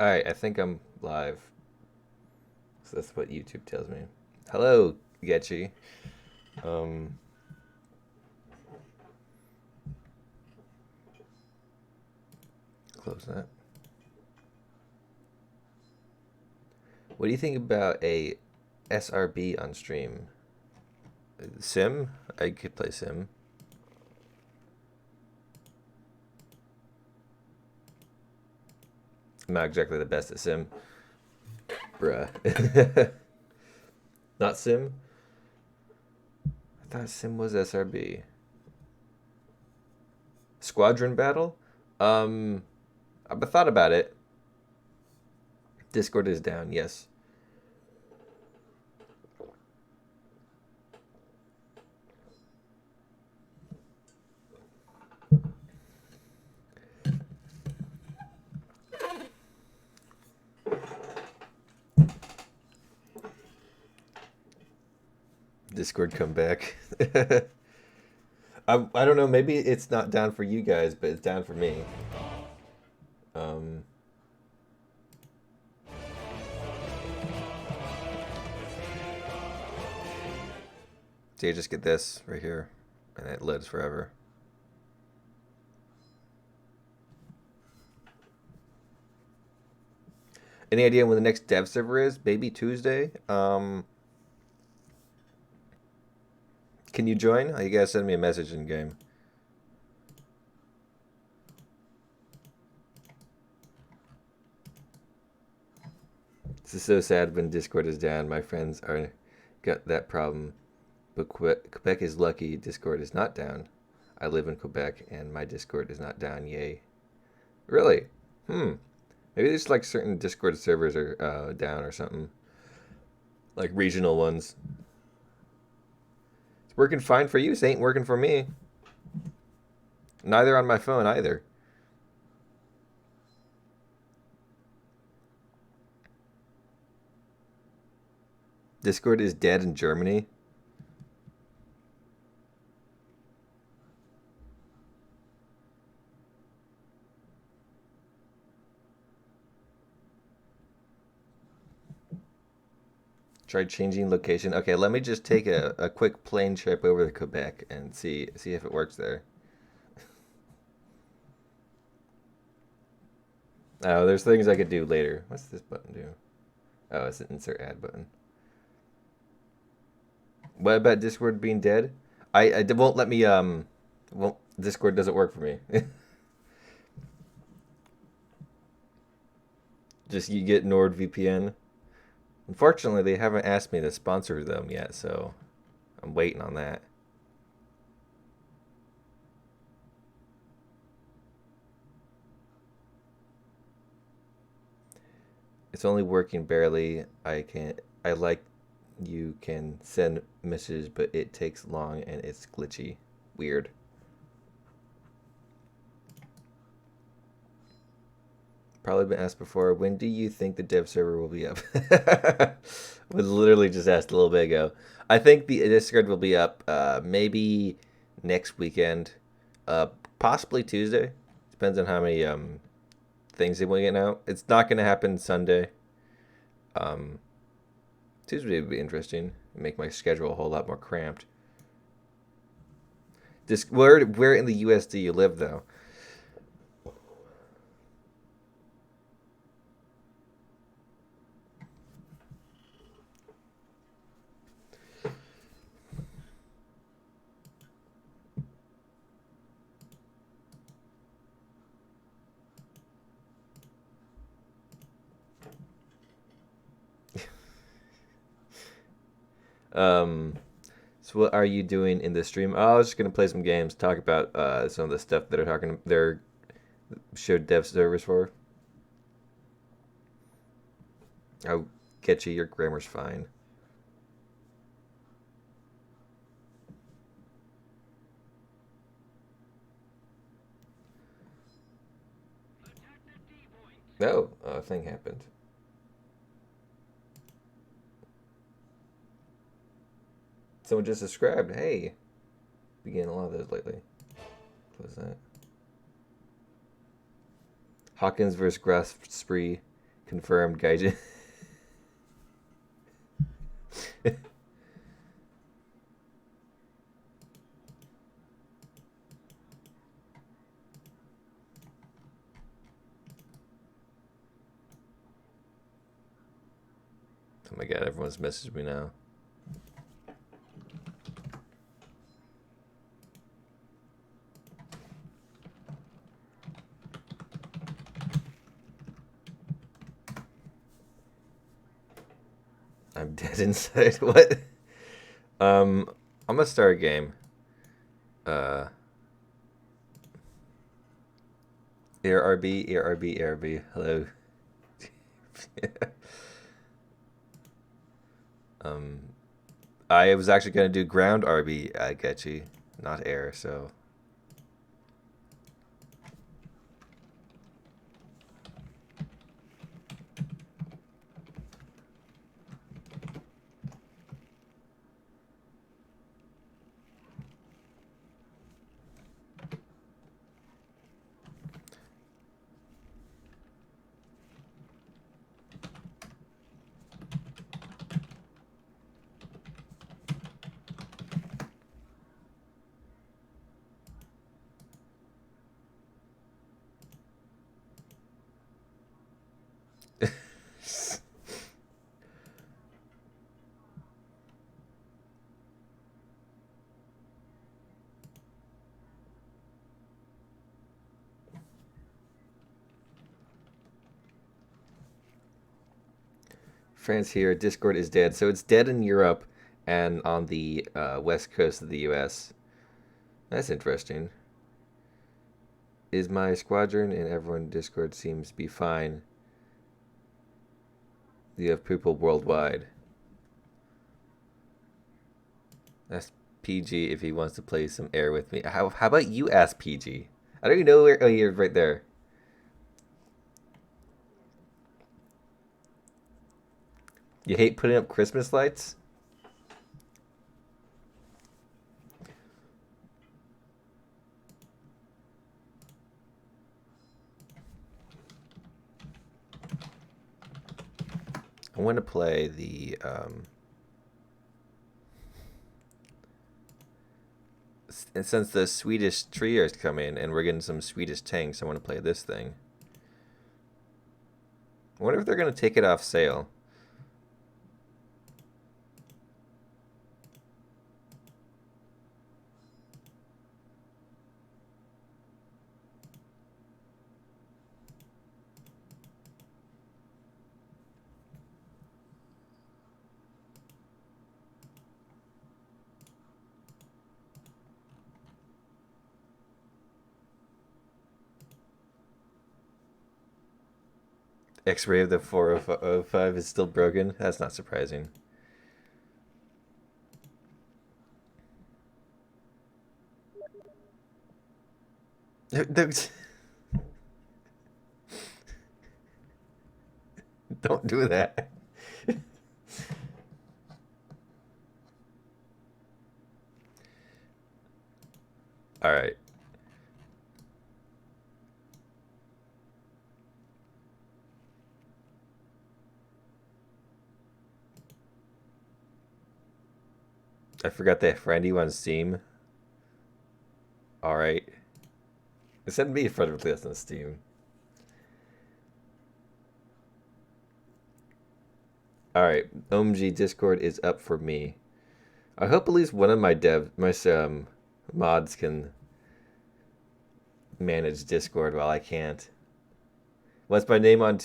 Alright, I think I'm live. So that's what YouTube tells me. Hello, Getchy. Um, Close that. What do you think about a SRB on stream? Sim? I could play Sim. I'm not exactly the best at Sim. Bruh. Not Sim? I thought Sim was SRB. Squadron Battle? I've thought about it. Discord is down, yes. Discord come back. I don't know. Maybe it's not down for you guys, but it's down for me. Um, so you just get this right here, and it lives forever. Any idea when the next dev server is? Maybe Tuesday. Can you join? Oh, you gotta send me a message in game. This is so sad when Discord is down. My friends are got that problem, but Quebec is lucky. Discord is not down. I live in Quebec, and my Discord is not down. Yay! Really? Hmm. Maybe there's like certain Discord servers are down or something, like regional ones. It's working fine for you. It ain't working for me. Neither on my phone either. Discord is dead in Germany. Try changing location. Okay, let me just take a quick plane trip over to Quebec and see if it works there. Oh, there's things I could do later. What's this button do? Oh, it's an insert ad button. What about Discord being dead? I it won't let me won't Discord doesn't work for me. Just you get NordVPN. Unfortunately, they haven't asked me to sponsor them yet, so I'm waiting on that. It's only working barely. I like you can send messages, but it takes long and it's glitchy. Weird. Probably been asked before. When do you think the dev server will be up? Was literally just asked a little bit ago. I think the Discord will be up maybe next weekend, uh, possibly Tuesday. Depends on how many things they want to get out. It's not going to happen Sunday. Um, Tuesday would be interesting. Make my schedule a whole lot more cramped. Where in the U.S. do you live though? Um, so what are you doing in the stream? Oh, I was just gonna play some games, talk about some of the stuff that are talking. They're showed dev servers for. I'll get you. Your grammar's fine. No, a thing happened. Someone just described. Hey, been getting a lot of those lately. Close that. Hawkins versus Graf Spee. Confirmed, Gaijin. Oh my god, everyone's messaged me now. I'm dead inside. What? I'm gonna start a game. Air RB, Air RB, Air RB. Hello. um, I was actually gonna do ground RB at Getchy, not air. So France here. Discord is dead. So it's dead in Europe and on the west coast of the U.S. That's interesting. Is my squadron and everyone in Discord seems to be fine. You have people worldwide. Ask PG if he wants to play some air with me. How about you ask PG? I don't even know where. Oh, you're right there. You hate putting up Christmas lights? I want to play the and since the Swedish trios come in and we're getting some Swedish tanks, I want to play this thing. I wonder if they're going to take it off sale. X-ray of the 405 is still broken. That's not surprising. Don't do that. All right. I forgot that friend you on Steam. All right. Send me a friend request on Steam. All right. OMG Discord is up for me. I hope at least one of my mods can manage Discord while I can't. What's my name on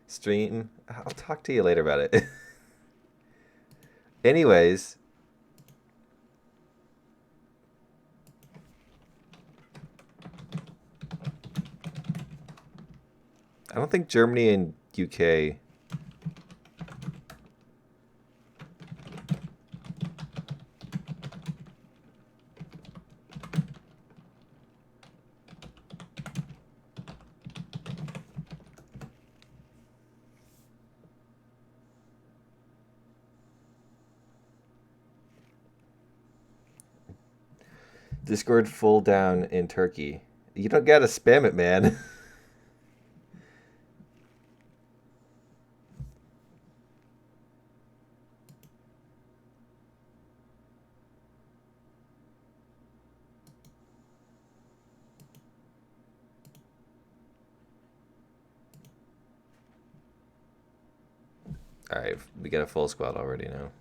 stream? I'll talk to you later about it. Anyways, I don't think Germany and UK. Discord full down in Turkey. You don't gotta spam it, man. Alright, we got a full squad already now.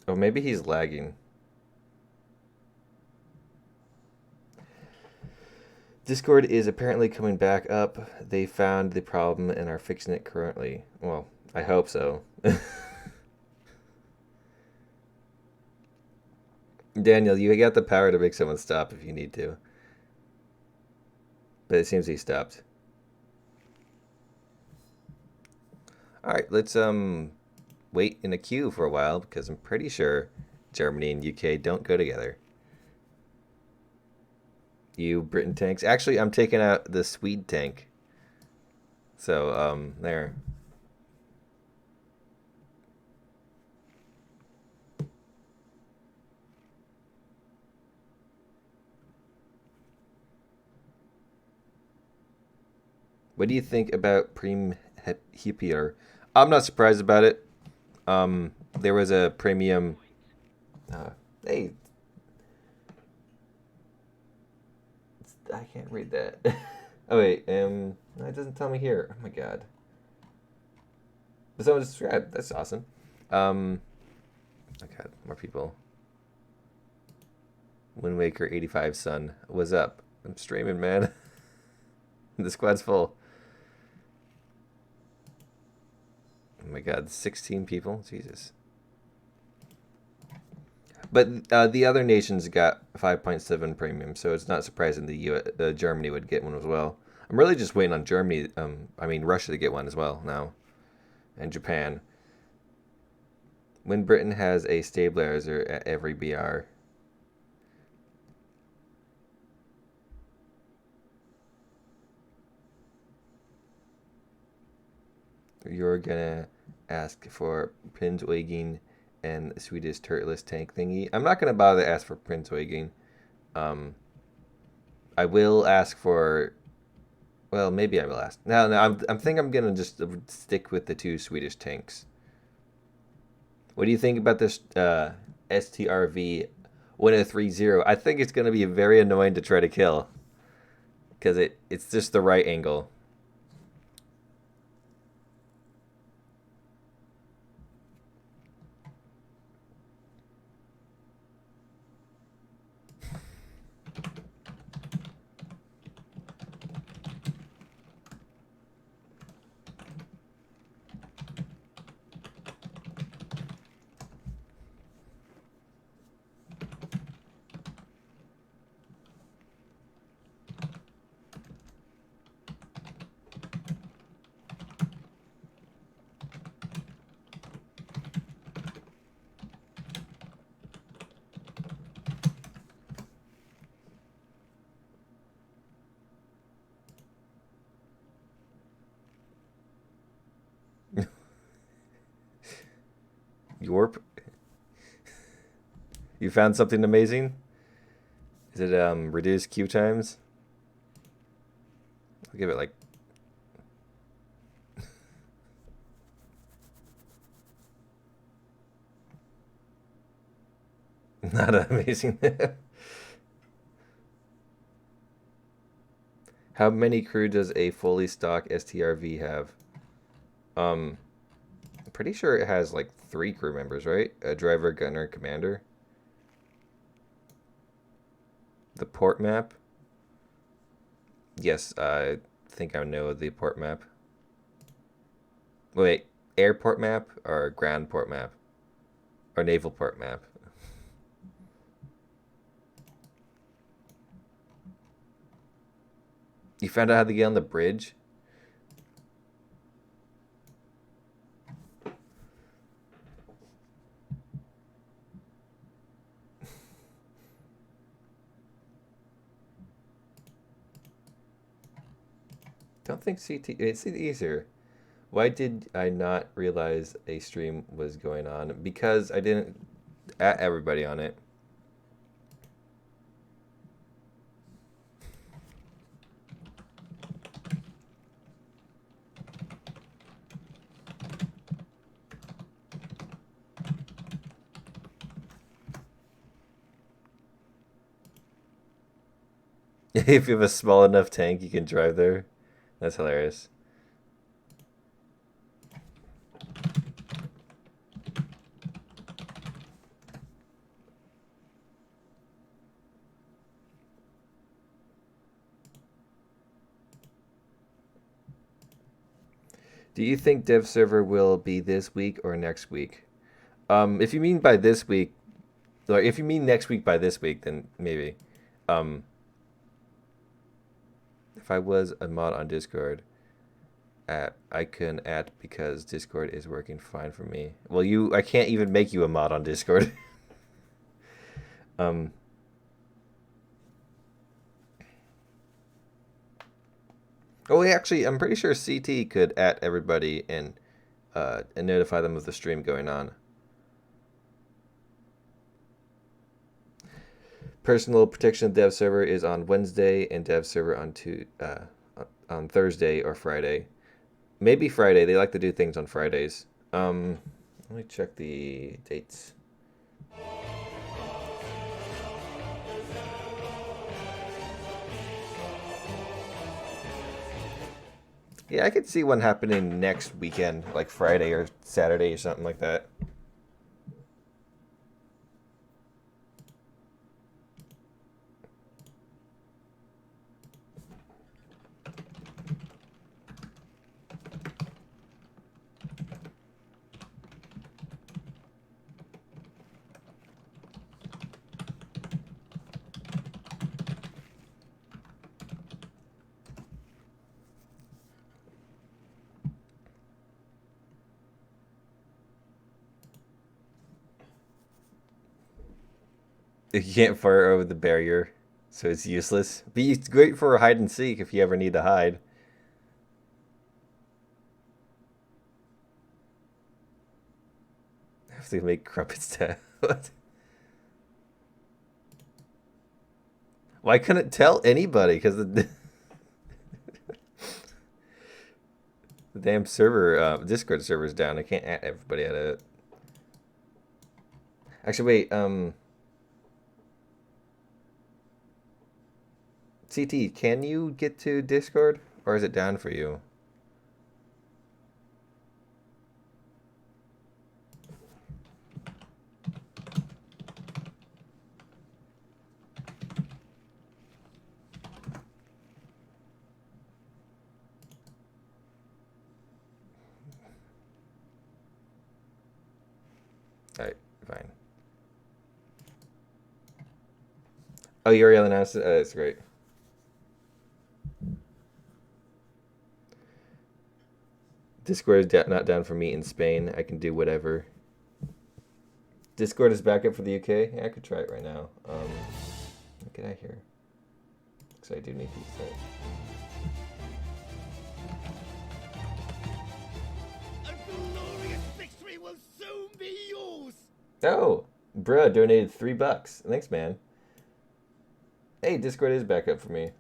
Oh, maybe he's lagging. Discord is apparently coming back up. They found the problem and are fixing it currently. Well, I hope so. Daniel, you got the power to make someone stop if you need to. But it seems he stopped. Alright, let's wait in a queue for a while because I'm pretty sure Germany and UK don't go together. You Britain tanks. Actually, I'm taking out the Swede tank. So, there. What do you think about Prim Hippier? I'm not surprised about it. There was a premium. Hey, I can't read that. Oh wait, no, it doesn't tell me here. Oh my god. But someone subscribed. That's awesome. Oh god, more people. Wind Waker 85 son, what's up? I'm streaming, man. The squad's full. Oh my god, 16 people? Jesus. But the other nations got 5.7 premium, so it's not surprising the Germany would get one as well. I'm really just waiting on Germany, Russia to get one as well now, and Japan. When Britain has a stabilizer at every BR. You're gonna ask for Prince Eugen and the Swedish turretless tank thingy. I'm not gonna bother to ask for Prince Eugen. I will ask for. Well, maybe I will ask. No, I'm think I'm gonna just stick with the 2 Swedish tanks. What do you think about this STRV 1030? I think it's gonna be very annoying to try to kill because it's just the right angle. Yorp, you found something amazing? Is it reduced queue times? I'll give it like not amazing. How many crew does a fully stock STRV have? I'm pretty sure it has like 3 crew members, right? A driver, gunner, commander. The port map. Yes, I think I know the port map. Wait, airport map or ground port map? Or naval port map? You found out how to get on the bridge? Don't think CT. It's easier. Why did I not realize a stream was going on? Because I didn't at everybody on it. If you have a small enough tank, you can drive there. That's hilarious. Do you think dev server will be this week or next week? If you mean by this week, like if you mean next week by this week, then maybe. Um, if I was a mod on Discord, I couldn't add because Discord is working fine for me. Well, I can't even make you a mod on Discord. um, oh, actually, I'm pretty sure CT could add everybody and notify them of the stream going on. Personal protection dev server is on Wednesday and dev server on Thursday or Friday. Maybe Friday. They like to do things on Fridays. Let me check the dates. Yeah, I could see one happening next weekend, like Friday or Saturday or something like that. You can't fire over the barrier, so it's useless. But it's great for hide and seek if you ever need to hide. I have to make crumpets tab. Why couldn't it tell anybody? Because the damn server, Discord server's down. I can't add everybody out of it. Actually, wait. CT, can you get to Discord, or is it down for you? Alright, fine. Oh, you already announced it? That's great. Discord is not down for me in Spain. I can do whatever. Discord is back up for the UK? Yeah, I could try it right now. Get out here. Because I do need these things. A glorious victory will soon be yours! Oh, bruh donated $3. Thanks, man. Hey, Discord is back up for me.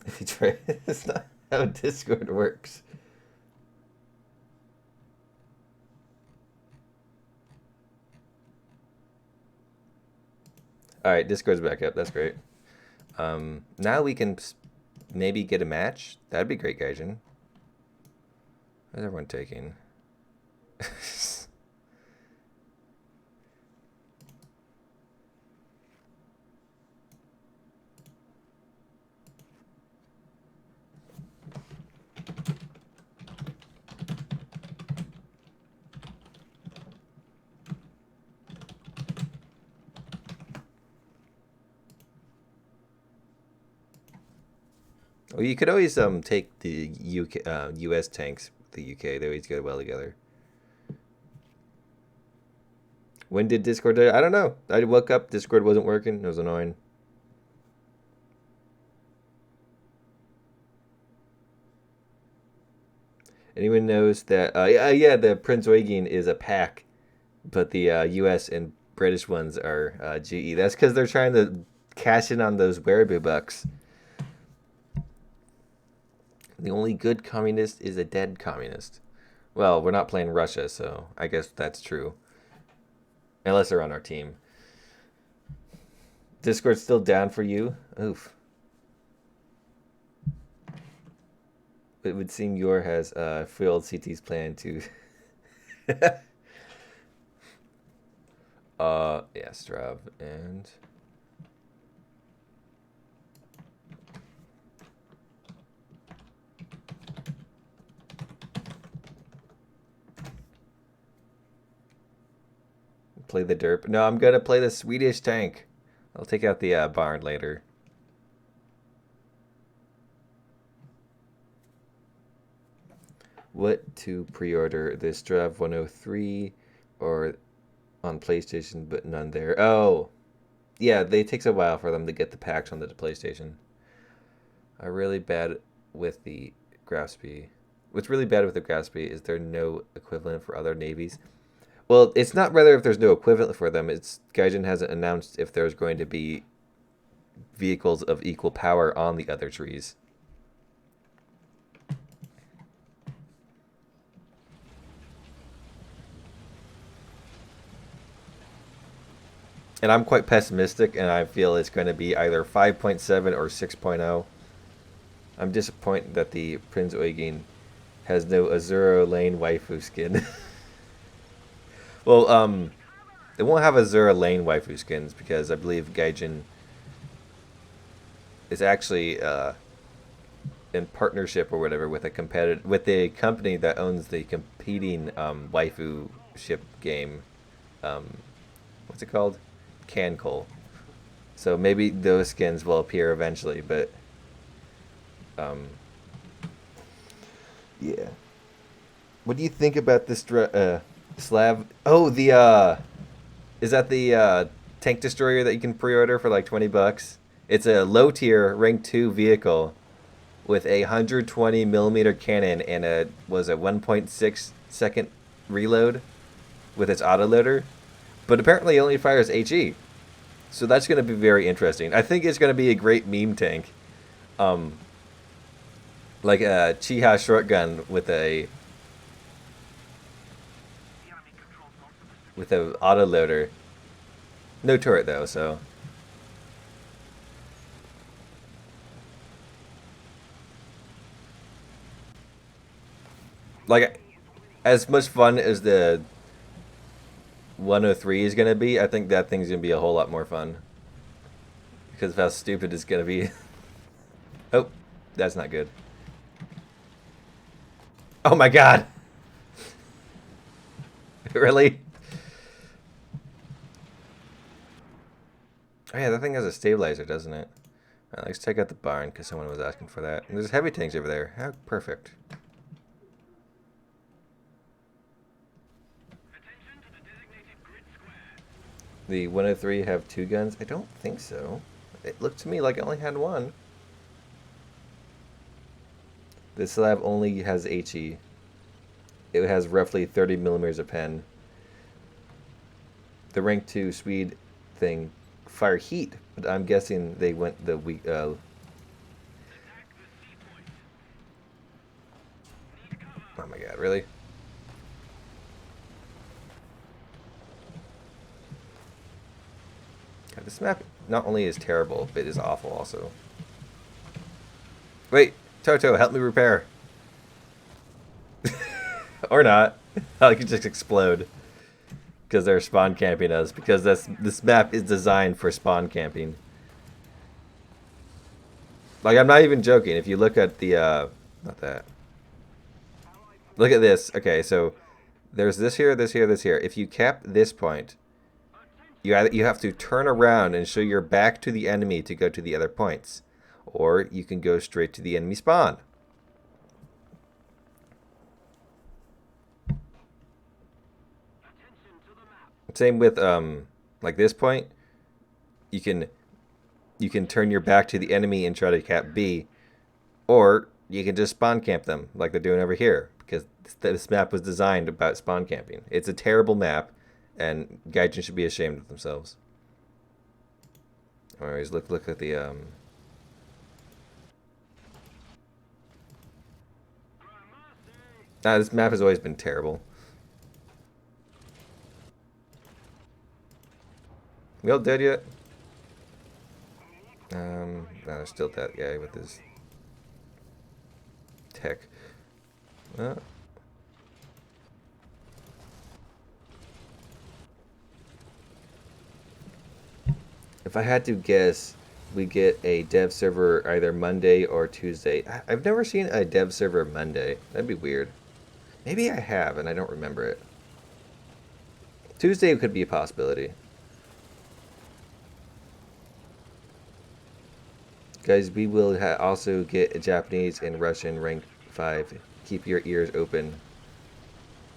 If you try, it's not how Discord works. All right, Discord's back up. That's great. Now we can maybe get a match. That'd be great, Gaijin. How's everyone taking? Well, you could always take the US tanks with the UK. They always go well together. When did Discord die? I don't know. I woke up, Discord wasn't working. It was annoying. Anyone knows that? Yeah, the Prince Eugen is a pack, but the U.S. and British ones are GE. That's because they're trying to cash in on those wearable bucks. The only good communist is a dead communist. Well, we're not playing Russia, so I guess that's true. Unless they're on our team. Discord's still down for you? Oof. It would seem your has failed CT's plan to. Yeah, Strav and. Play the derp. No, I'm gonna play the Swedish tank. I'll take out the barn later. What to pre-order? The Strav 103 or on PlayStation, but none there. Oh, yeah, it takes a while for them to get the packs on the PlayStation. I'm really bad with the Graf Spee. What's really bad with the Graf Spee is there no equivalent for other navies. Well, it's not rather if there's no equivalent for them. It's Gaijin hasn't announced if there's going to be vehicles of equal power on the other trees. And I'm quite pessimistic, and I feel it's going to be either 5.7 or 6.0. I'm disappointed that the Prince Eugen has no Azura Lane waifu skin. Well, it won't have Azura Lane waifu skins because I believe Gaijin is actually in partnership or whatever with a company that owns the competing waifu ship game. What's it called? Cancol. So maybe those skins will appear eventually, but yeah. What do you think about this Slav? Oh, is that the tank destroyer that you can pre-order for like $20? It's a low tier rank 2 vehicle with a 120 millimeter cannon and a 1.6 second reload with its autoloader. But apparently it only fires HE. So that's going to be very interesting. I think it's going to be a great meme tank. Like a Chiha shotgun with a autoloader. No turret though, so. Like, as much fun as the 103 is going to be, I think that thing's going to be a whole lot more fun. Because of how stupid it's going to be. Oh, that's not good. Oh my god! Really? Oh yeah, that thing has a stabilizer, doesn't it? Alright, let's check out the barn, because someone was asking for that. And there's heavy tanks over there. How perfect. The 103 have 2 guns? I don't think so. It looked to me like it only had 1. The Slav only has HE. It has roughly 30 millimeters of pen. The rank 2 Swede thing fire heat, but I'm guessing they went the weak. Oh my god, really? God, this map not only is terrible, but is awful also. Wait, Toto, help me repair. Or not. I could just explode. Because they're spawn camping us. Because this map is designed for spawn camping. Like, I'm not even joking. If you look at the, not that. Look at this. Okay, so there's this here, this here, this here. If you cap this point, you have to turn around and show your back to the enemy to go to the other points. Or you can go straight to the enemy spawn. Same with like this point. You can turn your back to the enemy and try to cap B, or you can just spawn camp them like they're doing over here. because this map was designed about spawn camping. It's a terrible map, and Gaijin should be ashamed of themselves. Anyways, look at the this map has always been terrible. We all dead yet? No, there's still that guy with his tech. If I had to guess, we get a dev server either Monday or Tuesday. I've never seen a dev server Monday. That'd be weird. Maybe I have and I don't remember it. Tuesday could be a possibility. Guys, we will also get a Japanese and Russian rank 5. Keep your ears open.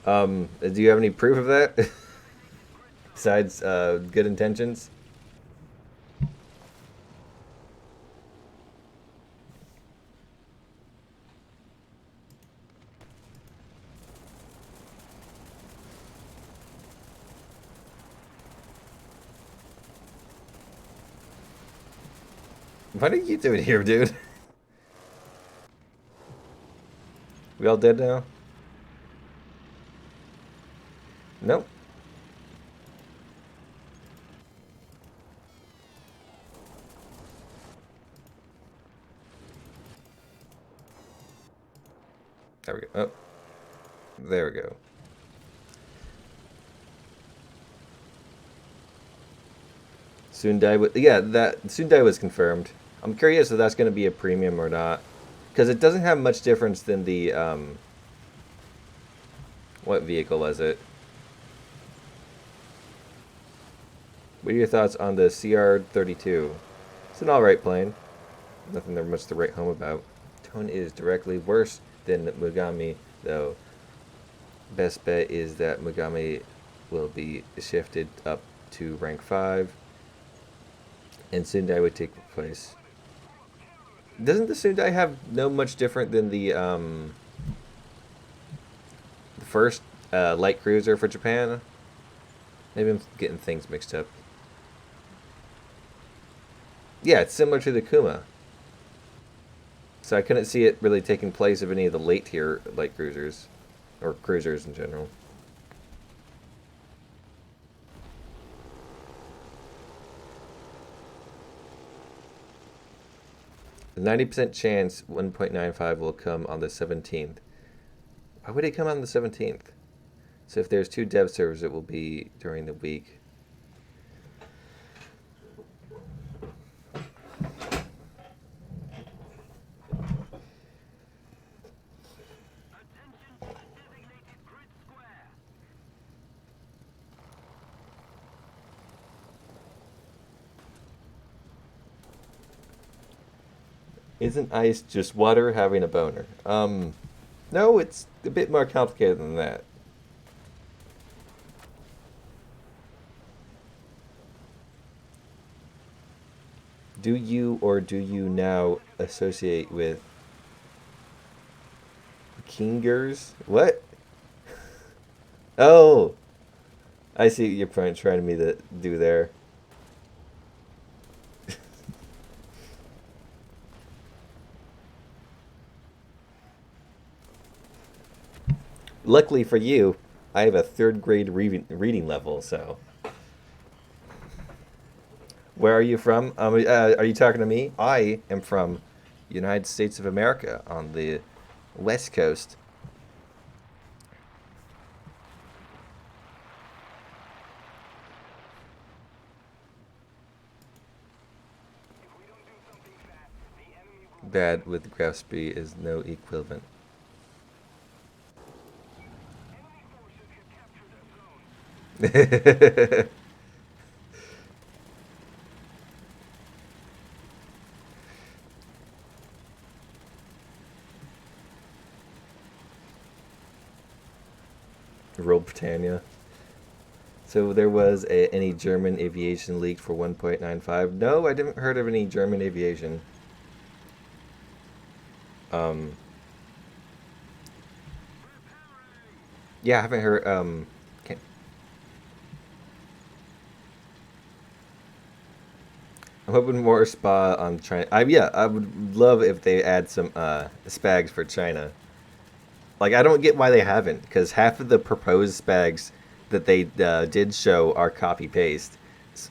Do you have any proof of that? Besides good intentions? What are you doing here, dude? We all dead now? Nope. There we go. Oh. There we go. Sundai was, yeah, that Sundai was confirmed. I'm curious if that's going to be a premium or not, because it doesn't have much difference than the what vehicle was it? What are your thoughts on the CR-32? It's an alright plane. Nothing there much to write home about. Tone is directly worse than Mogami, though. Best bet is that Mogami will be shifted up to rank 5, and Sundai would take place. Doesn't the Sundai have no much different than the first light cruiser for Japan? Maybe I'm getting things mixed up. Yeah, it's similar to the Kuma. So I couldn't see it really taking place of any of the late tier light cruisers, or cruisers in general. The 90% chance 1.95 will come on the 17th. Why would it come on the 17th? So if there's 2 dev servers, it will be during the week. Isn't ice just water having a boner? No, it's a bit more complicated than that. Do you or do you now associate with Kingers? What? Oh, I see what you're trying me to do there. Luckily for you, I have a 3rd grade reading level, so. Where are you from? Are you talking to me? I am from United States of America on the West Coast. Bad with Graf Spee is no equivalent. Royal Britannia. So there was any German aviation leaked for 1.95? No, I didn't heard of any German aviation. Yeah, I haven't heard. Can, I'm hoping more spa on China. Yeah, I would love if they add some spags for China. Like I don't get why they haven't, because half of the proposed spags that they did show are copy paste.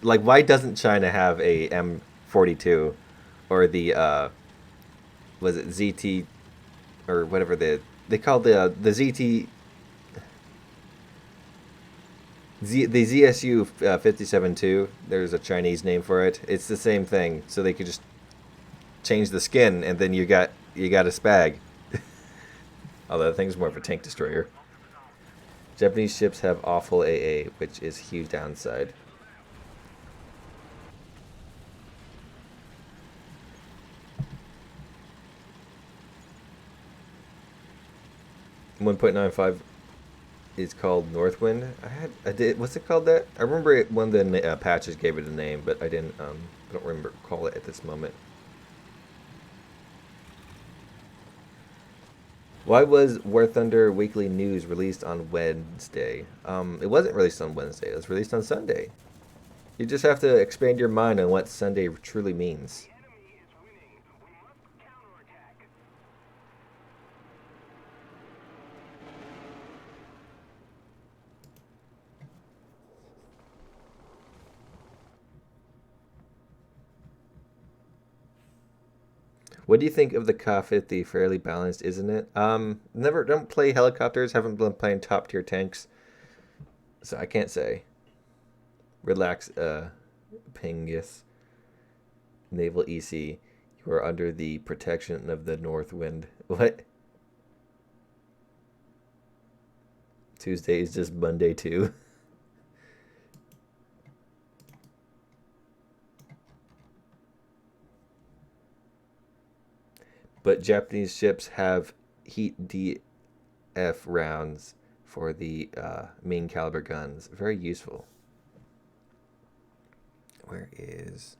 Like, why doesn't China have a M42 or the was it ZT or whatever they called the ZT the ZSU 57-2. There's a Chinese name for it. It's the same thing, so they could just change the skin, and then you got a spag. Although that thing's more of a tank destroyer. Japanese ships have awful AA, which is a huge downside. 1.95 is called Northwind. I did. What's it called? That I remember it, one of the patches gave it a name, but I don't remember call it at this moment. Why was War Thunder Weekly News released on Wednesday? It wasn't released on Wednesday. It was released on Sunday. You just have to expand your mind on what Sunday truly means. What do you think of the Ka-50? Fairly balanced, isn't it? Never don't play helicopters. Haven't been playing top tier tanks, so I can't say. Relax, Pingus. Naval EC. You are under the protection of the North Wind. What? Tuesday is just Monday too. But Japanese ships have heat DF rounds for the main caliber guns. Very useful. Where is?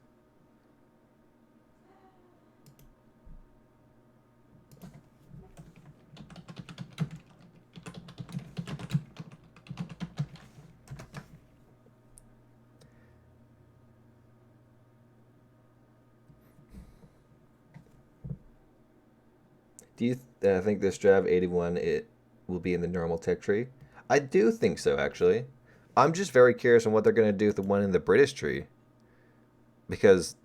Do you think the Strav 81 it will be in the normal tech tree? I do think so, actually. I'm just very curious on what they're going to do with the one in the British tree, because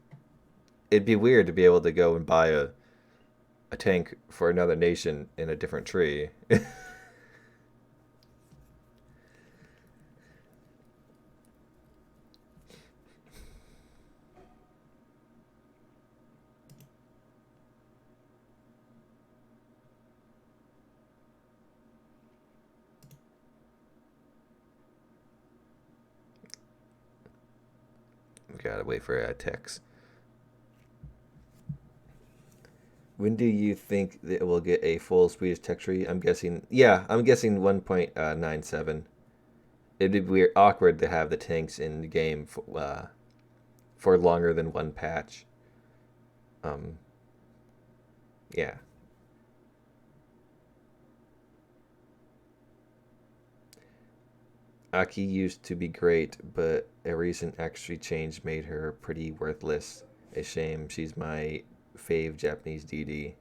it'd be weird to be able to go and buy a tank for another nation in a different tree. We gotta wait for a text. When do you think that it will get a full Swedish tech tree? I'm guessing, yeah, I'm guessing 1.97. It'd be weird, awkward to have the tanks in the game for longer than one patch. Um, yeah. Aki used to be great, but a recent extra change made her pretty worthless. A shame. She's my fave Japanese DD.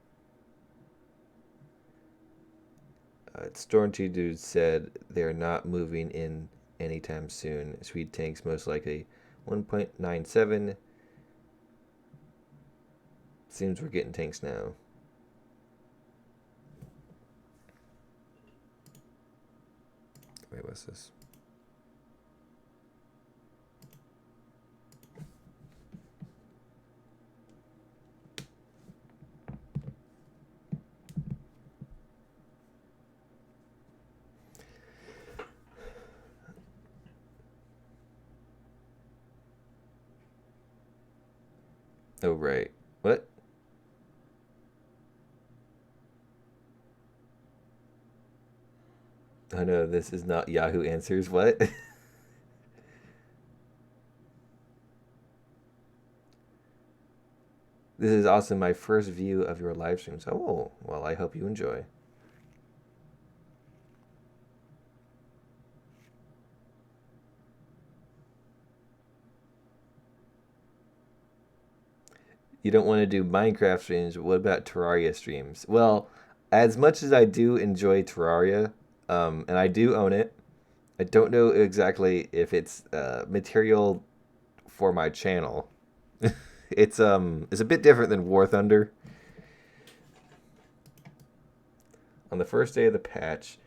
Storm 2 Dude said they're not moving in anytime soon. Sweet tanks most likely 1.97. Seems we're getting tanks now. Wait, what's this? Oh, right. What? Oh no, this is not Yahoo Answers. What? This is also my first view of your live streams. Oh, well, I hope you enjoy. You don't want to do Minecraft streams, but what about Terraria streams? Well, as much as I do enjoy Terraria, and I do own it, I don't know exactly if it's material for my channel. It's a bit different than War Thunder. On the first day of the patch,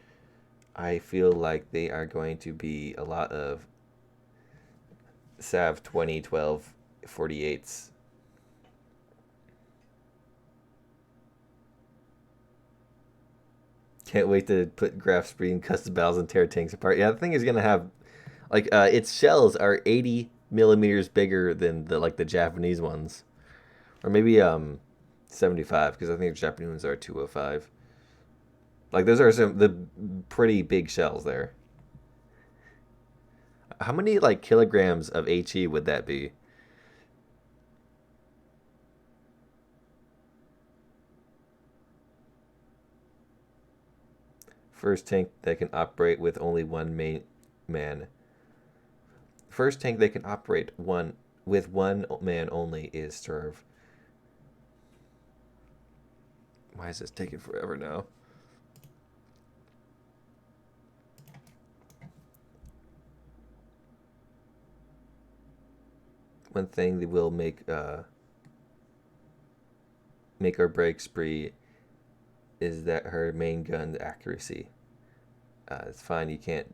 I feel like they are going to be a lot of Sav 2012 48s. Can't wait to put Graf Spee and custom battles and tear tanks apart. Yeah, the thing is gonna have like its shells are 80 millimeters bigger than the Japanese ones, or maybe 75 because I think the Japanese ones are 205. Like those are some the pretty big shells there. How many like kilograms of HE would that be? First tank that can operate with only one main man. First tank that can operate with one man only is Serve. Why is this taking forever now? One thing that will make or break Spree is that her main gun accuracy. It's fine, you can't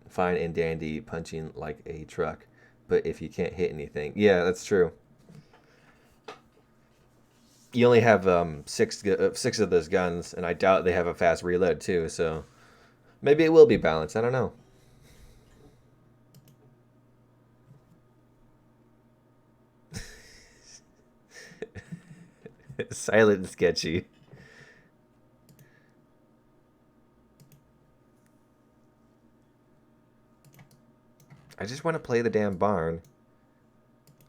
fine and dandy punching like a truck, but if you can't hit anything, yeah, that's true. You only have six of those guns, and I doubt they have a fast reload too. So maybe it will be balanced. I don't know. Silent and sketchy. I just want to play the damn barn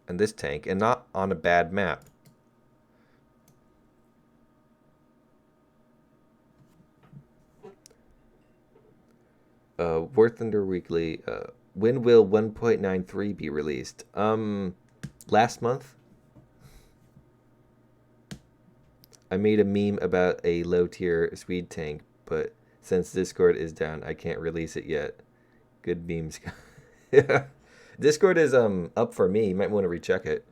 and this tank and not on a bad map. War Thunder Weekly. When will 1.93 be released? Last month. I made a meme about a low tier Swede tank, but since Discord is down, I can't release it yet. Good memes. Yeah. Discord is up for me. You might want to recheck it.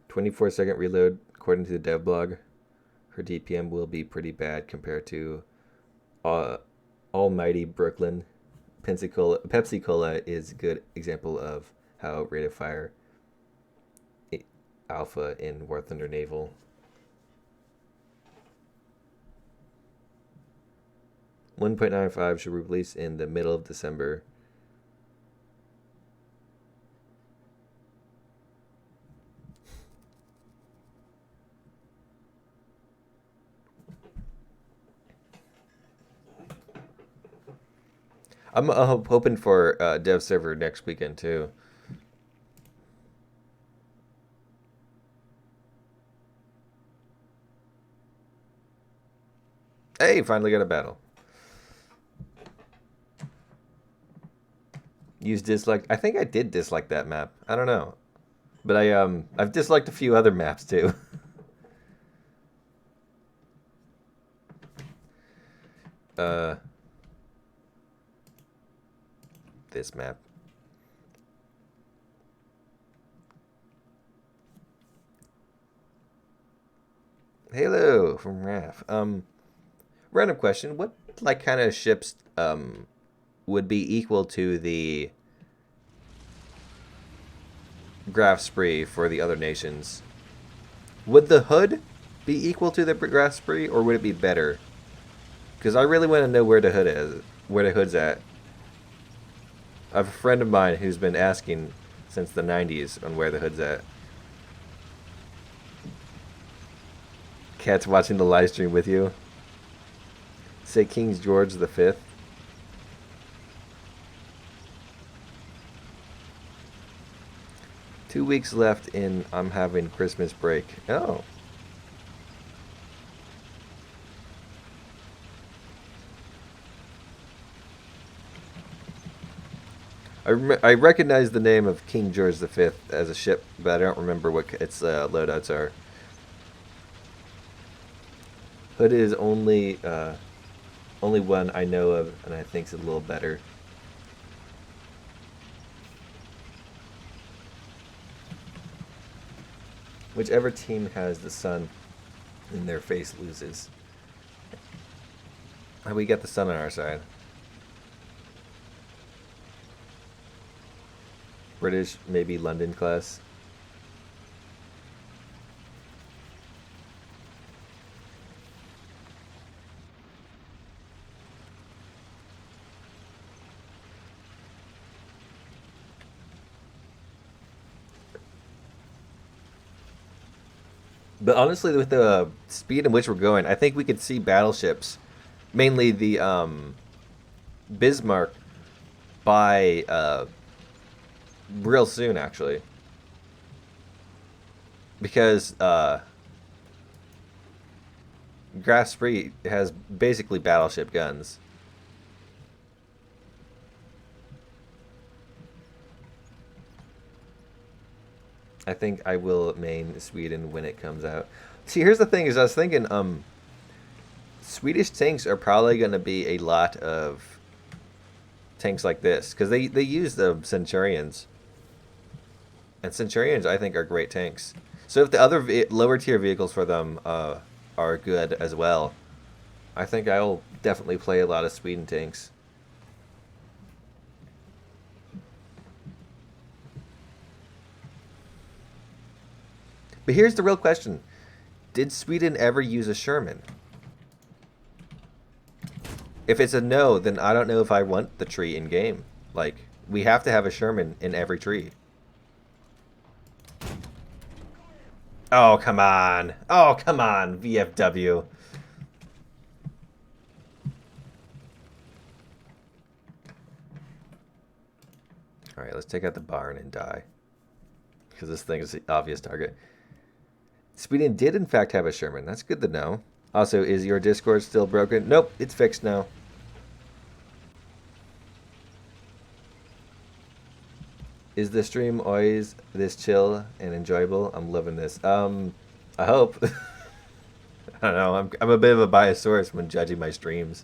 "24-second reload, according to the dev blog. Her DPM will be pretty bad compared to almighty Brooklyn. Pepsi Cola is a good example of how rate of fire alpha in War Thunder Naval. "1.95 should release in the middle of December. I'm hoping for dev server next weekend too. Hey, finally got a battle. Use dislike. I think I did dislike that map. I don't know, but I've disliked a few other maps too. This map. Hello from Raf. Random question: what kind of ships would be equal to the Graf Spee for the other nations? Would the hood be equal to the Graf Spee, or would it be better? Because I really want to know where the hood is, where the hood's at. I have a friend of mine who's been asking since the 90s on where the hood's at. Cat's watching the live stream with you. say King George the Fifth? "2 weeks left in I'm having Christmas break." Oh. I recognize the name of King George the Fifth as a ship, but I don't remember what its loadouts are. Hood is only one I know of, and I think it's a little better. Whichever team has the sun in their face loses. We got the sun on our side. British, maybe London class. But honestly, with the speed in which we're going, I think we could see battleships, mainly the Bismarck, by real soon, actually. Because Graf Spee has basically battleship guns. I think I will main Sweden when it comes out. See, here's the thing: is I was thinking, Swedish tanks are probably going to be a lot of tanks like this because they use the Centurions, and Centurions I think are great tanks. So if the other lower tier vehicles for them are good as well, I think I'll definitely play a lot of Sweden tanks. But here's the real question. Did Sweden ever use a Sherman? If it's a no, then I don't know if I want the tree in game. Like, we have to have a Sherman in every tree. Oh, come on. Oh, come on, VFW. Alright, let's take out the barn and die. Because this thing is the obvious target. Sweden did in fact have a Sherman. That's good to know. Also, is your Discord still broken? Nope, it's fixed now. Is the stream always this chill and enjoyable? I'm loving this. I hope. I don't know. I'm a bit of a biased source when judging my streams.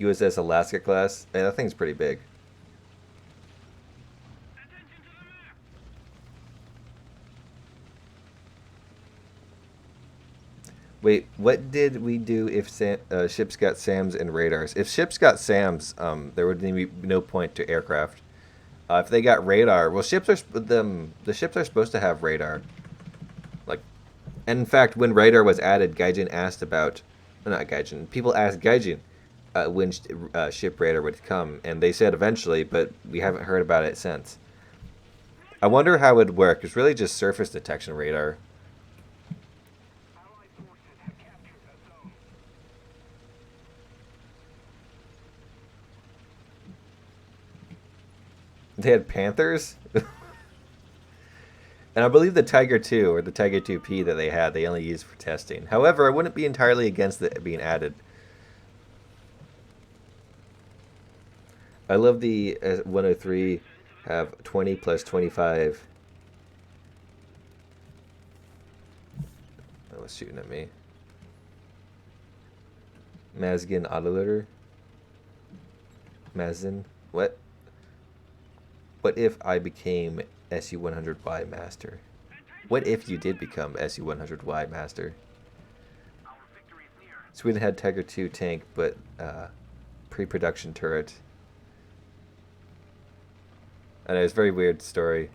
USS Alaska class. Man, that thing's pretty big. Wait, what did we do if ships got SAMs and radars? If ships got SAMs, there would be no point to aircraft. If they got radar, well, the ships are supposed to have radar. Like, and in fact, when radar was added, Gaijin asked about, not Gaijin, people asked Gaijin when ship radar would come, and they said eventually, but we haven't heard about it since. I wonder how it would work. It's really just surface detection radar. They had Panthers? And I believe the Tiger 2, or the Tiger 2P that they only used for testing. However, I wouldn't be entirely against it being added. I love the 103 have 20 plus 25. Oh, it's shooting at me. Mazgin autoloader? Mazin? What? What if I became SU-100Y Master? What if you did become SU-100Y Master? Sweden had Tiger 2 tank, but pre-production turret. I know, it's a very weird story.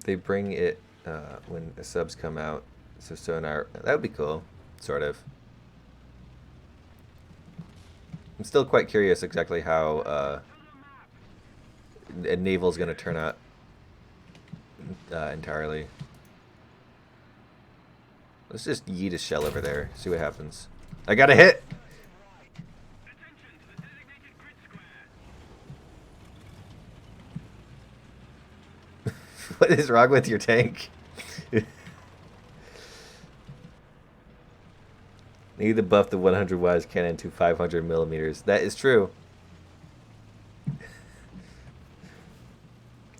They bring it when the subs come out. So sonar, that would be cool, sort of. I'm still quite curious exactly how Naval's going to turn out entirely. Let's just yeet a shell over there. See what happens. I got a hit! What is wrong with your tank? Need to buff the 100 wise cannon to 500 millimeters. That is true.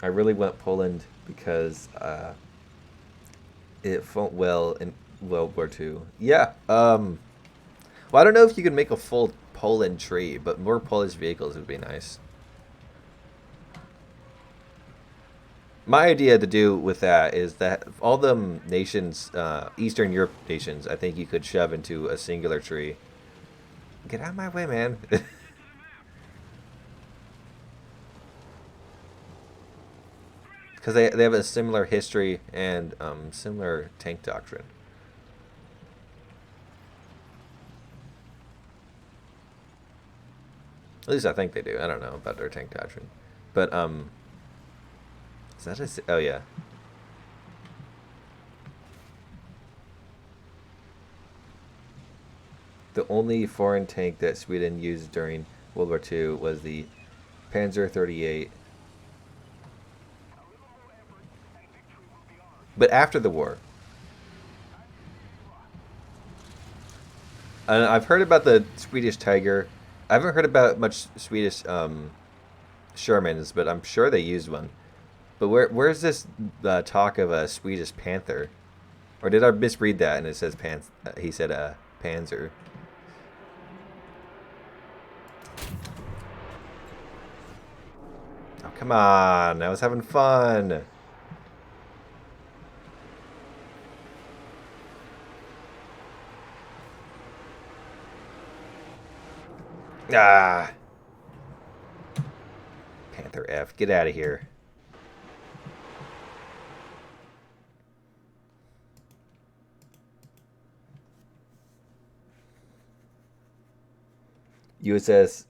I really want Poland because it fought well in World War II. Yeah. Well, I don't know if you can make a full Poland tree, but more Polish vehicles would be nice. My idea to do with that is that all the nations, Eastern Europe nations, I think you could shove into a singular tree. Get out of my way, man. Because they have a similar history and similar tank doctrine. At least I think they do. I don't know about their tank doctrine. But, is that a... Oh, yeah. The only foreign tank that Sweden used during World War II was the Panzer 38. But after the war. I've heard about the Swedish Tiger. I haven't heard about much Swedish Shermans, but I'm sure they used one. But where's this talk of a Swedish Panther? Or did I misread that and it says he said Panzer? Oh, come on. I was having fun. Ah. Panther F. Get out of here. USS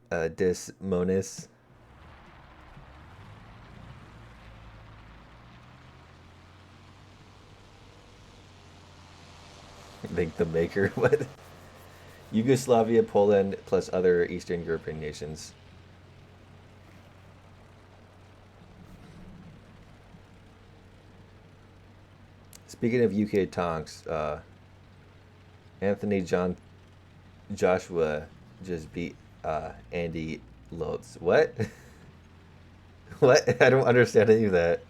Des Moines. Think the maker. What? Yugoslavia, Poland, plus other Eastern European nations. Speaking of UK tanks, Anthony Joshua just beat Andy Lotz. What? What? I don't understand any of that.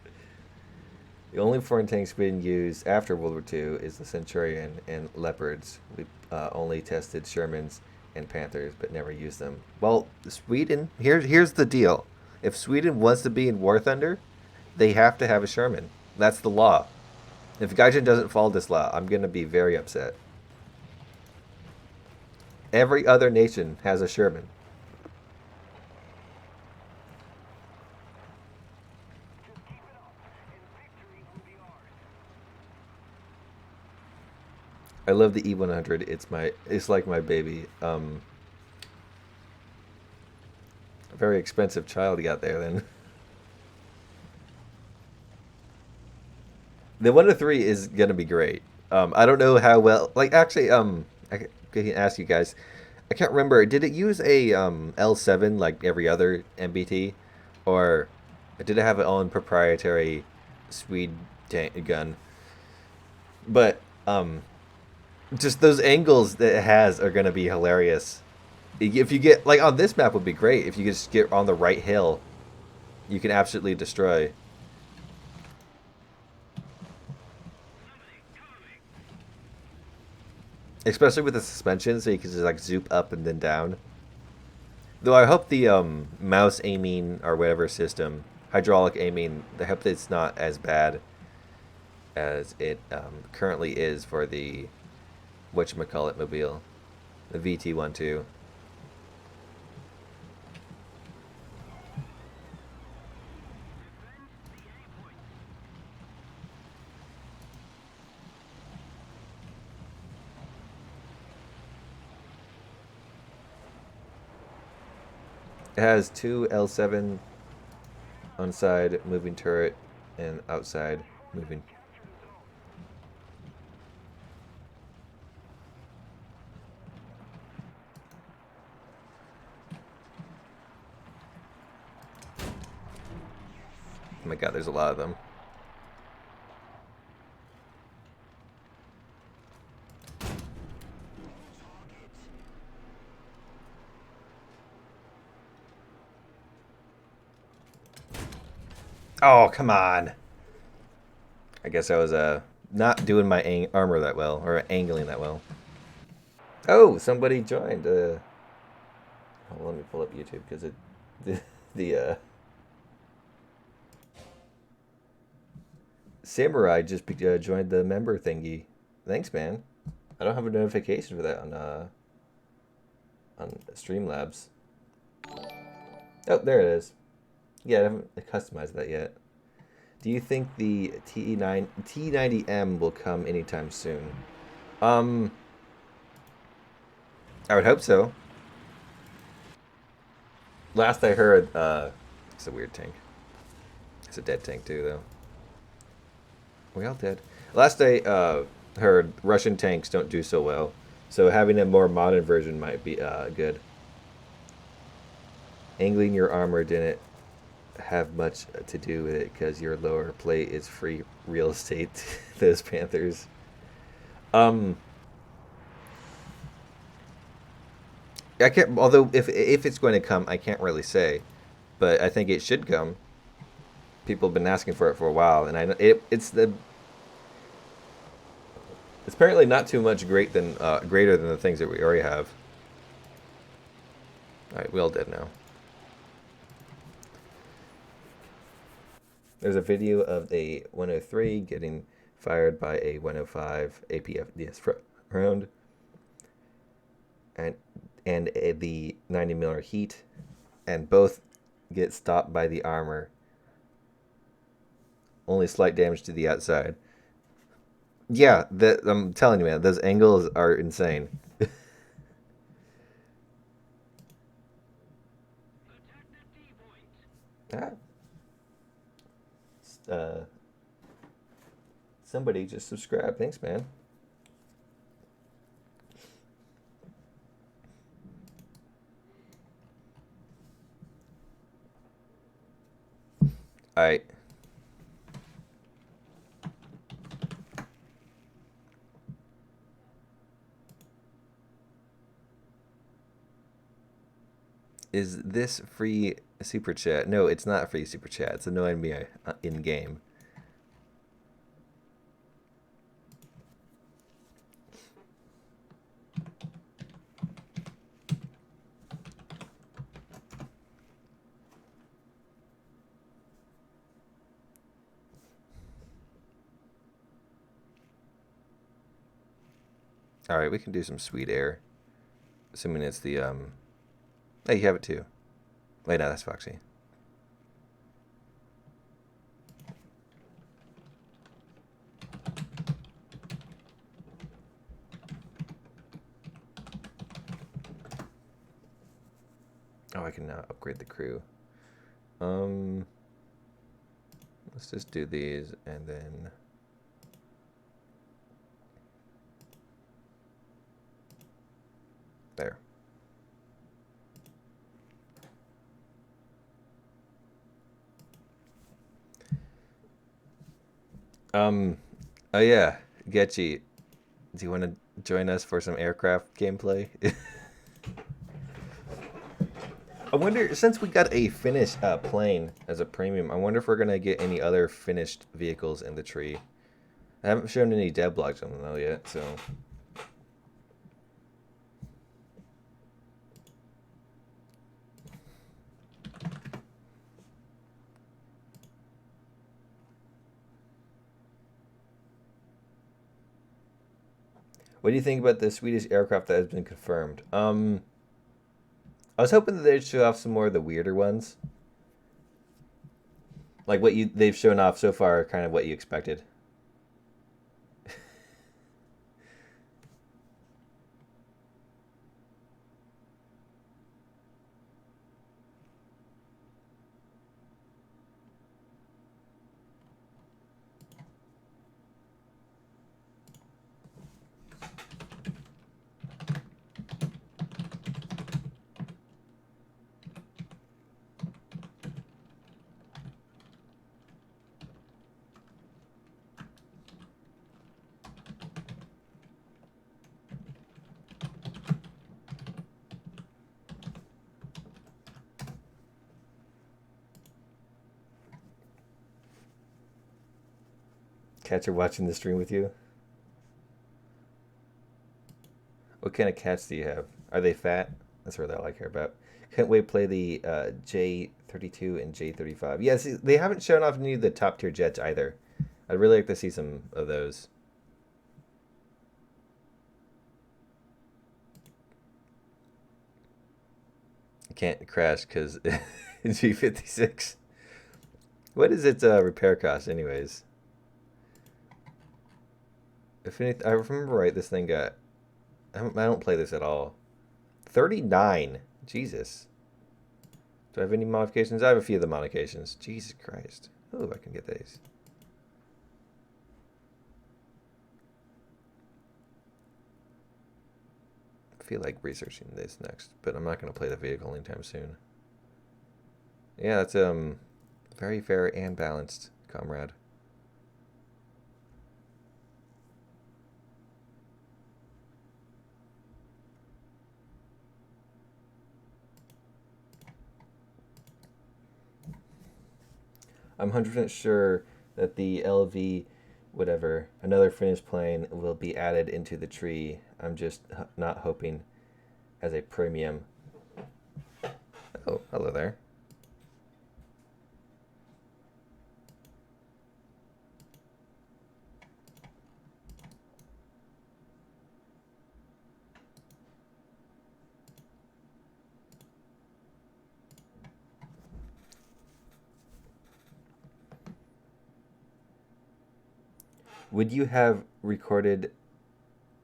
The only foreign tanks Sweden used after World War II is the Centurion and Leopards. We only tested Shermans and Panthers, but never used them. Well, Sweden, here's the deal. If Sweden wants to be in War Thunder, they have to have a Sherman. That's the law. If Gaijin doesn't follow this law, I'm going to be very upset. Every other nation has a Sherman. I love the E100. It's like my baby. A very expensive child you got there then. The 103 is gonna be great. I don't know how well. Like actually, I can ask you guys. I can't remember. Did it use a L7 like every other MBT, or did it have its own proprietary Swede gun? But just those angles that it has are gonna be hilarious. If you get like on this map would be great if you just get on the right hill, you can absolutely destroy. Especially with the suspension, so you can just like zoop up and then down. Though I hope the mouse aiming or whatever system, hydraulic aiming, I hope that it's not as bad as it currently is for the whatchamacallit mobile, the VT-12. It has two L7 inside moving turret and outside moving. Oh my god, there's a lot of them. Oh, come on. I guess I was not doing my armor that well, or angling that well. Oh, somebody joined. Let me pull up YouTube because it the Samurai just joined the member thingy. Thanks, man. I don't have a notification for that on Streamlabs. Oh, there it is. Yeah, I haven't customized that yet. Do you think the T90M will come anytime soon? I would hope so. Last I heard, it's a weird tank. It's a dead tank too, though. We all dead. Last I heard, Russian tanks don't do so well, so having a more modern version might be good. Angling your armor didn't have much to do with it because your lower plate is free real estate. Those Panthers. I can't. Although if it's going to come, I can't really say, but I think it should come. People have been asking for it for a while, and I know it's apparently not too much greater than the things that we already have. All right, we all dead now. There's a video of a 103 getting fired by a 105 APFDS round, and the 90 miller heat, and both get stopped by the armor. Only slight damage to the outside. Yeah, I'm telling you, man, those angles are insane. Ah. Somebody just subscribed. Thanks, man. All right. Is this free super chat? No, it's not free super chat. It's annoying me in game. All right, we can do some sweet air, assuming it's the Hey, you have it too. Wait, no, that's Foxy. Oh, I can now upgrade the crew. Let's just do these and then. There. Oh yeah, Getchy, do you want to join us for some aircraft gameplay? I wonder, since we got a finished plane as a premium, I wonder if we're gonna get any other finished vehicles in the tree. I haven't shown any dev blogs on them though yet, so. What do you think about the Swedish aircraft that has been confirmed? I was hoping that they'd show off some more of the weirder ones. Like they've shown off so far, kind of what you expected. Cats are watching the stream with you. What kind of cats do you have? Are they fat? That's really all I care about. Can't wait to play the J32 and J35. Yeah, see, they haven't shown off any of the top tier jets either. I'd really like to see some of those. Can't crash because G56. What is its repair cost, anyways? If anything, I remember right, this thing got. I don't play this at all. 39. Jesus. Do I have any modifications? I have a few of the modifications. Jesus Christ. Oh, I can get these. I feel like researching this next, but I'm not going to play the vehicle anytime soon. Yeah, that's very fair and balanced, comrade. I'm 100% sure that the LV, whatever, another Finnish plane will be added into the tree. I'm just not hoping as a premium. Oh, hello there. Would you have record,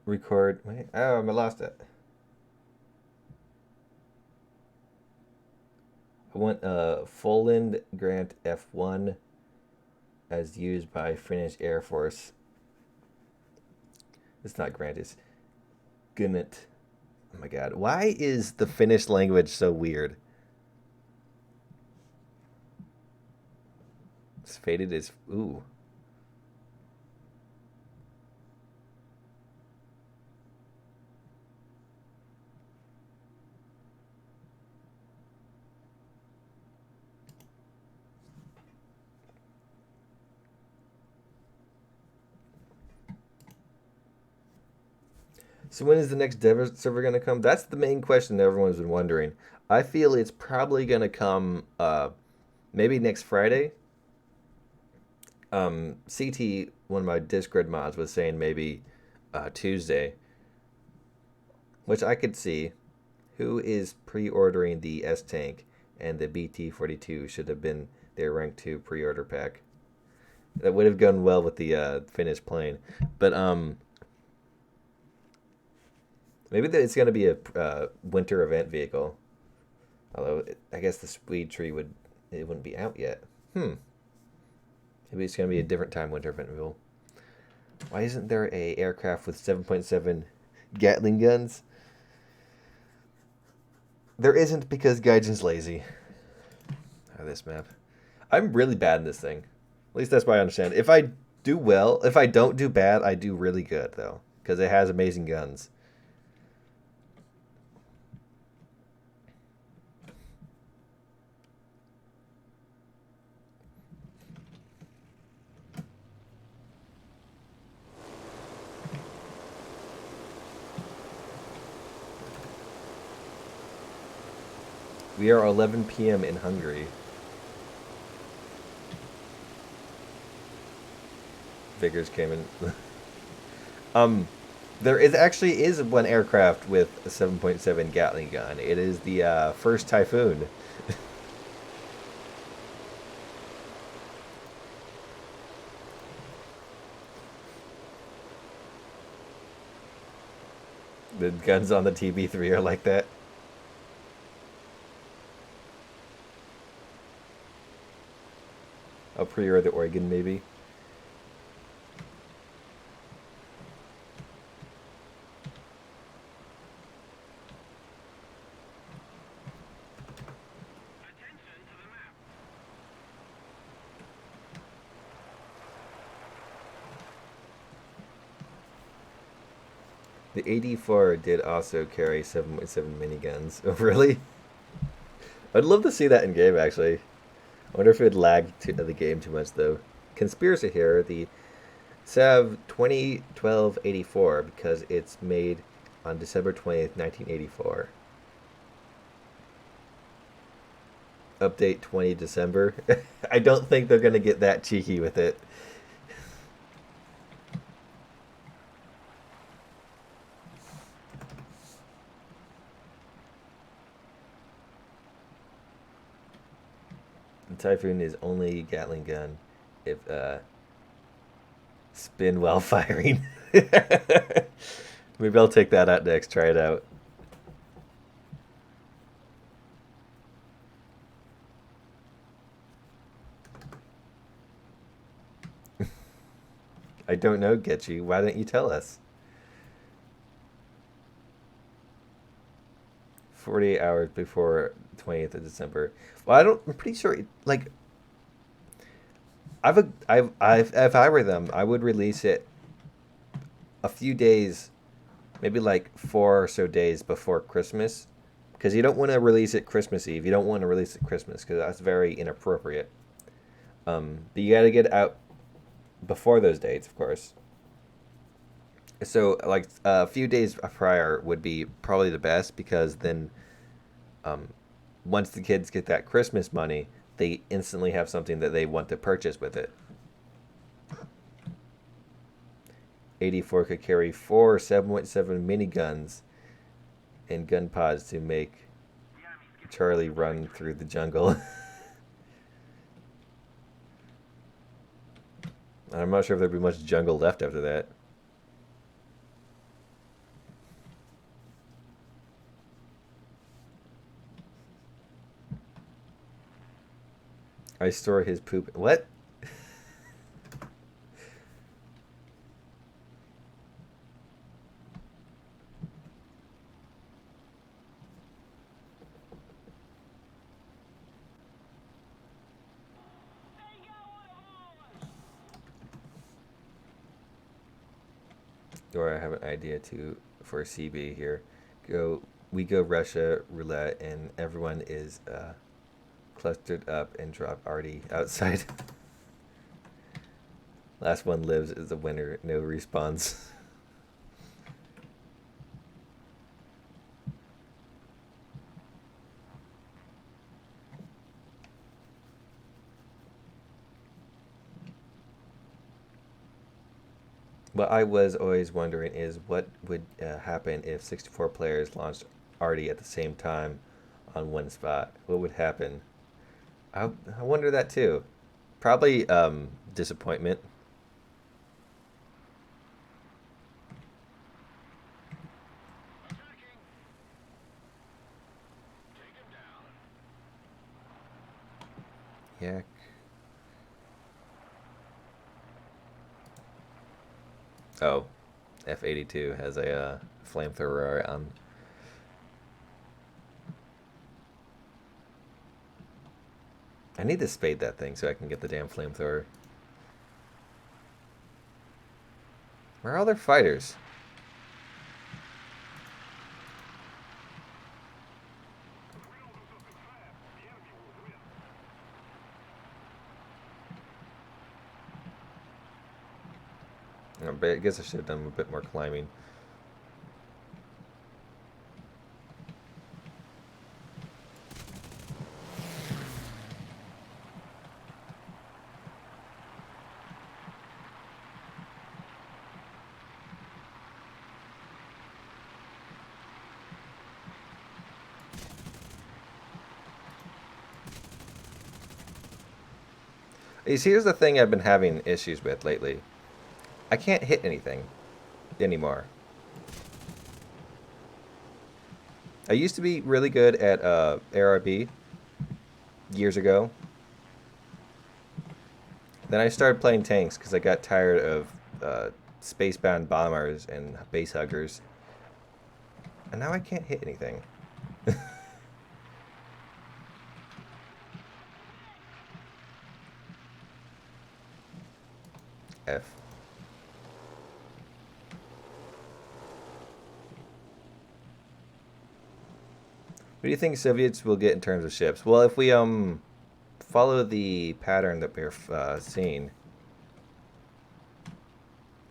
wait, oh, I lost it. I want Foland Grant F1 as used by Finnish Air Force. It's not Grant, it's Gunnet. Oh my god, why is the Finnish language so weird? It's faded as, ooh. So when is the next dev server going to come? That's the main question that everyone's been wondering. I feel it's probably going to come maybe next Friday. CT, one of my Discord mods, was saying maybe Tuesday, which I could see. Who is pre-ordering the S-Tank and the BT-42 should have been their rank 2 pre-order pack. That would have gone well with the Finnish plane. But maybe it's going to be a winter event vehicle. Although I guess the Swede tree wouldn't be out yet. Maybe it's going to be a different time winter event vehicle. Why isn't there a aircraft with 7.7 Gatling guns? There isn't because Gaijin's lazy. This map. I'm really bad in this thing. At least that's what I understand. If I do well, if I don't do bad, I do really good though, because it has amazing guns. We are 11 p.m. in Hungary. Vigors came in. There actually is one aircraft with a 7.7 Gatling gun. It is the first Typhoon. The guns on the TB3 are like that. I'll pre-order the Oregon, maybe. The 84 did also carry 7.7 miniguns. Oh, really? I'd love to see that in game, actually. I wonder if it would lag the game too much, though. Conspiracy here, the Sav 2012-84 because it's made on December 20th, 1984. Update 20 December. I don't think they're going to get that cheeky with it. The Typhoon is only Gatling gun if spin while firing. Maybe I'll take that out next. Try it out. I don't know, Getchy. Why don't you tell us? 48 hours before 20th of December. Well, I'm pretty sure, like, if I were them, I would release it a few days, maybe like 4 or so days before Christmas, because you don't want to release it Christmas Eve. You don't want to release it Christmas because that's very inappropriate. But you got to get it out before those dates, of course. So like a few days prior would be probably the best because then, um, once the kids get that Christmas money, they instantly have something that they want to purchase with it. 84 could carry 4 7.7 miniguns and gun pods to make Charlie run through the jungle. I'm not sure if there'd be much jungle left after that. I store his poop. What? Or I have an idea for CB here. We go Russia roulette, and everyone is clustered up and drop Artie outside. Last one lives is the winner. No respawns. What I was always wondering is what would happen if 64 players launched Artie at the same time on one spot. What would happen? I wonder that too. Probably disappointment. Yeah. Oh, F-82 has a flamethrower on. I need to spade that thing so I can get the damn flamethrower. Where are all their fighters? I guess I should have done a bit more climbing. You see, here's the thing I've been having issues with lately. I can't hit anything anymore. I used to be really good at ARB years ago. Then I started playing tanks because I got tired of spacebound bombers and base huggers. And now I can't hit anything. F. What do you think Soviets will get in terms of ships? Well, if we follow the pattern that we're seeing,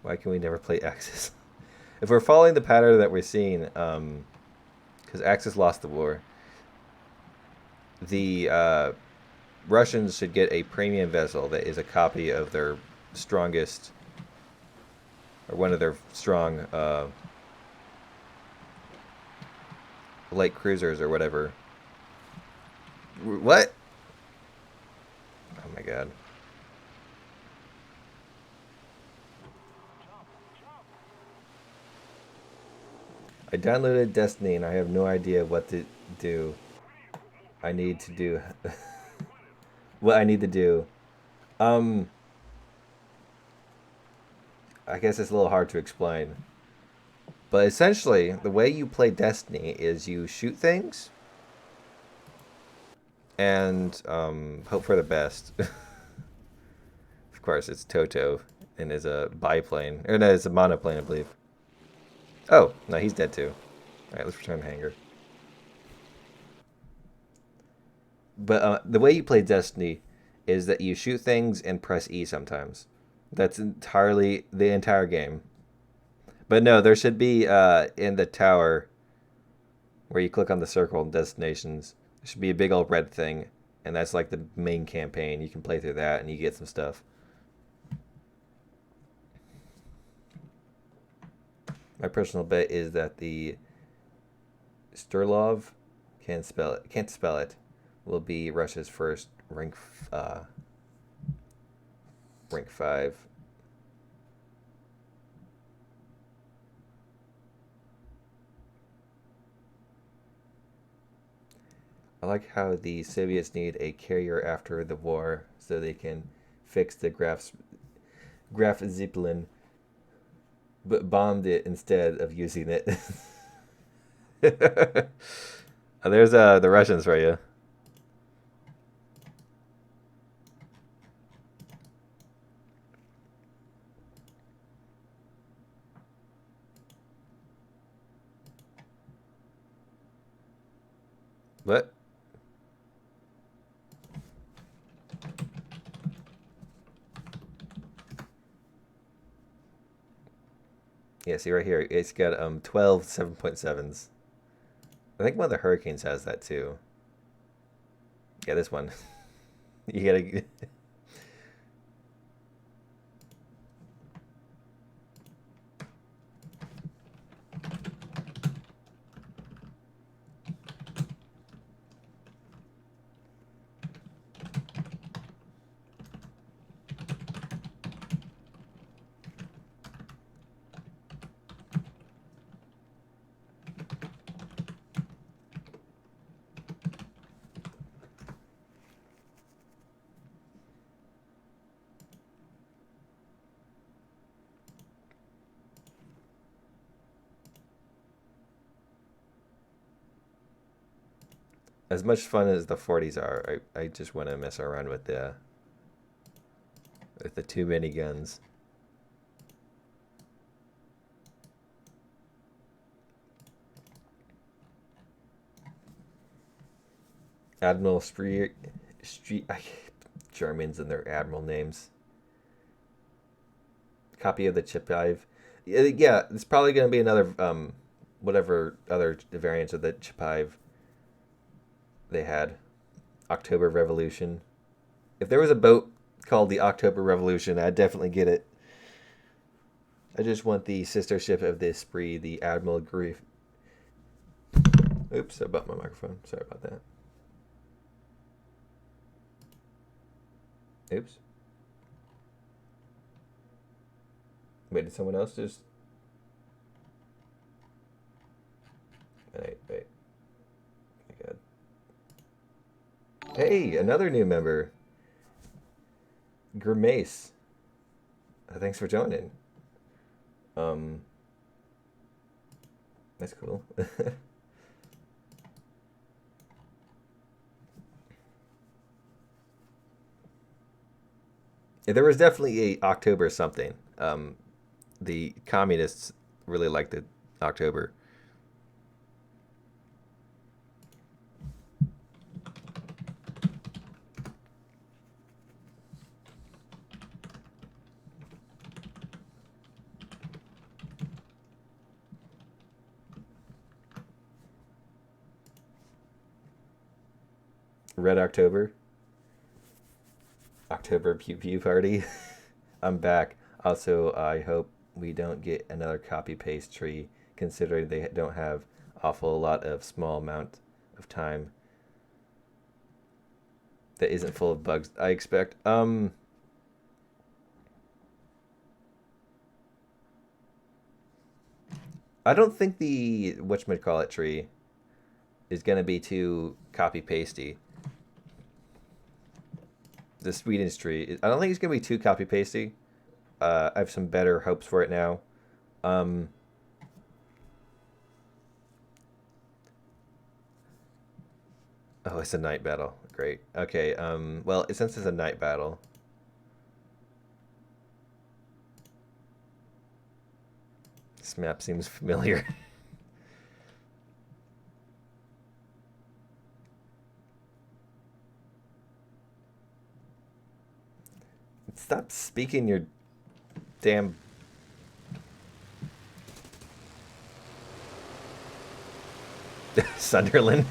Why can we never play Axis? If we're following the pattern that we're seeing, because Axis lost the war, the Russians should get a premium vessel that is a copy of their strongest, or one of their strong light cruisers or whatever. What? Oh my god. I downloaded Destiny and I have no idea what to do. I need to do what I need to do. I guess it's a little hard to explain. But essentially, the way you play Destiny is you shoot things and hope for the best. Of course, it's Toto and is a biplane. Or no, it's a monoplane, I believe. Oh, no, he's dead too. Alright, let's return the hangar. But the way you play Destiny is that you shoot things and press E sometimes. That's entirely the entire game. But no, there should be in the tower where you click on the circle and destinations, there should be a big old red thing, and that's like the main campaign. You can play through that and you get some stuff. My personal bet is that the Sturlov can't spell it will be Russia's first rank 5. I like how the Soviets need a carrier after the war so they can fix the Graf Zeppelin, but bombed it instead of using it. There's the Russians for you. What? Yeah, see right here, it's got 12 7.7s. I think one of the Hurricanes has that too. Yeah, this one. You gotta. As much fun as the 40s are, I just want to mess around with the too many guns. Admiral Spree, Street, Germans and their admiral names. Copy of the Chipive. Yeah, it's probably going to be another whatever other variants of the Chipive they had. October Revolution. If there was a boat called the October Revolution, I'd definitely get it. I just want the sister ship of the Spree, the Admiral Grief. Oops, I bumped my microphone. Sorry about that. Oops. Wait, did someone else just... Wait. Oh my god. Hey, another new member. Grimace. Thanks for joining. That's cool. Yeah, there was definitely a October something. The communists really liked the October. Red October. October Pew Pew Party. I'm back. Also, I hope we don't get another copy paste tree, considering they don't have awful lot of small amount of time that isn't full of bugs. I expect. I don't think the whatchamacallit tree is gonna be too copy pasty. The Swedish tree, I don't think it's gonna be too copy pasty. I have some better hopes for it now. Um, oh, it's a night battle. Great. Okay. Well, since it's a night battle, this map seems familiar. Stop speaking your damn. Sunderland.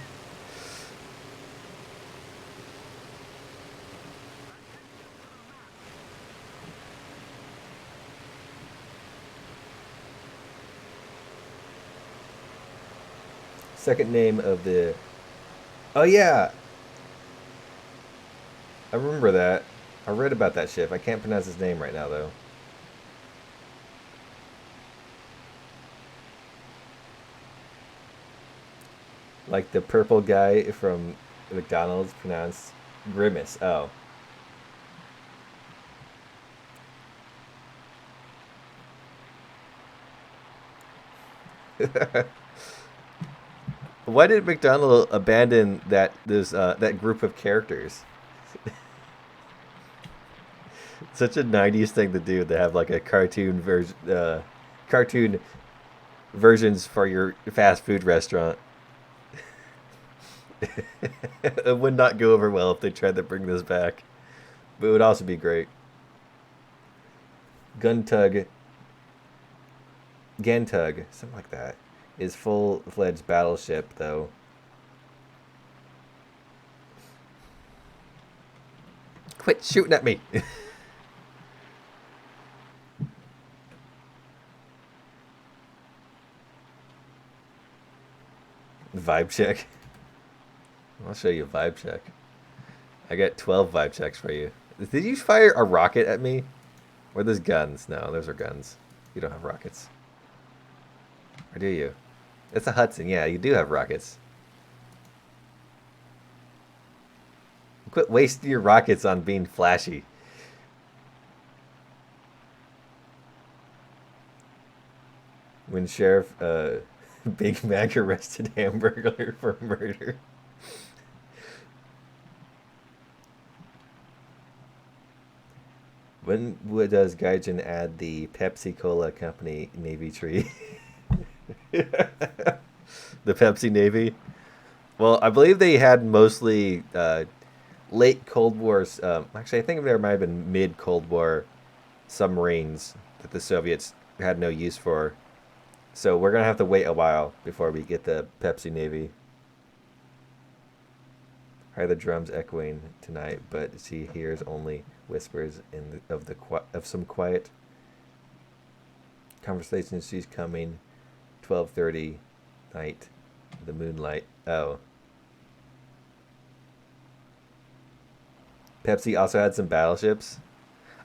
Second name of the. Oh yeah, I remember that. I read about that ship. I can't pronounce his name right now though. Like the purple guy from McDonald's pronounced Grimace. Oh. Why did McDonald abandon that group of characters? Such a '90s thing to do to have like a cartoon versions for your fast food restaurant. It would not go over well if they tried to bring this back, but it would also be great. Guntug, Gantug, something like that, is full-fledged battleship though. Quit shooting at me. Vibe check. I'll show you a vibe check. I got 12 vibe checks for you. Did you fire a rocket at me? Or those guns? No, those are guns. You don't have rockets. Or do you? It's a Hudson. Yeah, you do have rockets. Quit wasting your rockets on being flashy. When Sheriff Big Mac arrested Hamburglar for murder. When does Gaijin add the Pepsi Cola Company Navy tree? The Pepsi Navy? Well, I believe they had mostly late Cold War. Actually, I think there might have been mid Cold War submarines that the Soviets had no use for. So we're gonna have to wait a while before we get the Pepsi Navy. Hear the drums echoing tonight, but she hears only whispers of some quiet conversation. She's coming. 12:30 night, the moonlight. Oh. Pepsi also had some battleships.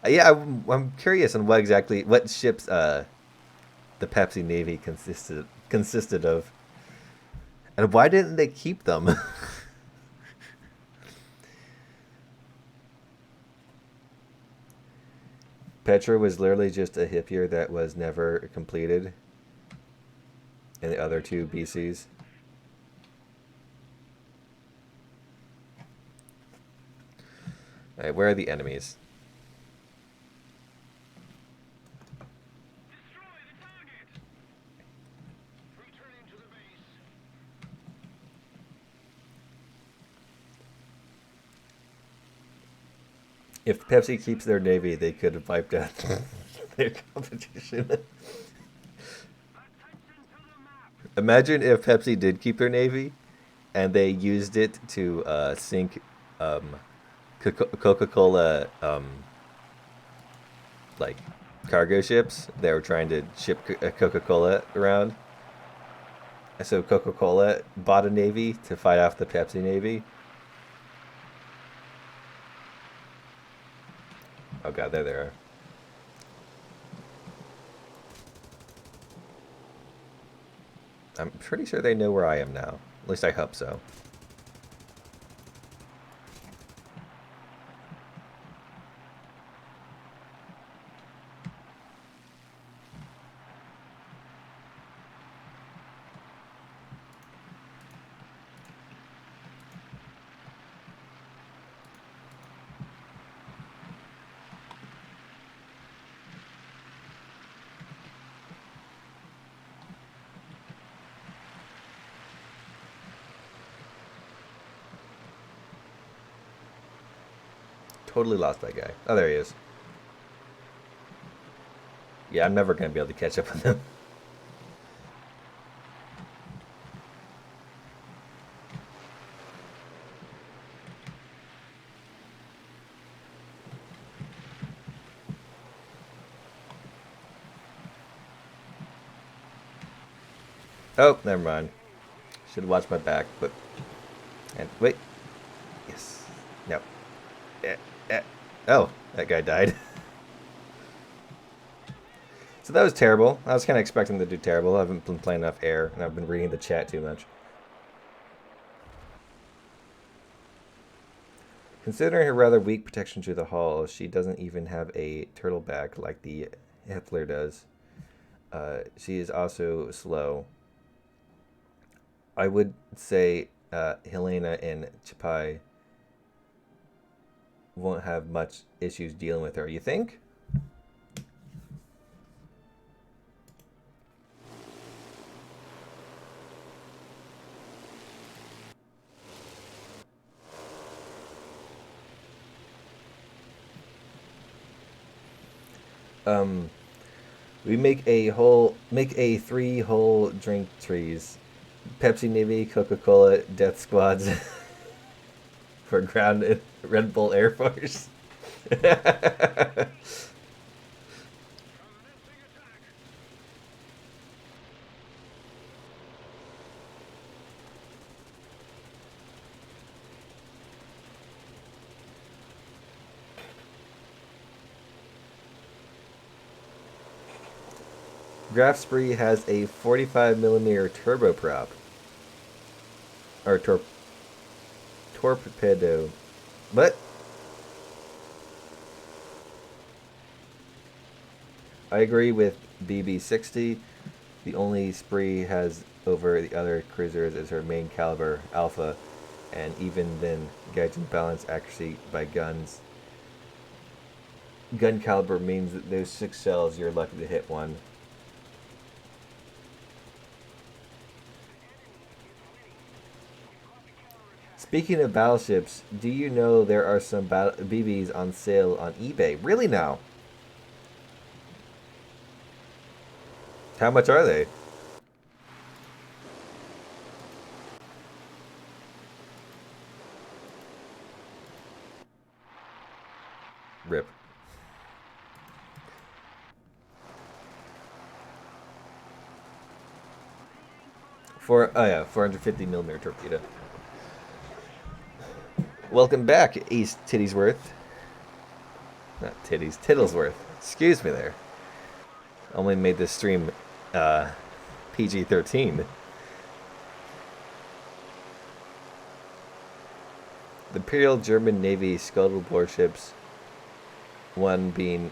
Yeah, I'm curious on what ships the Pepsi Navy consisted of, and why didn't they keep them? Petra was literally just a hip year that was never completed. And the other two BCs. Alright, where are the enemies? If Pepsi keeps their navy, they could have wiped out their competition. Imagine if Pepsi did keep their navy, and they used it to sink Coca-Cola like cargo ships. They were trying to ship Coca-Cola around. So Coca-Cola bought a navy to fight off the Pepsi navy. Oh god, there they are. I'm pretty sure they know where I am now. At least I hope so. Totally lost that guy. Oh, there he is. Yeah, I'm never going to be able to catch up with him. Oh, never mind. Should have watched my back, but... And wait. Yes. No. Oh, that guy died. So that was terrible. I was kind of expecting to do terrible. I haven't been playing enough air, and I've been reading the chat too much. Considering her rather weak protection to the hull, she doesn't even have a turtle back like the Hitler does. She is also slow. I would say Helena and Chapai won't have much issues dealing with her. You think? We make a 3 whole drink trees. Pepsi Navy, Coca-Cola, Death Squads for grounded Red Bull Air Force. Graf Spee has a 45mm turboprop. Or torpedo. What? I agree with BB60. The only Spree has over the other cruisers is her main caliber Alpha, and even then, gauging balance accuracy by guns. Gun caliber means that those 6 shells you're lucky to hit one. Speaking of battleships, do you know there are some BBs on sale on eBay? Really now? How much are they? Rip. Oh yeah, 450mm torpedo. Welcome back, East Tittiesworth. Not Titties, Tittlesworth. Excuse me there. Only made this stream PG-13. The Imperial German Navy scuttled warships, one being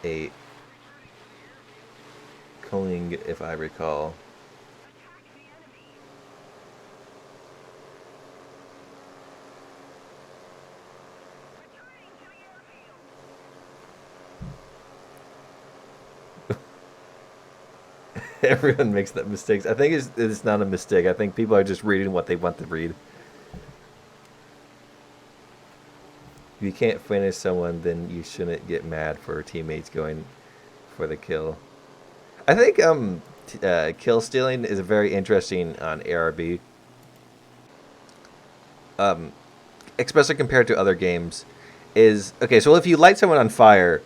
a Koning, if I recall. Everyone makes that mistakes. I think it's not a mistake. I think people are just reading what they want to read. If you can't finish someone, then you shouldn't get mad for teammates going for the kill. I think kill stealing is very interesting on ARB. especially compared to other games, is okay. So if you light someone on fire,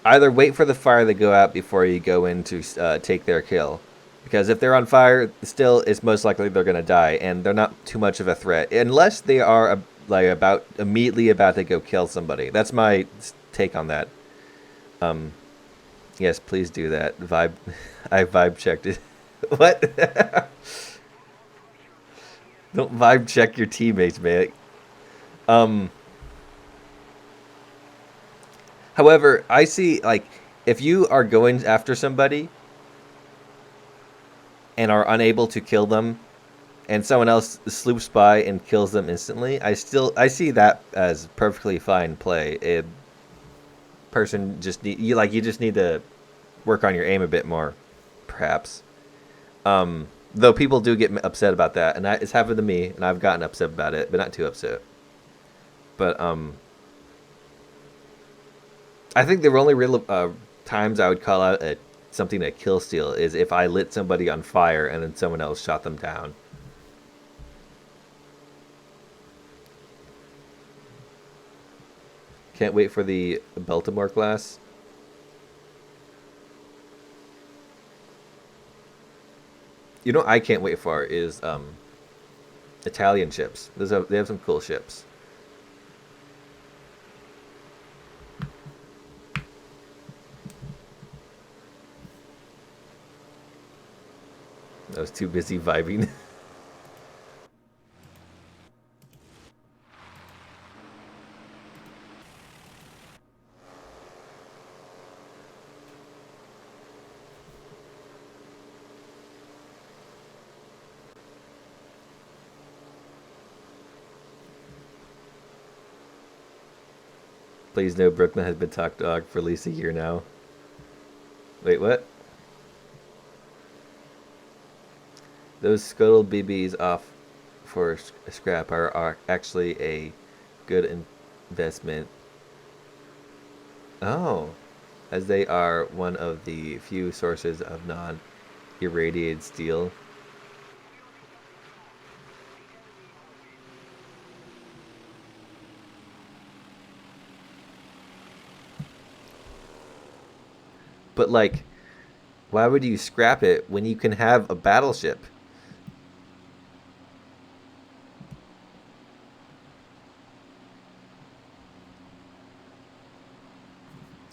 either wait for the fire to go out before you go in to take their kill, because if they're on fire, still it's most likely they're gonna die, and they're not too much of a threat unless they are like immediately about to go kill somebody. That's my take on that. Yes, please do that. Vibe, I vibe checked it. What? Don't vibe check your teammates, man. Um. However, I see like if you are going after somebody and are unable to kill them, and someone else sloops by and kills them instantly, I see that as perfectly fine play. A person just you just need to work on your aim a bit more, perhaps. Though people do get upset about that, and it's happened to me, and I've gotten upset about it, but not too upset. But I think the only real times I would call out something a kill steal is if I lit somebody on fire and then someone else shot them down. Can't wait for the Baltimore class. You know, I can't wait for is Italian ships. They have some cool ships. I was too busy vibing. Please know Brooklyn has been talk dog for at least a year now. Wait, what? Those scuttled BBs off for scrap are actually a good investment. Oh, as they are one of the few sources of non-irradiated steel. But like, why would you scrap it when you can have a battleship?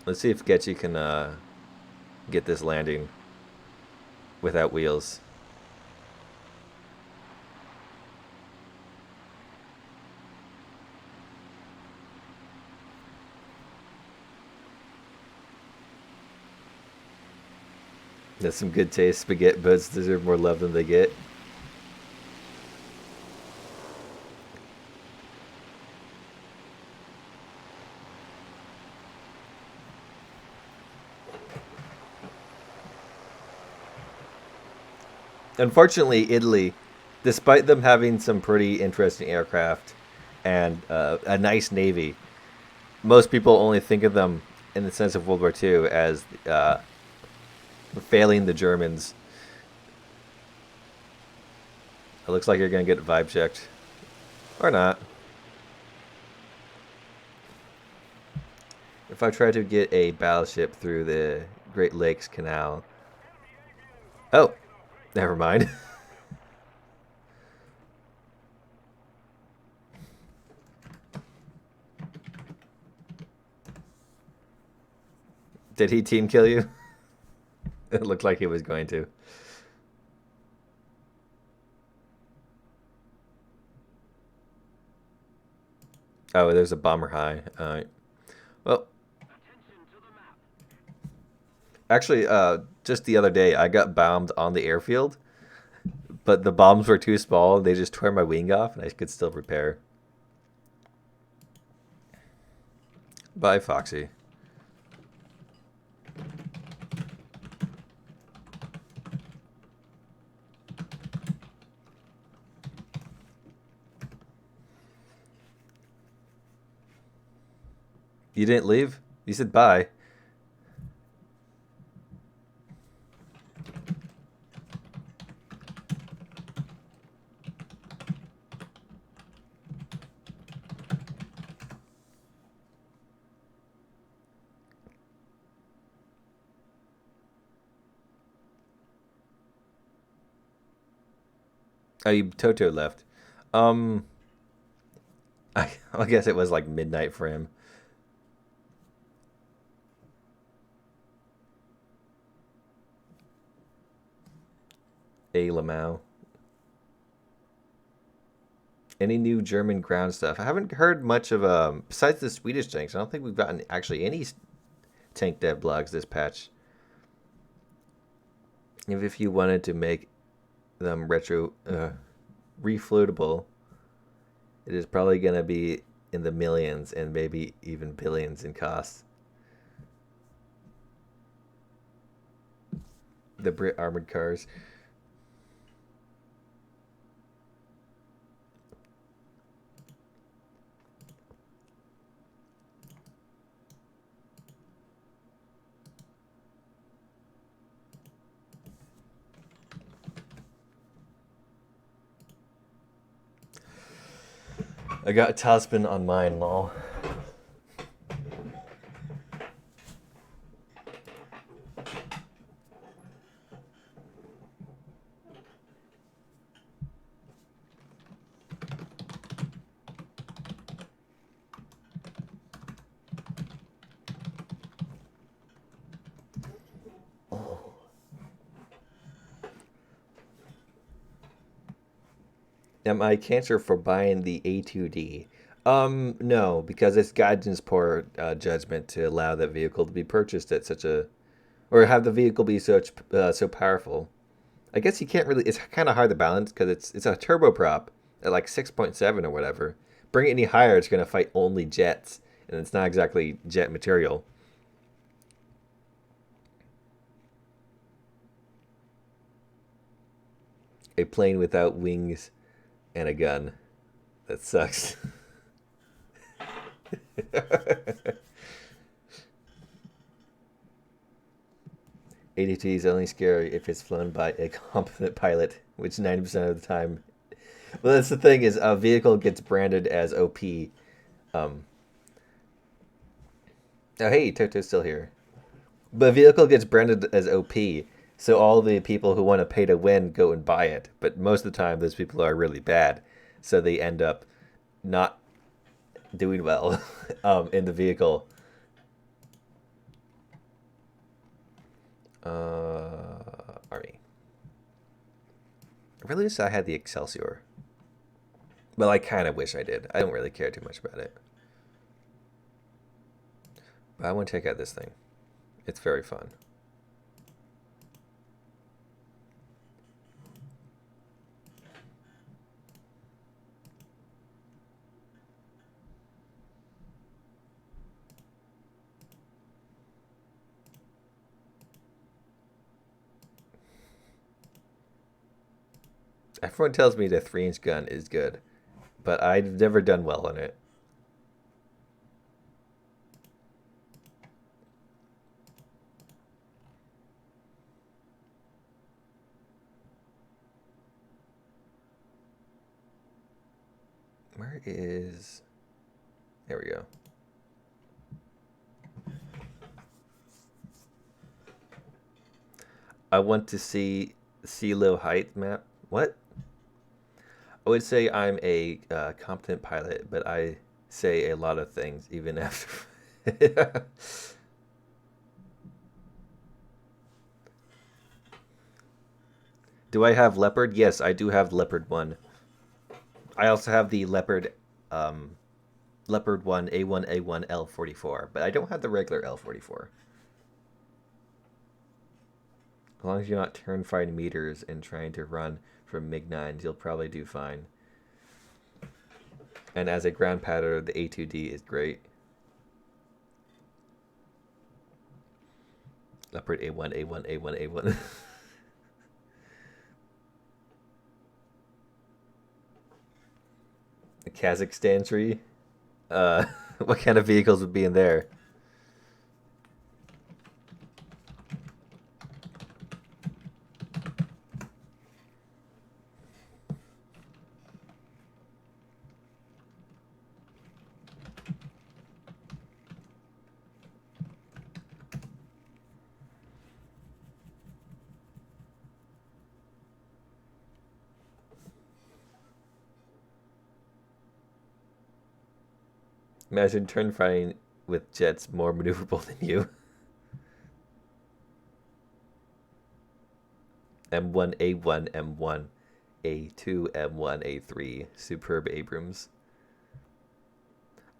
Let's see if Getchy can get this landing without wheels. That's some good taste. Spaghetti boats deserve more love than they get. Unfortunately, Italy, despite them having some pretty interesting aircraft and a nice navy, most people only think of them in the sense of World War II as failing the Germans. It looks like you're going to get vibe checked. Or not. If I try to get a battleship through the Great Lakes Canal... Oh, never mind. Did he team kill you? It looked like he was going to. Oh, there's a bomber high. All right. Well, actually, just the other day, I got bombed on the airfield, but the bombs were too small. They just tore my wing off, and I could still repair. Bye, Foxy. You didn't leave? You said bye. Oh, Toto left. Um, I guess it was like midnight for him. A Lamau. Any new German ground stuff? I haven't heard much of besides the Swedish tanks. I don't think we've gotten actually any tank dev blogs this patch. If you wanted to make them retro refloatable, it is probably gonna be in the millions and maybe even billions in cost. The Brit armored cars. I got Taspin on mine, lol. Am I cancer for buying the A2D? No, because it's Gaijin's poor judgment to allow that vehicle to be purchased at such a, or have the vehicle be so powerful. I guess you can't really. It's kind of hard to balance because it's a turboprop at like 6.7 or whatever. Bring it any higher, it's gonna fight only jets, and it's not exactly jet material. A plane without wings and a gun. That sucks. ADT is only scary if it's flown by a competent pilot, which 90% of the time. Well, that's the thing is a vehicle gets branded as OP. Um, oh, hey, Toto's still here. But a vehicle gets branded as OP, so all the people who want to pay to win go and buy it. But most of the time, those people are really bad, so they end up not doing well in the vehicle. Army. I really wish I had the Excelsior. Well, I kind of wish I did. I don't really care too much about it. But I want to check out this thing. It's very fun. Everyone tells me the 3-inch gun is good, but I've never done well on it. Where is... There we go. I want to see sea low height map. What? I would say I'm a competent pilot, but I say a lot of things even after. Do I have Leopard? Yes, I do have Leopard 1. I also have the um, Leopard 1 A1 L44, but I don't have the regular L44. As long as you're not turn 5 meters and trying to run from MiG-9s, you'll probably do fine. And as a ground pattern, the A2D is great. Leopard A1, A1, A1, A1. The Kazakhstan tree? What kind of vehicles would be in there? Imagine turn fighting with jets more maneuverable than you. M1, A1, M1, A2, M1, A3. Superb Abrams.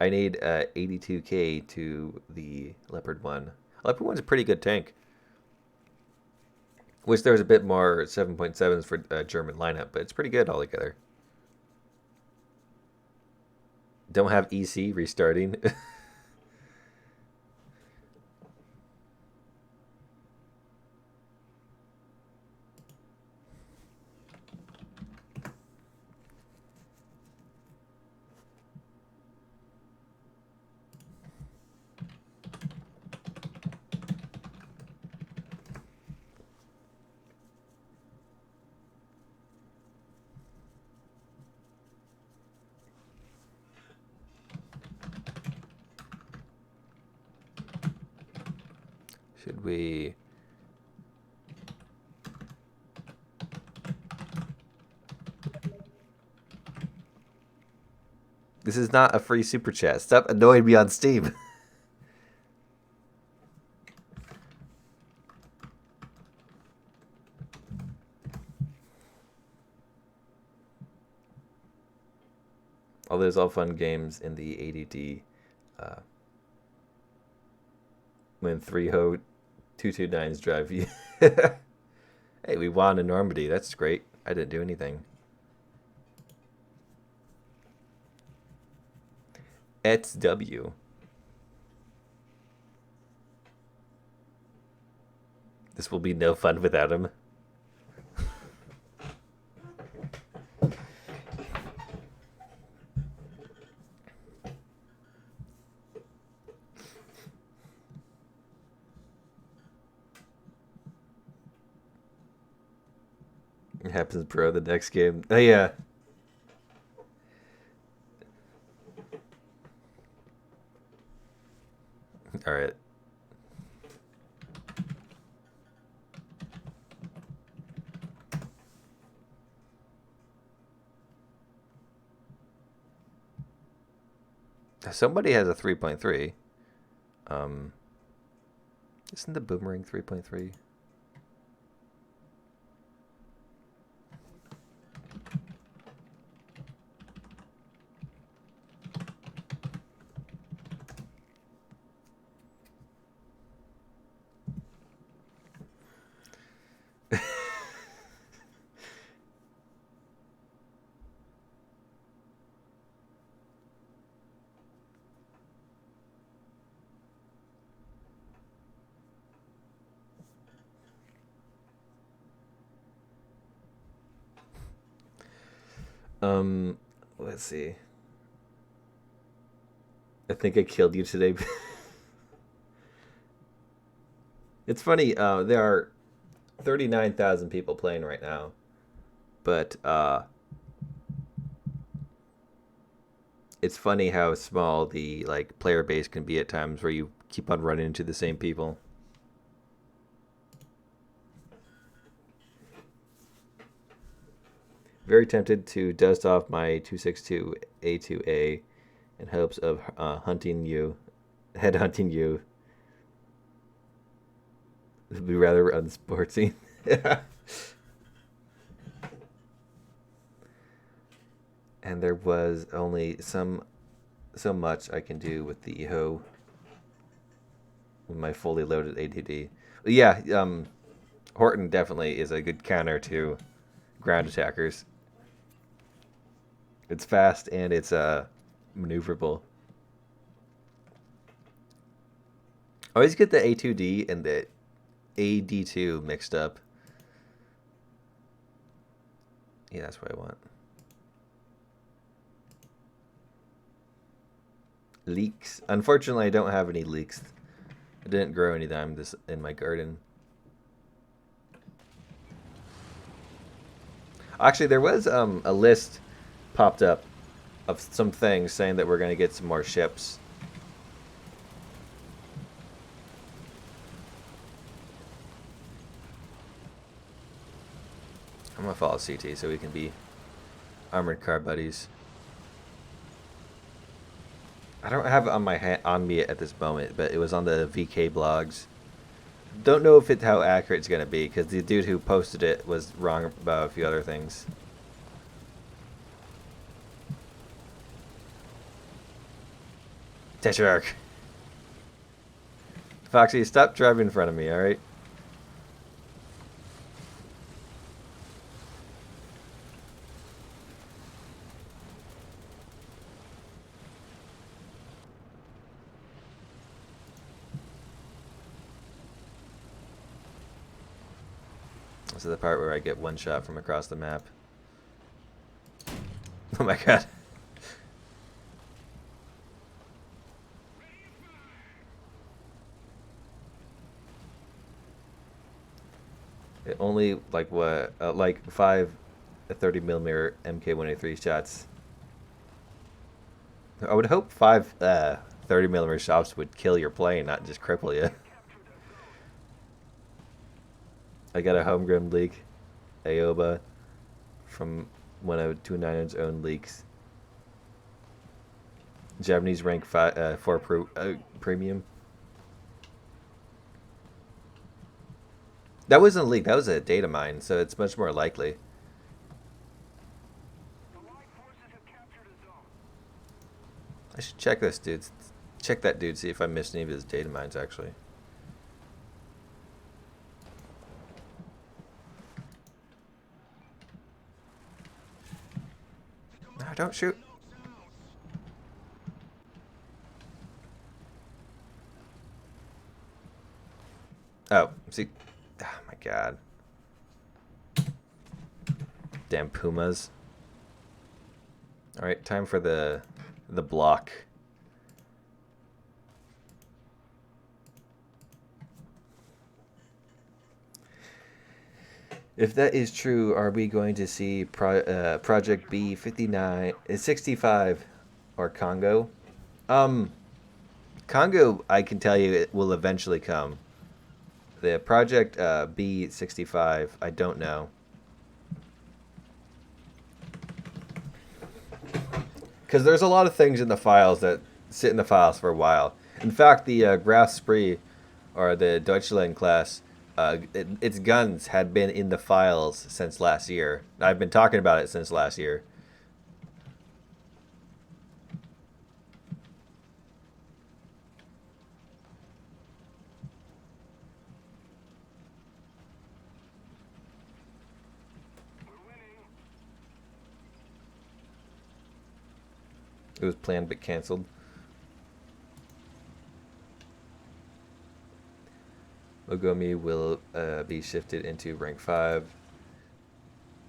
I need 82k to the Leopard 1. Leopard 1's a pretty good tank. Wish there was a bit more 7.7s for German lineup, but it's pretty good altogether. Don't have EC restarting. Should we... This is not a free super chat. Stop annoying me on Steam. All those all fun games in the ADD. When 3-ho 229s drive you. Hey, we won in Normandy. That's great. I didn't do anything. It's W. This will be no fun without him. It happens, bro. The next game. Oh, yeah. All right. Somebody has a 3.3. Isn't the boomerang 3.3? Let's see. I think I killed you today. It's funny, there are 39,000 people playing right now. But it's funny how small the player base can be at times where you keep on running into the same people. Very tempted to dust off my 262 A2A in hopes of hunting you, headhunting you. This would be rather unsportsy. And there was only so much I can do with the hoe with my fully loaded ADD. But yeah, Horton definitely is a good counter to ground attackers. It's fast and it's maneuverable. I always get the A2D and the AD2 mixed up. Yeah, that's what I want. Leeks. Unfortunately, I don't have any leeks. I didn't grow any of this in my garden. Actually, there was a list popped up of some things saying that we're going to get some more ships. I'm going to follow CT so we can be armored car buddies. I don't have it on my on me at this moment, but it was on the VK blogs. Don't know if it's how accurate it's gonna be because the dude who posted it was wrong about a few other things. Tetrarch. Foxy, stop driving in front of me, alright? This is the part where I get one shot from across the map. Oh my god. It only, like, what? Like 5 30mm MK183 shots. I would hope 5 30mm shots would kill your plane, not just cripple you. I got a homegrown leak, Aoba, from one of 299's own leaks. Japanese rank 4 premium. That wasn't a leak, that was a data mine, so it's much more likely. I should check this dude. Check that dude, see if I missed any of his data mines actually. No, don't shoot. Oh, see. Oh my god. Damn pumas. Alright, time for the block. If that is true, are we going to see Project B 59, 65 or Congo? Congo, I can tell you, it will eventually come. The Project B 65, I don't know. Because there's a lot of things in the files that sit in the files for a while. In fact, the Graf Spee, or the Deutschland class, its guns had been in the files since last year. I've been talking about it since last year. It was planned but cancelled. Mogomi will be shifted into rank 5.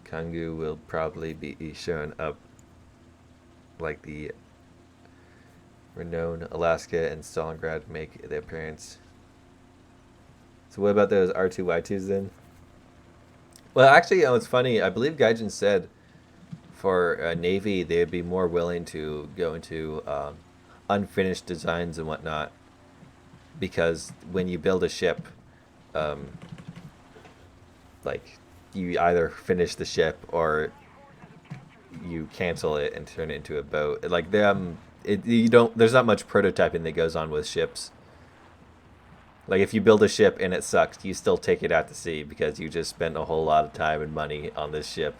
Kangu will probably be shown up like the renowned Alaska and Stalingrad make their appearance. So what about those R2Y2s then? Well, actually, it's funny. I believe Gaijin said for Navy, they would be more willing to go into unfinished designs and whatnot, because when you build a ship, like, you either finish the ship or you cancel it and turn it into a boat. Like, you don't. There's not much prototyping that goes on with ships. Like, if you build a ship and it sucks, you still take it out to sea because you just spent a whole lot of time and money on this ship.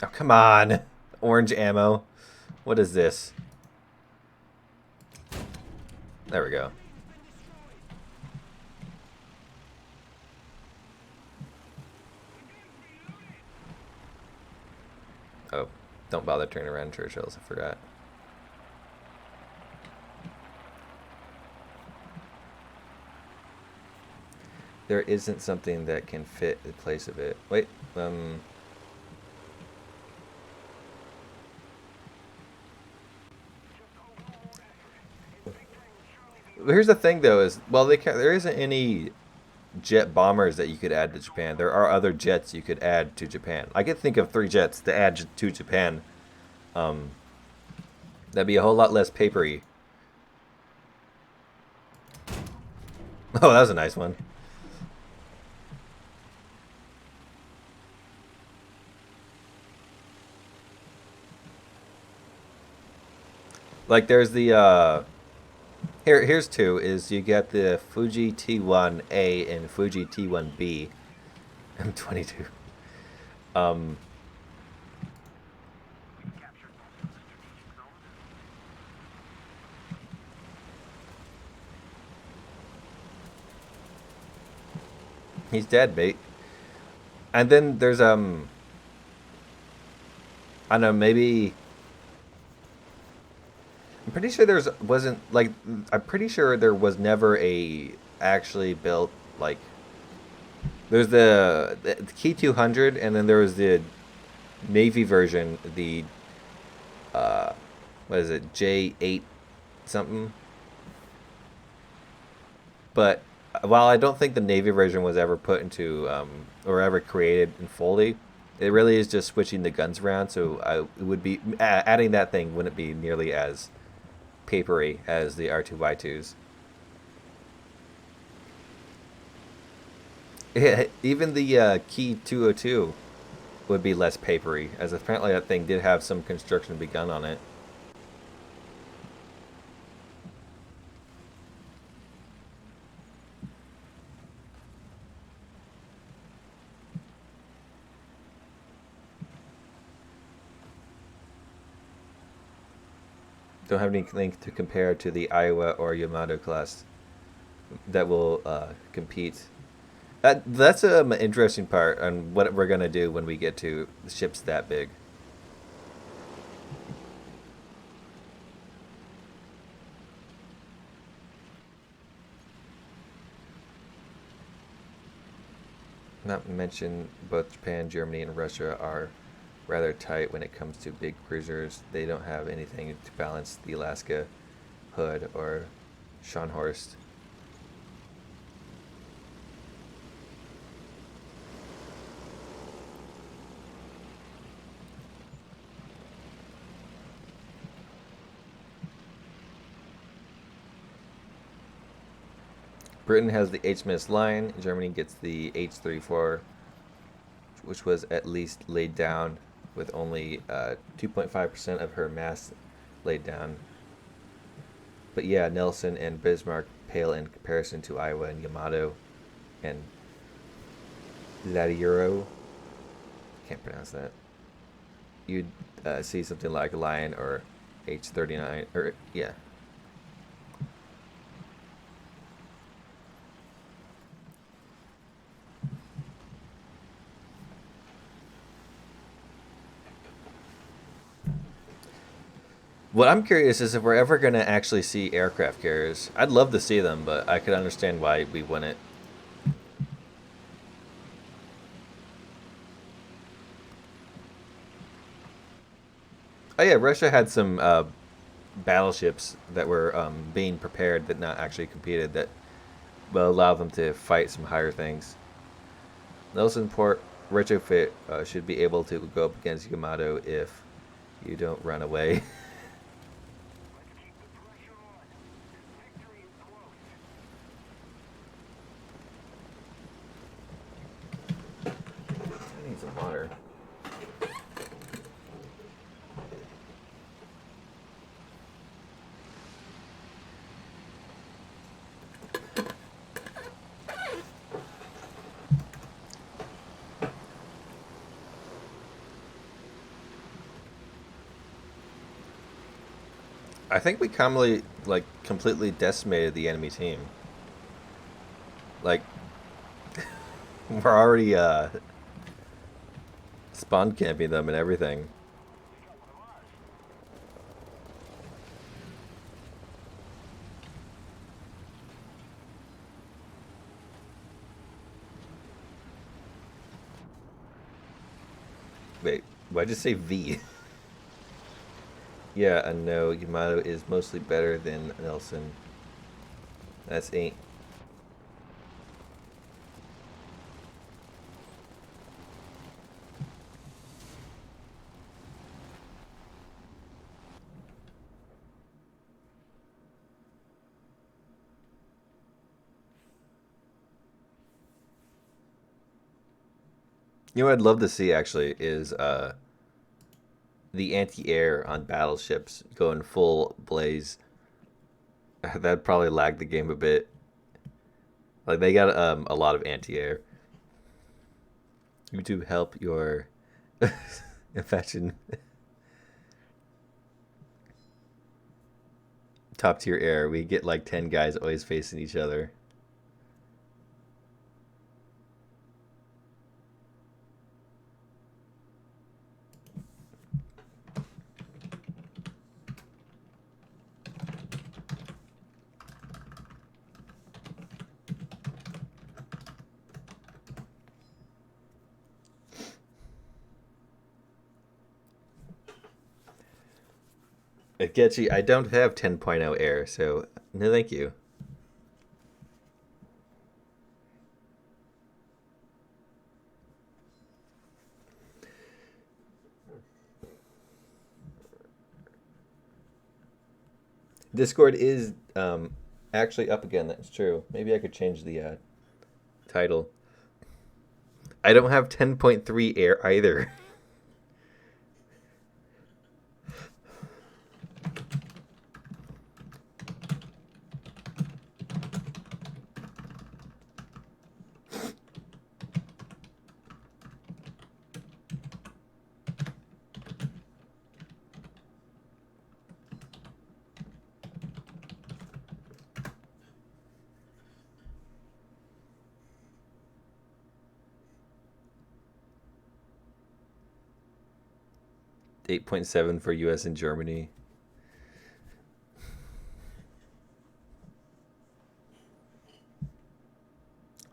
Oh, come on. Orange ammo. What is this? There we go. Oh, don't bother turning around, Churchills. I forgot. There isn't something that can fit the place of it. Wait, here's the thing, though, is, well, there isn't any jet bombers that you could add to Japan. There are other jets you could add to Japan. I could think of 3 jets to add to Japan. That'd be a whole lot less papery. Oh, that was a nice one. Like there's the here's 2 is you get the Fuji T1A and Fuji T1B. M22. Um He's dead, mate. And then there's I don't know, maybe I'm pretty sure there's wasn't like I'm pretty sure there was never a actually built like there's the Key 200 and then there was the Navy version, the what is it, J8 something. But while I don't think the Navy version was ever put into or ever created in fully, it really is just switching the guns around. So it would be adding that thing wouldn't be nearly as papery as the R2Y2s. Yeah, even the Key 202 would be less papery, as apparently that thing did have some construction begun on it. Don't have anything to compare to the Iowa or Yamato class that will compete. That's an interesting part on what we're gonna do when we get to ships that big. Not to mention both Japan, Germany, and Russia are rather tight when it comes to big cruisers. They don't have anything to balance the Alaska Hood or Scharnhorst. Britain has the HMS Lion. Germany gets the H-34, which was at least laid down with only 2.5% of her mass laid down. But yeah, Nelson and Bismarck pale in comparison to Iowa and Yamato and Laduro. Can't pronounce that. You'd see something like Lion or H-39, or yeah. What I'm curious is if we're ever going to actually see aircraft carriers. I'd love to see them, but I could understand why we wouldn't. Oh yeah, Russia had some battleships that were being prepared that not actually competed that will allow them to fight some higher things. Nelson Port retrofit should be able to go up against Yamato if you don't run away. I need some water. I think we commonly like completely decimated the enemy team. Like we're already spawn camping them and everything. Wait, why'd you say V? Yeah, I know Yamato is mostly better than Nelson. That's ain't. You know what I'd love to see actually is the anti-air on battleships going full blaze. That'd probably lag the game a bit. Like they got a lot of anti-air. YouTube help your infection. Top tier air. We get like 10 guys always facing each other. It gets you. I don't have 10.0 air, so no thank you. Discord is actually up again. That's true. Maybe I could change the title. I don't have 10.3 air either. 8.7 for US and Germany.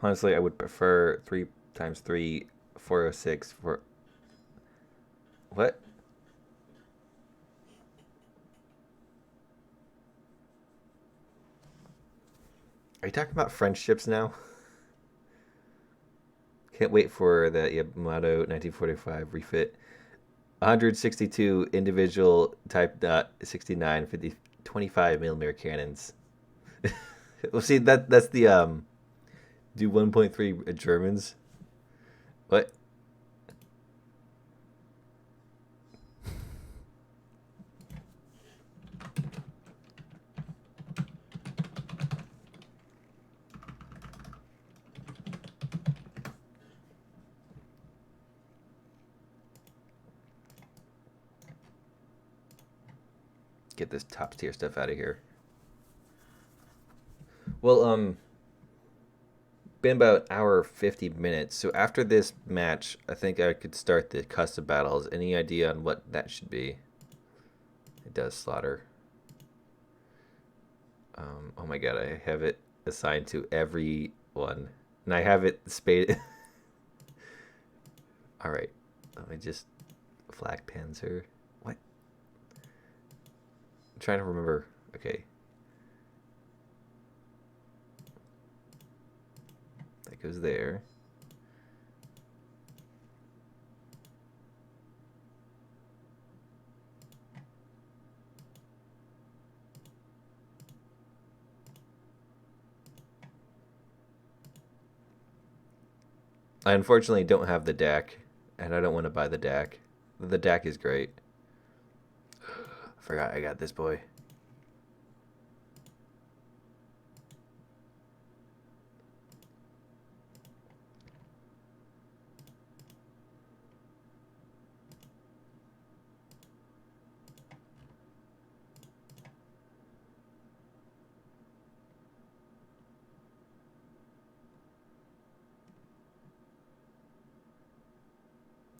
Honestly, I would prefer 3 times 3, 406 for. What? Are you talking about French ships now? Can't wait for the Yamato 1945 refit. 162 individual Type 69 50, 25 millimeter cannons. Well, see that's the do 1.3 Germans. What? Get this top tier stuff out of here. Well, been about an hour 50 minutes. So after this match, I think I could start the custom battles. Any idea on what that should be? It does slaughter. Oh my god, I have it assigned to every one. And I have it spaded. Alright, let me just... Flak Panzer. What? I'm trying to remember. Okay. That goes there. I unfortunately don't have the DAC, and I don't want to buy the DAC. The DAC is great. I forgot I got this boy.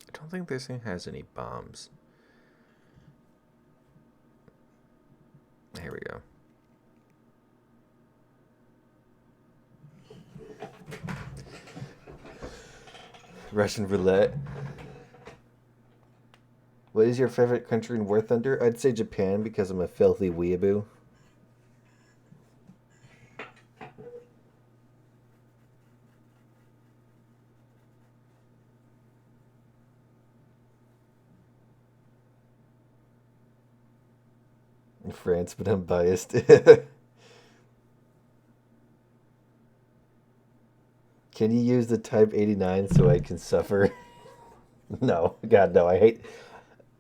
I don't think this thing has any bombs. Here we go. Russian roulette. What is your favorite country in War Thunder? I'd say Japan because I'm a filthy weeaboo. In France, but I'm biased. Can you use the Type 89 so I can suffer? No, God, no. I hate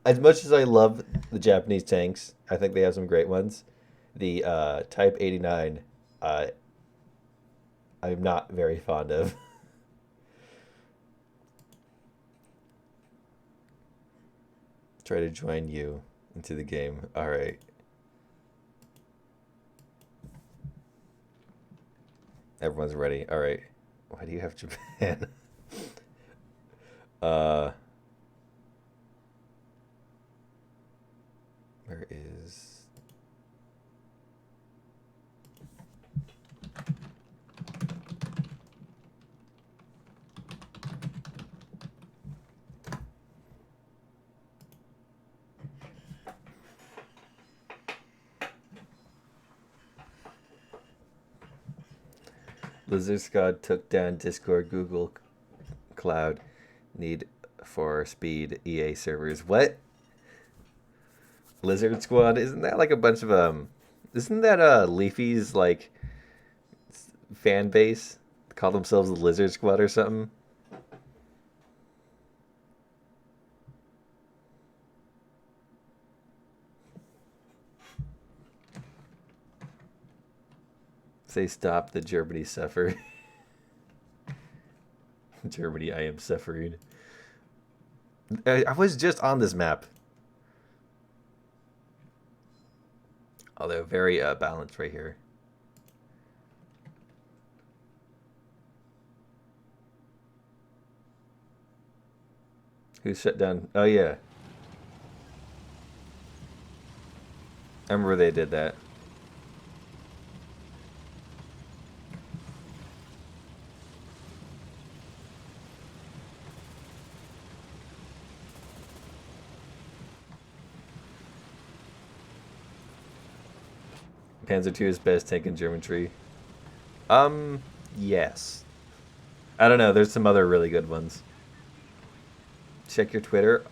as much as I love the Japanese tanks. I think they have some great ones. The Type 89, uh, I'm not very fond of. Try to join you into the game. All right. Everyone's ready. All right. Why do you have Japan? uh, where is? Lizard Squad took down Discord, Google Cloud. Need for speed EA servers. What? Lizard Squad? Isn't that like a bunch of Isn't that Leafy's like fan base? Call themselves the Lizard Squad or something? Say stop the Germany suffer. Germany, I am suffering. I was just on this map. Although very balanced right here. Who shut down? Oh yeah, I remember they did that. Panzer II is best tank in German tree. Yes. I don't know. There's some other really good ones. Check your Twitter.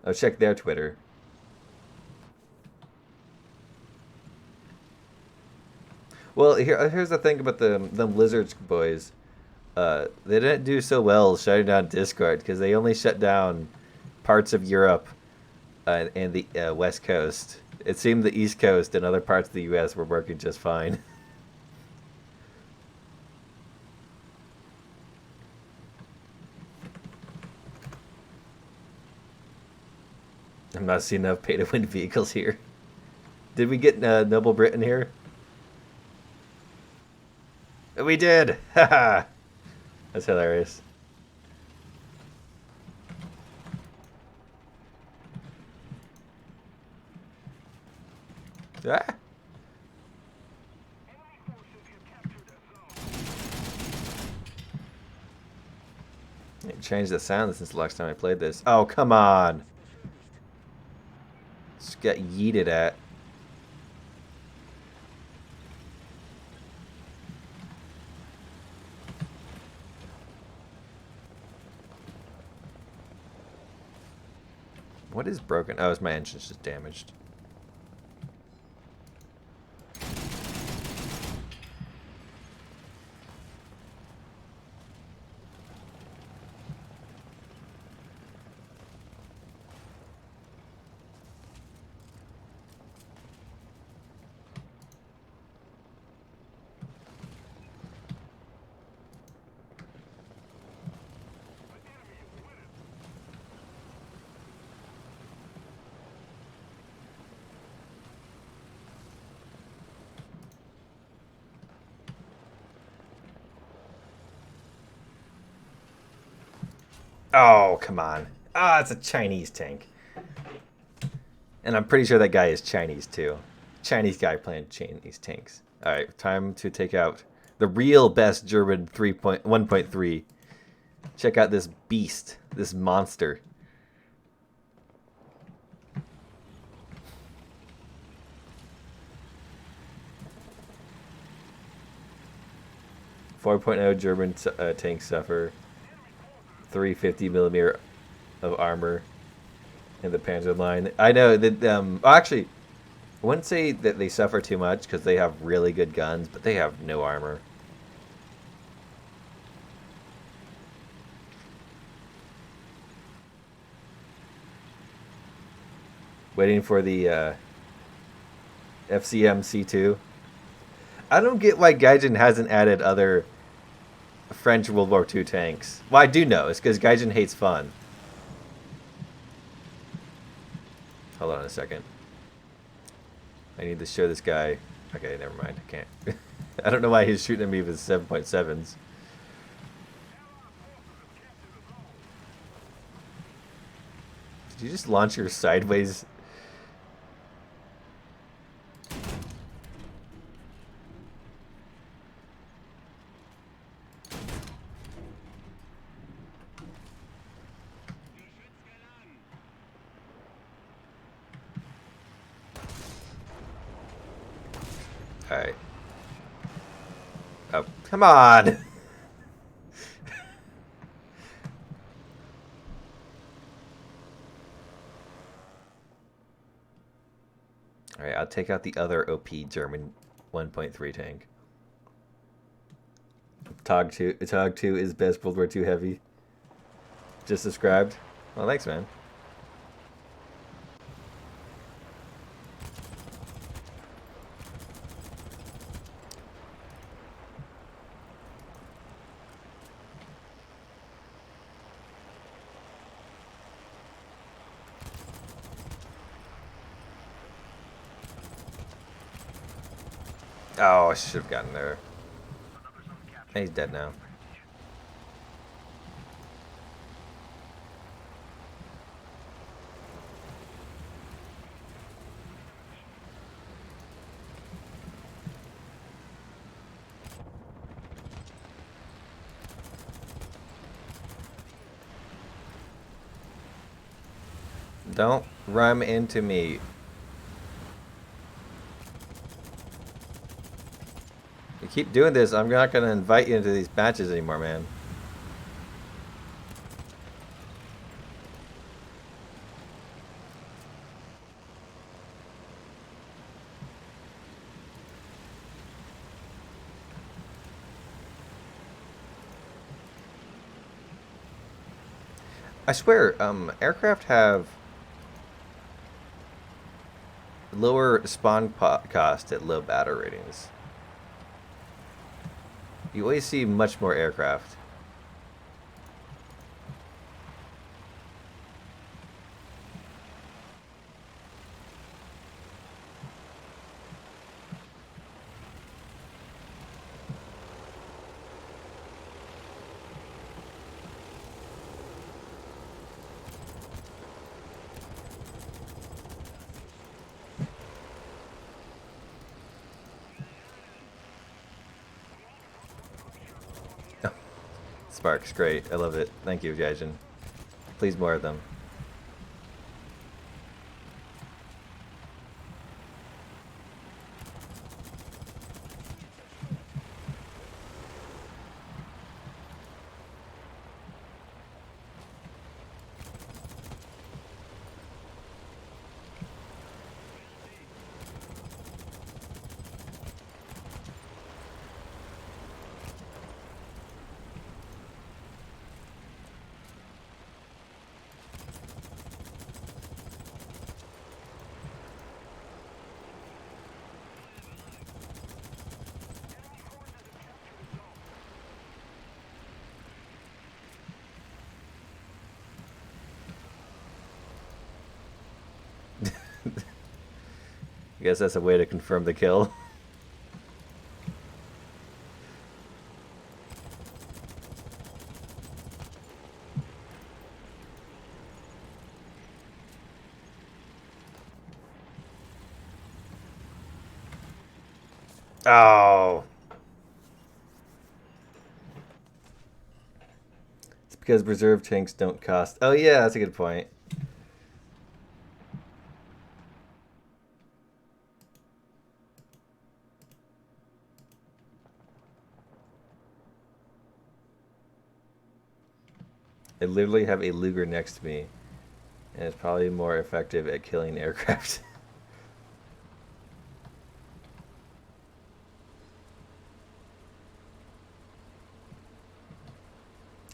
Oh, check their Twitter. Well, here's the thing about them Lizards boys. They didn't do so well shutting down Discord because they only shut down parts of Europe and the West Coast. It seemed the East Coast and other parts of the U.S. were working just fine. I'm not seeing enough pay-to-win vehicles here. Did we get Noble Britain here? We did! Haha! That's hilarious. Ah! It changed the sound since the last time I played this. Oh, come on! Just got yeeted at. What is broken? Oh, it's my engine's just damaged. Oh, come on. Ah, it's a Chinese tank. And I'm pretty sure that guy is Chinese, too. Chinese guy playing Chinese tanks. Alright, time to take out the real best German 1.3. Check out this beast, this monster. .4 German tanks suffer 350 millimeter of armor in the Panzer line. I know that actually, I wouldn't say that they suffer too much because they have really good guns, but they have no armor. Waiting for the FCM C2. I don't get why Gaijin hasn't added other French World War II tanks. Well, I do know. It's because Gaijin hates fun. Hold on a second. I need to show this guy. Okay, never mind. I can't. I don't know why he's shooting at me with 7.7s. Did you just launch your sideways? Alright. Oh, come on! Alright, I'll take out the other OP German 1.3 tank. Tog 2 is best World War II heavy. Just subscribed. Well, thanks, man. Oh, I should have gotten there. He's dead now. Don't run into me. You keep doing this, I'm not going to invite you into these matches anymore, man. I swear, aircraft have lower spawn cost at low battle ratings. You always see much more aircraft. Sparks, great. I love it. Thank you, Gaijin. Please more of them. I guess that's a way to confirm the kill. Oh. It's because reserve tanks don't cost. Oh yeah, that's a good point. I literally have a Luger next to me, and it's probably more effective at killing aircraft.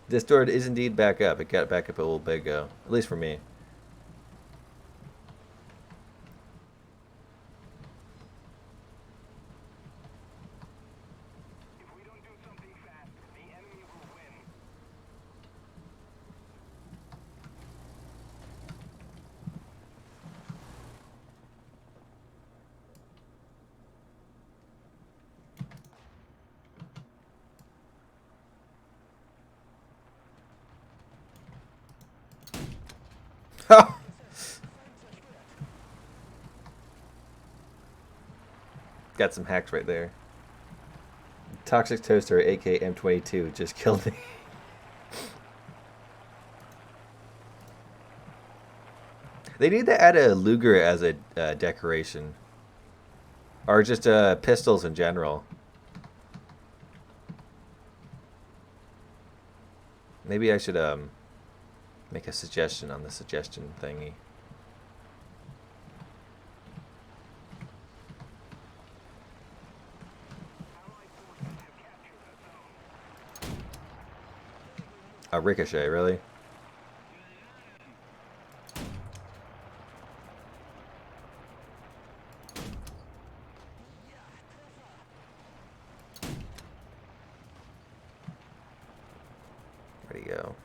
This door is indeed back up. It got back up a little bit ago, at least for me. Got some hacks right there. Toxic Toaster, aka M22, just killed me. They need to add a Luger as a decoration. Or just pistols in general. Maybe I should make a suggestion on the suggestion thingy. A ricochet, really? Where'd he go?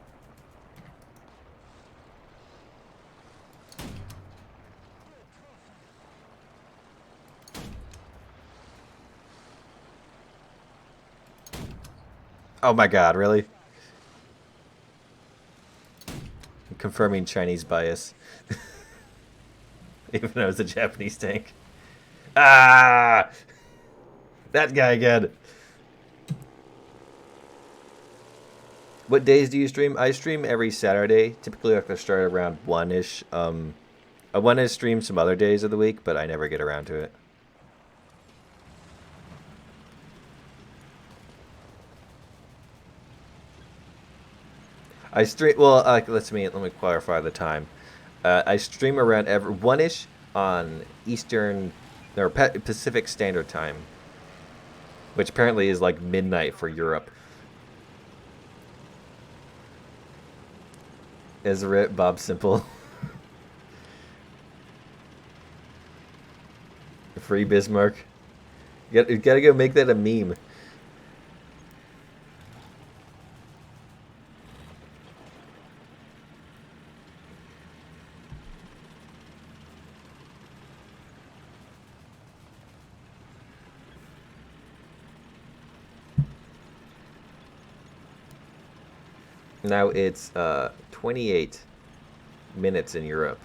Oh my god, really? Confirming Chinese bias. Even though it's a Japanese tank. Ah! That guy again. What days do you stream? I stream every Saturday. Typically, like I start around 1-ish. I want to stream some other days of the week, but I never get around to it. I stream. Well, let me clarify the time. I stream around 1-ish on Eastern or Pacific Standard Time, which apparently is like midnight for Europe. Ezra, Bob Simple. Free Bismarck. You gotta go make that a meme. Now it's 28 minutes in Europe.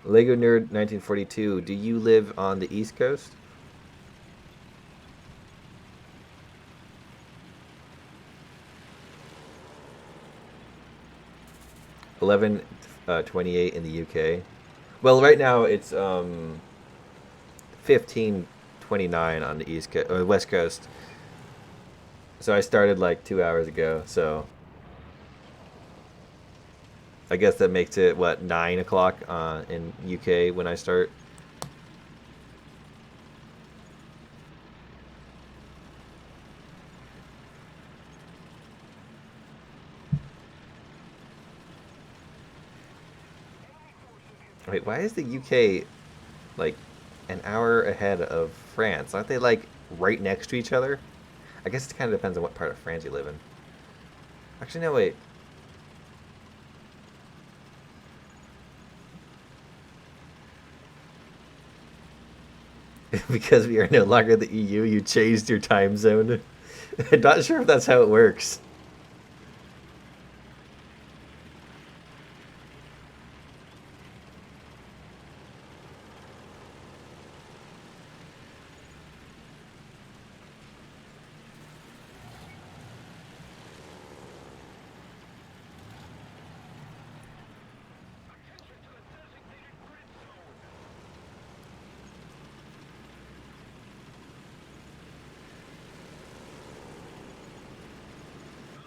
Lego Nerd 1942, do you live on the East Coast? 11:28 in the UK. Well, right now it's 15:29 on the East Coast or West Coast. So I started like 2 hours ago. So I guess that makes it what 9 o'clock in UK when I start. Wait, why is the UK like an hour ahead of France? Aren't they like right next to each other? I guess it kind of depends on what part of France you live in. Actually, no, wait. Because we are no longer the EU, you changed your time zone. I'm not sure if that's how it works.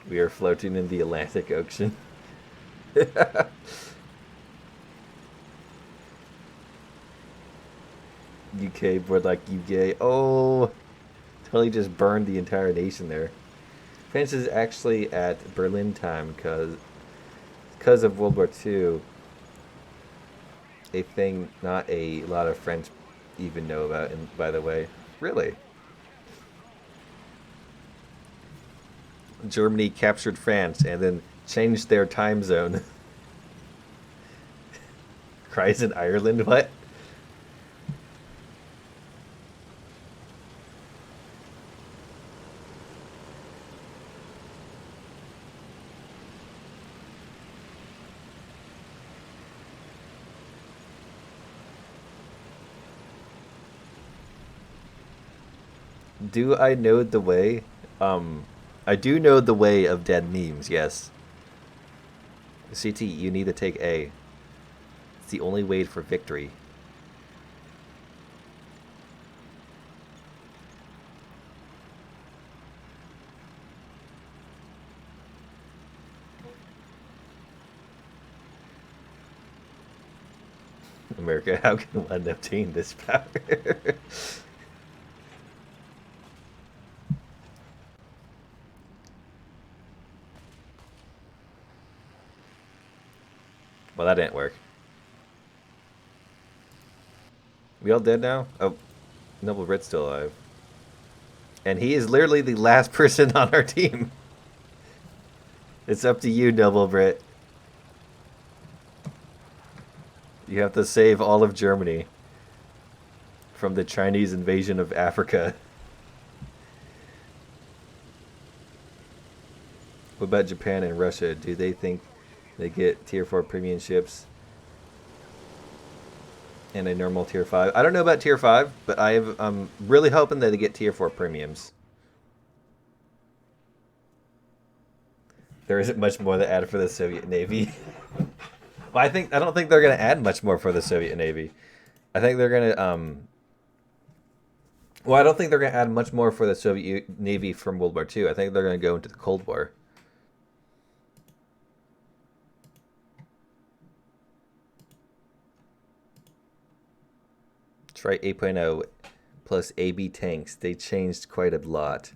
We are floating in the Atlantic Ocean. UK board like UK. Oh, totally just burned the entire nation there. France is actually at Berlin time because of World War II. A thing not a lot of French even know about. And by the way, really, Germany captured France and then changed their time zone. Cries in Ireland? What? Do I know the way? I do know the way of dead memes, yes. CT, you need to take A. It's the only way for victory. America, how can one obtain this power? Well, that didn't work. We all dead now? Oh, Noble Brit's still alive. And he is literally the last person on our team. It's up to you, Noble Brit. You have to save all of Germany from the Chinese invasion of Africa. What about Japan and Russia? Do they think they get tier 4 premium ships and a normal tier 5? I don't know about tier 5, but I'm really hoping that they get tier 4 premiums. There isn't much more to add for the Soviet Navy. Well, I don't think they're going to add much more for the Soviet Navy. I think they're going to well, I don't think they're going to add much more for the Soviet Navy from World War II. I think they're going to go into the Cold War. Try 8.0 plus AB tanks. They changed quite a lot.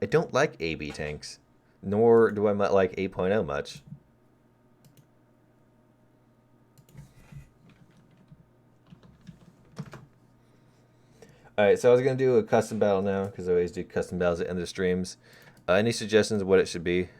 I don't like AB tanks, nor do I like 8.0 much. Alright, so I was going to do a custom battle now, because I always do custom battles at the end of the streams. Any suggestions of what it should be?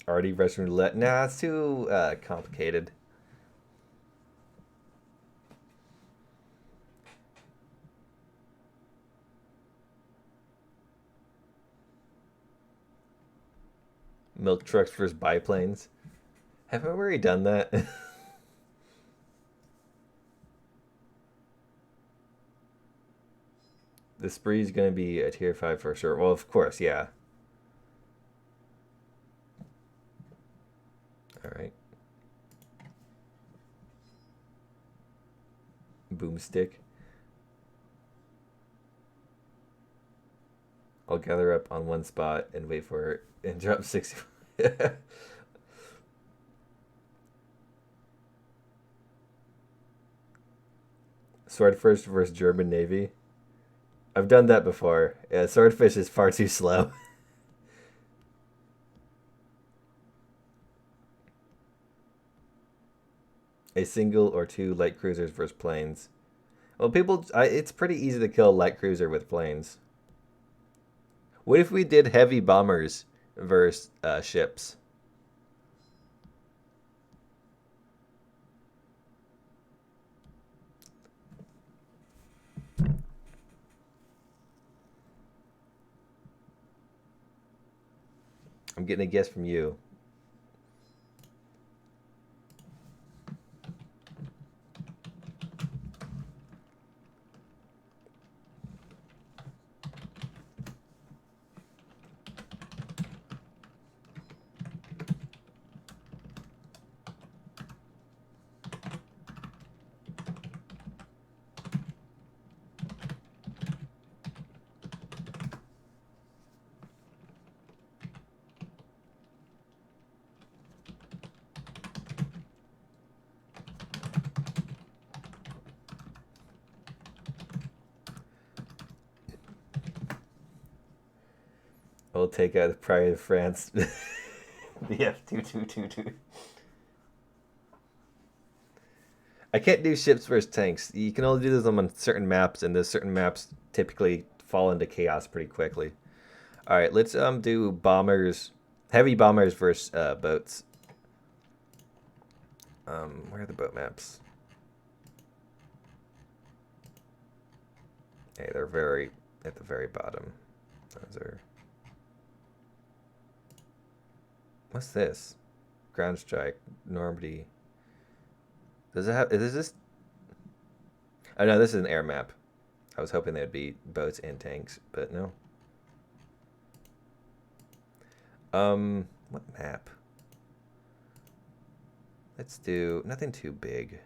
Already Russian roulette? Nah, it's too complicated. Milk trucks versus biplanes. Have I already done that? The Spree's going to be a tier 5 for sure. Well, of course, yeah. Alright. Boomstick. I'll gather up on one spot and wait for it and drop 60. Swordfish versus German Navy. I've done that before. Yeah, Swordfish is far too slow. A single or two light cruisers versus planes. Well, it's pretty easy to kill a light cruiser with planes. What if we did heavy bombers versus ships? I'm getting a guess from you. We'll take out the Pride of France. The F-2222. I can't do ships versus tanks. You can only do them on certain maps, and those certain maps typically fall into chaos pretty quickly. All right, let's do bombers, heavy bombers versus boats. Where are the boat maps? Hey, they're very at the very bottom. Those are. What's this? Ground strike, Normandy. Does it have? Is this? Oh no, this is an air map. I was hoping there'd be boats and tanks, but no. What map? Let's do nothing too big.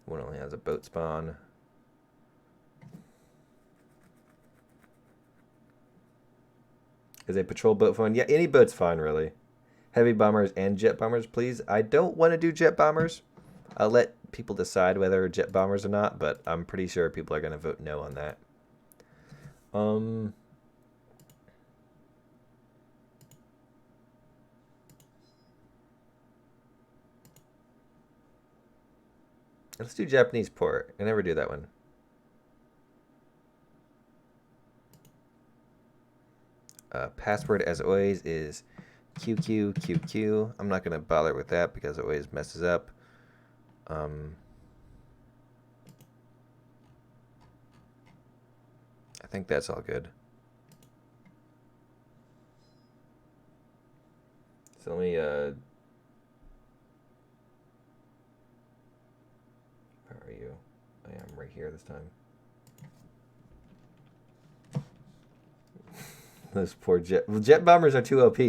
One only has a boat spawn. Is a patrol boat fun? Yeah, any boat's fine, really. Heavy bombers and jet bombers, please. I don't want to do jet bombers. I'll let people decide whether jet bombers or not, but I'm pretty sure people are going to vote no on that. Let's do Japanese port. I never do that one. Password, as always, is QQQQ. I'm not going to bother with that because it always messes up. I think that's all good. So let me, where are you? I am right here this time. Those poor jet bombers are too OP.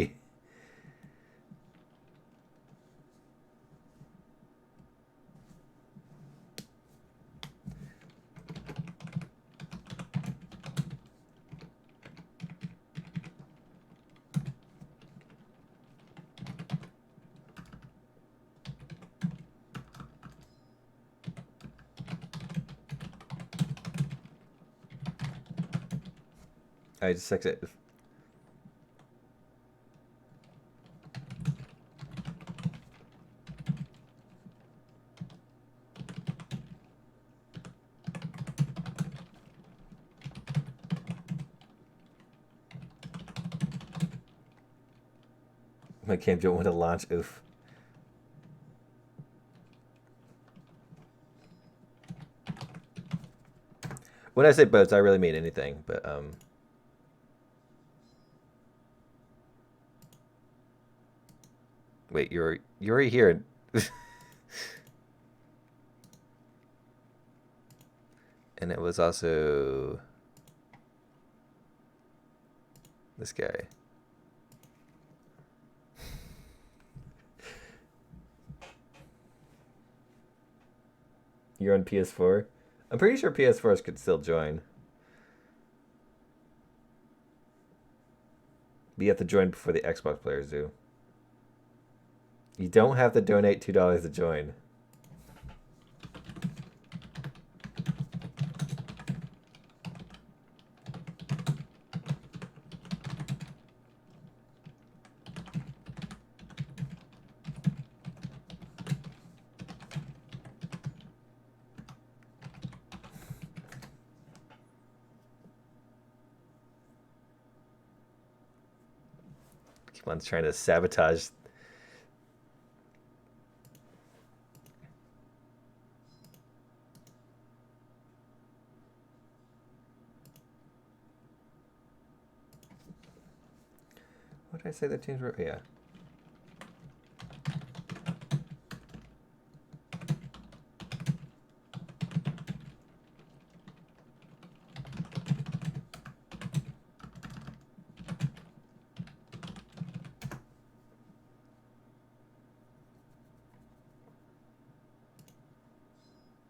I just exit. My camp don't want to launch. Oof. When I say boats, I really mean anything. But wait, you're right here. And it was also this guy. You're on PS4? I'm pretty sure PS4s could still join. But you have to join before the Xbox players do. You don't have to donate $2 to join. Keep on trying to sabotage. What did I say the teams were? Yeah.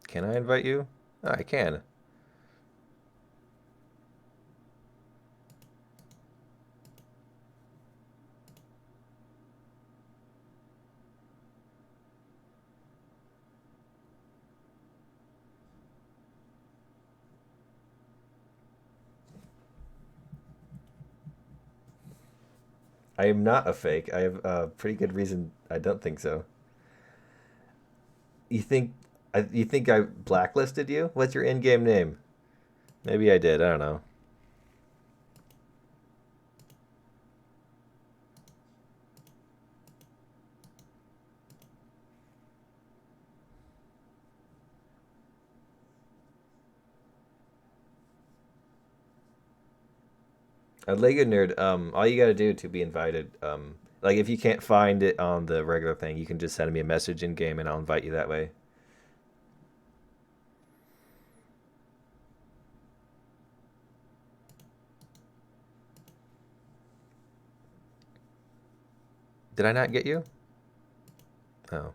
Can I invite you? Oh, I can. I am not a fake. I have a pretty good reason I don't think so. You think I blacklisted you? What's your in-game name? Maybe I did. I don't know. A Lego nerd. All you gotta do to be invited. Like if you can't find it on the regular thing, you can just send me a message in game, and I'll invite you that way. Did I not get you? Oh.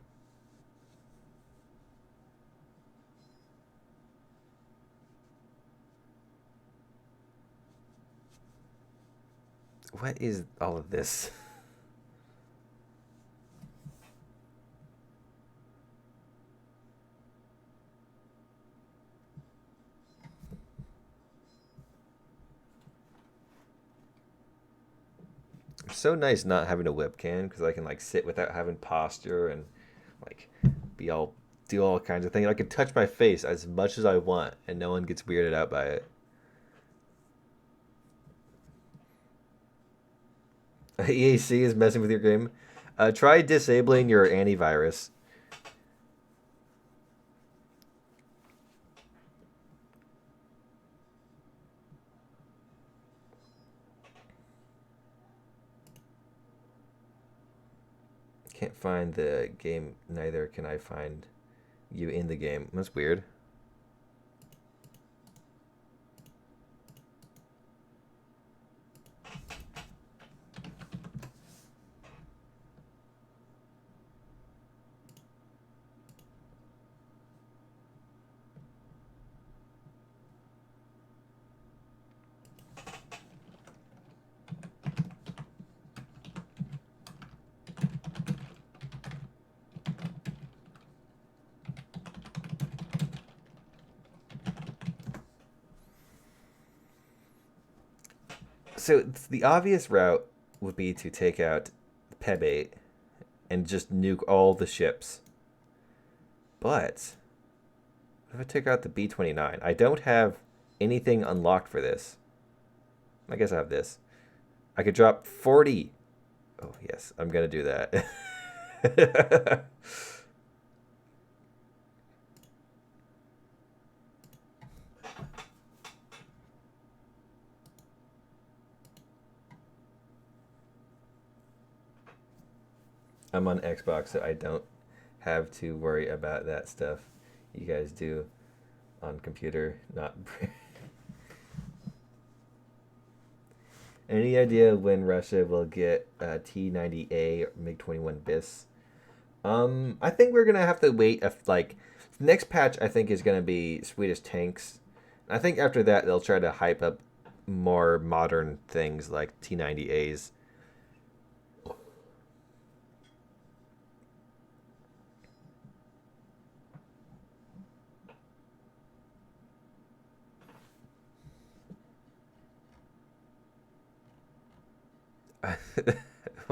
What is all of this? It's so nice not having a webcam because I can like sit without having posture and like be all do all kinds of things. I can touch my face as much as I want and no one gets weirded out by it. EAC is messing with your game. Try disabling your antivirus. Can't find the game. Neither can I find you in the game. That's weird. So the obvious route would be to take out Peb 8 and just nuke all the ships. But if I take out the B-29, I don't have anything unlocked for this. I guess I have this. I could drop 40. Oh, yes, I'm going to do that. I'm on Xbox, so I don't have to worry about that stuff. You guys do on computer, not. Any idea when Russia will get T-90A or MiG-21 bis? I think we're gonna have to wait. Like, the next patch, I think is gonna be Swedish tanks. I think after that they'll try to hype up more modern things like T-90As.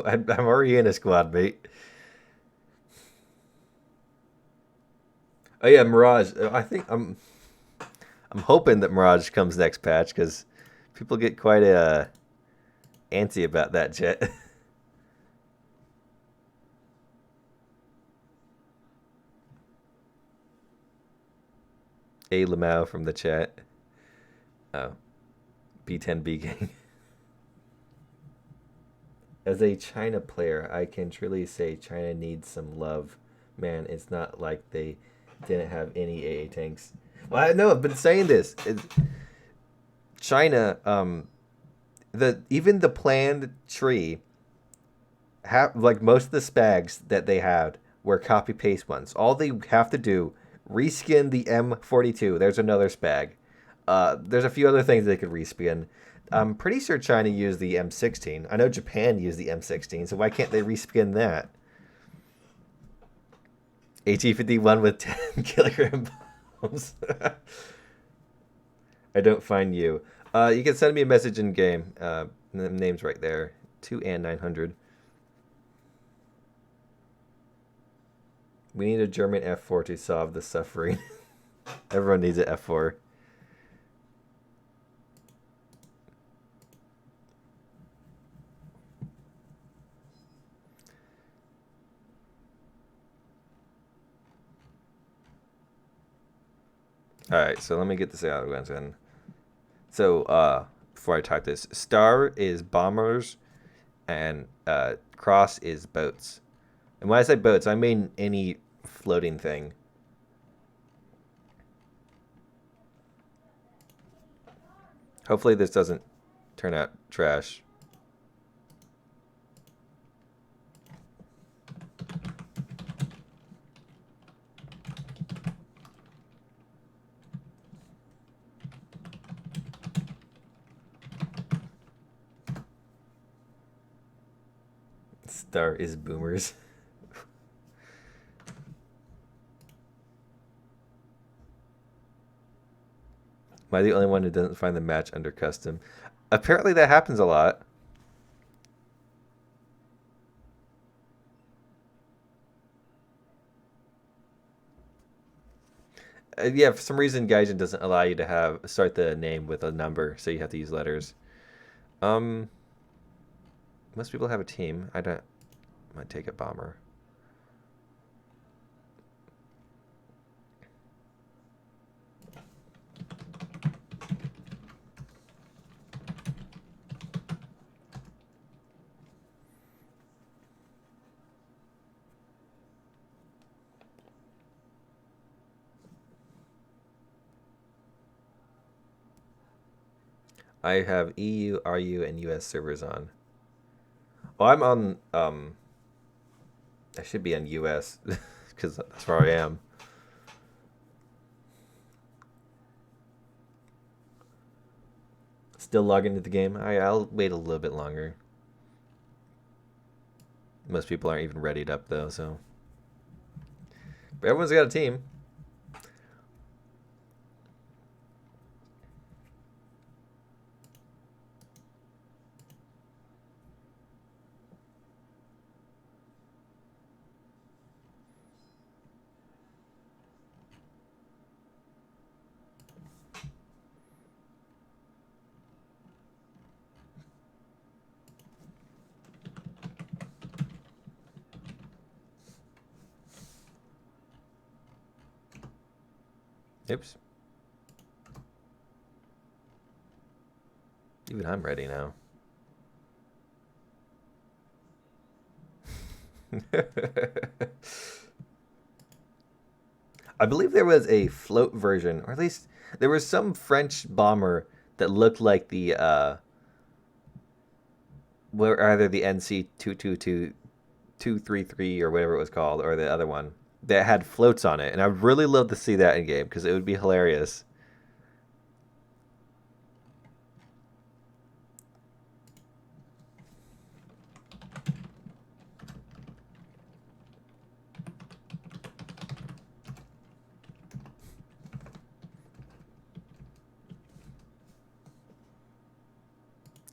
I'm already in a squad, mate. Oh yeah, Mirage. I think I'm hoping that Mirage comes next patch because people get quite antsy about that jet. A Lamau from the chat. Oh, B10B gang. As a China player, I can truly say China needs some love. Man, it's not like they didn't have any AA tanks. Well, I know I've been saying this. China, the even the planned tree have like most of the spags that they had were copy paste ones. All they have to do reskin the M42. There's another spag. There's a few other things they could reskin. I'm pretty sure China used the M16. I know Japan used the M16, so why can't they reskin that? HE-51 with 10 kilogram bombs. I don't find you. You can send me a message in game. The name's right there. 2 and 900. We need a German F4 to solve the suffering. Everyone needs an F4. All right, so let me get this out of the way. So, before I type this. Star is bombers, and cross is boats. And when I say boats, I mean any floating thing. Hopefully this doesn't turn out trash. Star is boomers. Am I the only one who doesn't find the match under custom? Apparently that happens a lot. Yeah, for some reason Gaijin doesn't allow you to start the name with a number, so you have to use letters. Most people have a team. I don't. I might take a bomber. I have EU, RU, and US servers on. Oh, I'm on. I should be on US because that's where I am. Still logging into the game. I'll wait a little bit longer. Most people aren't even readied up though, so. But everyone's got a team. Oops. Even I'm ready now. I believe there was a float version, or at least there was some French bomber that looked like the either the NC 233 or whatever it was called, or the other one that had floats on it, and I'd really love to see that in game because it would be hilarious.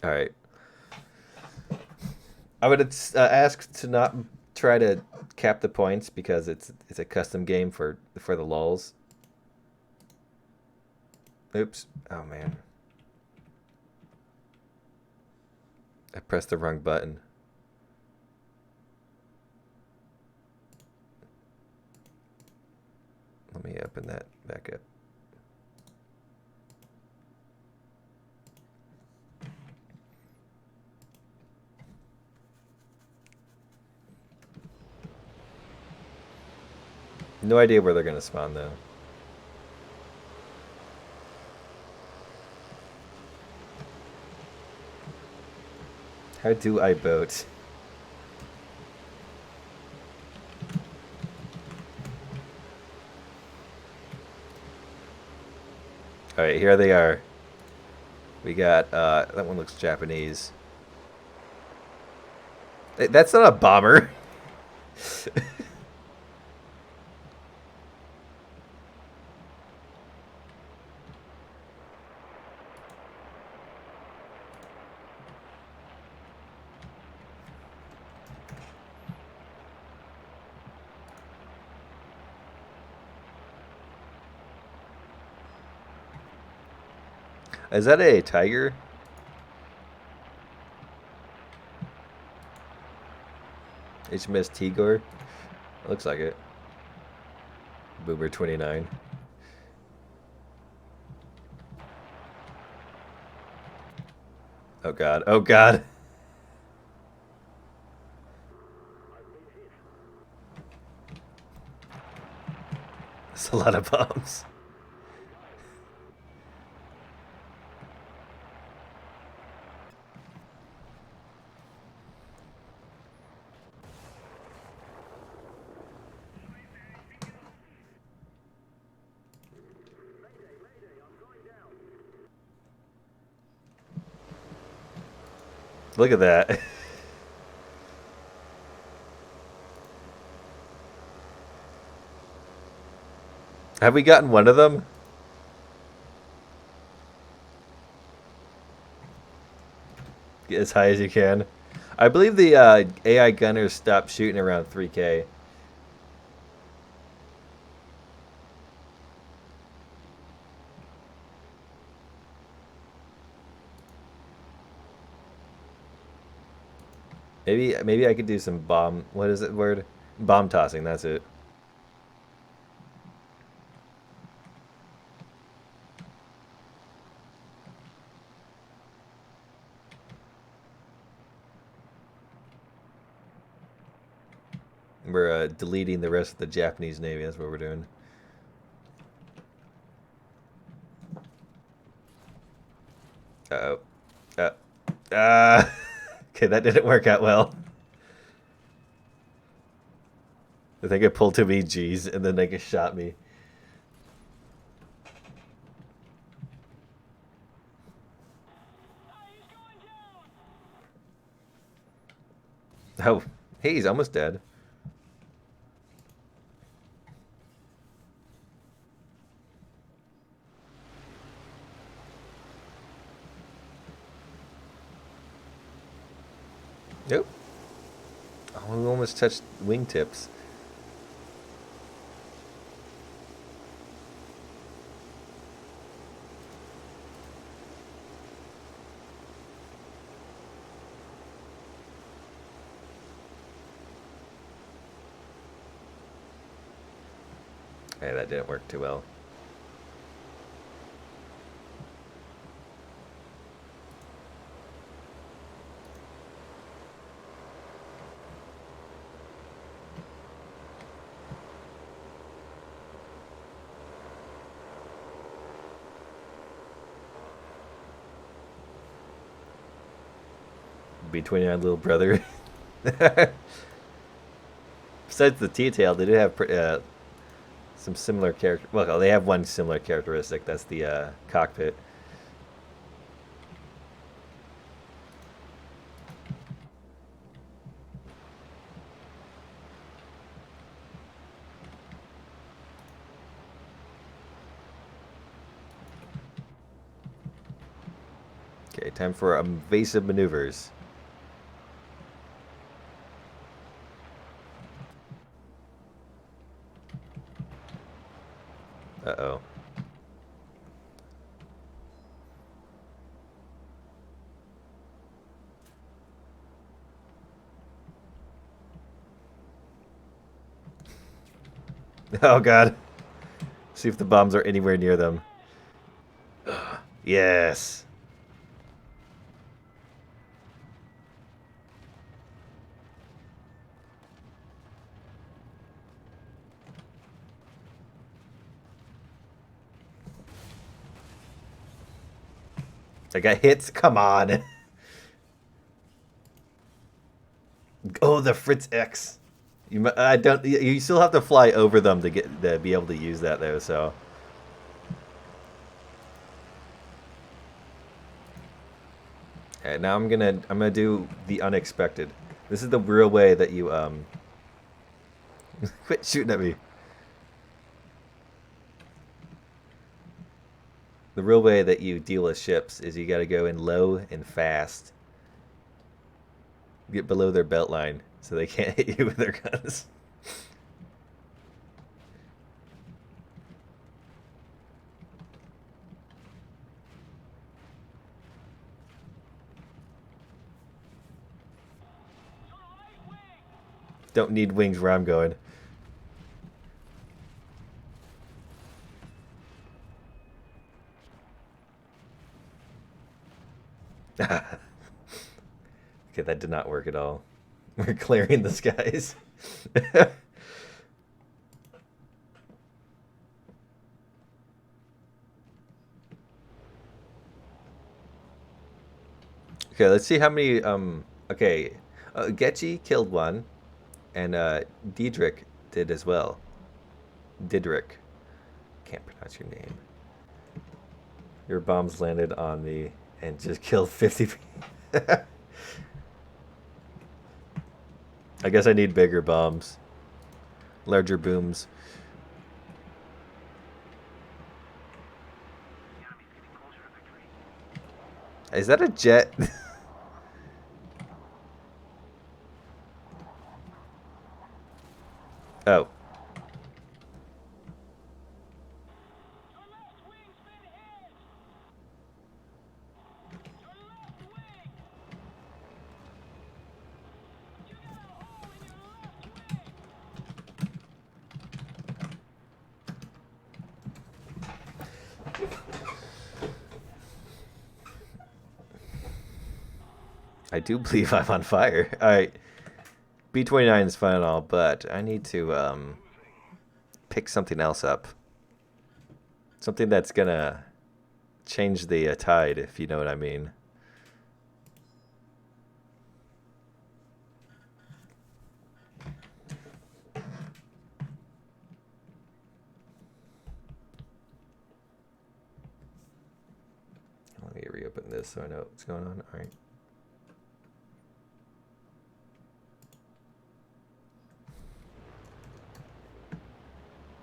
All right. I would ask to not try to cap the points because it's a custom game for the lulz. Oops. Oh man. I pressed the wrong button. Let me open that back up. No idea where they're going to spawn, though. How do I boat? Alright, here they are. We got, that one looks Japanese. That's not a bomber. Is that a tiger? HMS Tigor? Looks like it. Boomer 29. Oh god. Oh god. That's a lot of bombs. Look at that. Have we gotten one of them? Get as high as you can. I believe the AI gunners stopped shooting around 3K. Maybe I could do some bomb. What is it word? Bomb tossing. That's it. We're deleting the rest of the Japanese Navy. That's what we're doing. Uh-oh. Okay, that didn't work out well. I think I pulled too many G's and then they just shot me. Oh, hey, he's almost dead. Nope. Oh, we almost touched wingtips. Hey, that didn't work too well. Between our little brother. Besides the T-tail, they do have some similar character. Well, they have one similar characteristic. That's the cockpit. Okay, time for evasive maneuvers. Uh-oh. Oh god. See if the bombs are anywhere near them. Yes. I got hits. Come on. Oh, the Fritz X. I don't. You still have to fly over them to be able to use that though. So. Okay, now I'm gonna do the unexpected. This is the real way that you quit shooting at me. The real way that you deal with ships is you got to go in low and fast. Get below their belt line so they can't hit you with their guns. Don't need wings where I'm going. Okay, that did not work at all. We're clearing the skies. Okay, let's see how many. Okay, Getchy killed one, and Diedrich did as well. Didrik, can't pronounce your name. Your bombs landed on me and just killed 50 people. I guess I need bigger bombs, larger booms. Is that a jet? Oh. I do believe I'm on fire. Alright. B-29 is fine and all, but I need to pick something else up. Something that's gonna change the tide, if you know what I mean. Let me reopen this so I know what's going on. Alright.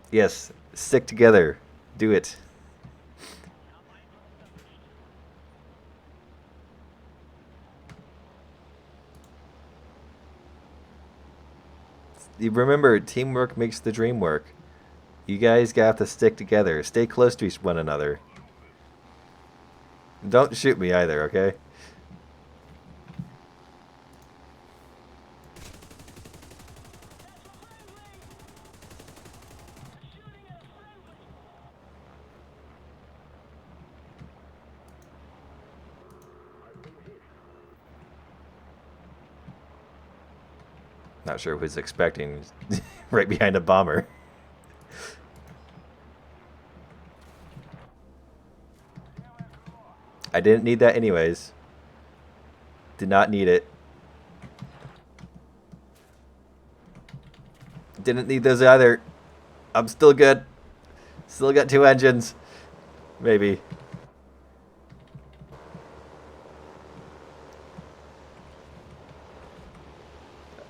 Yes, stick together. Do it. You remember, teamwork makes the dream work. You guys got to stick together. Stay close to one another. Don't shoot me either, okay? Not sure who's expecting right behind a bomber. I didn't need that anyways. Did not need it. Didn't need those either. I'm still good. Still got 2 engines. Maybe.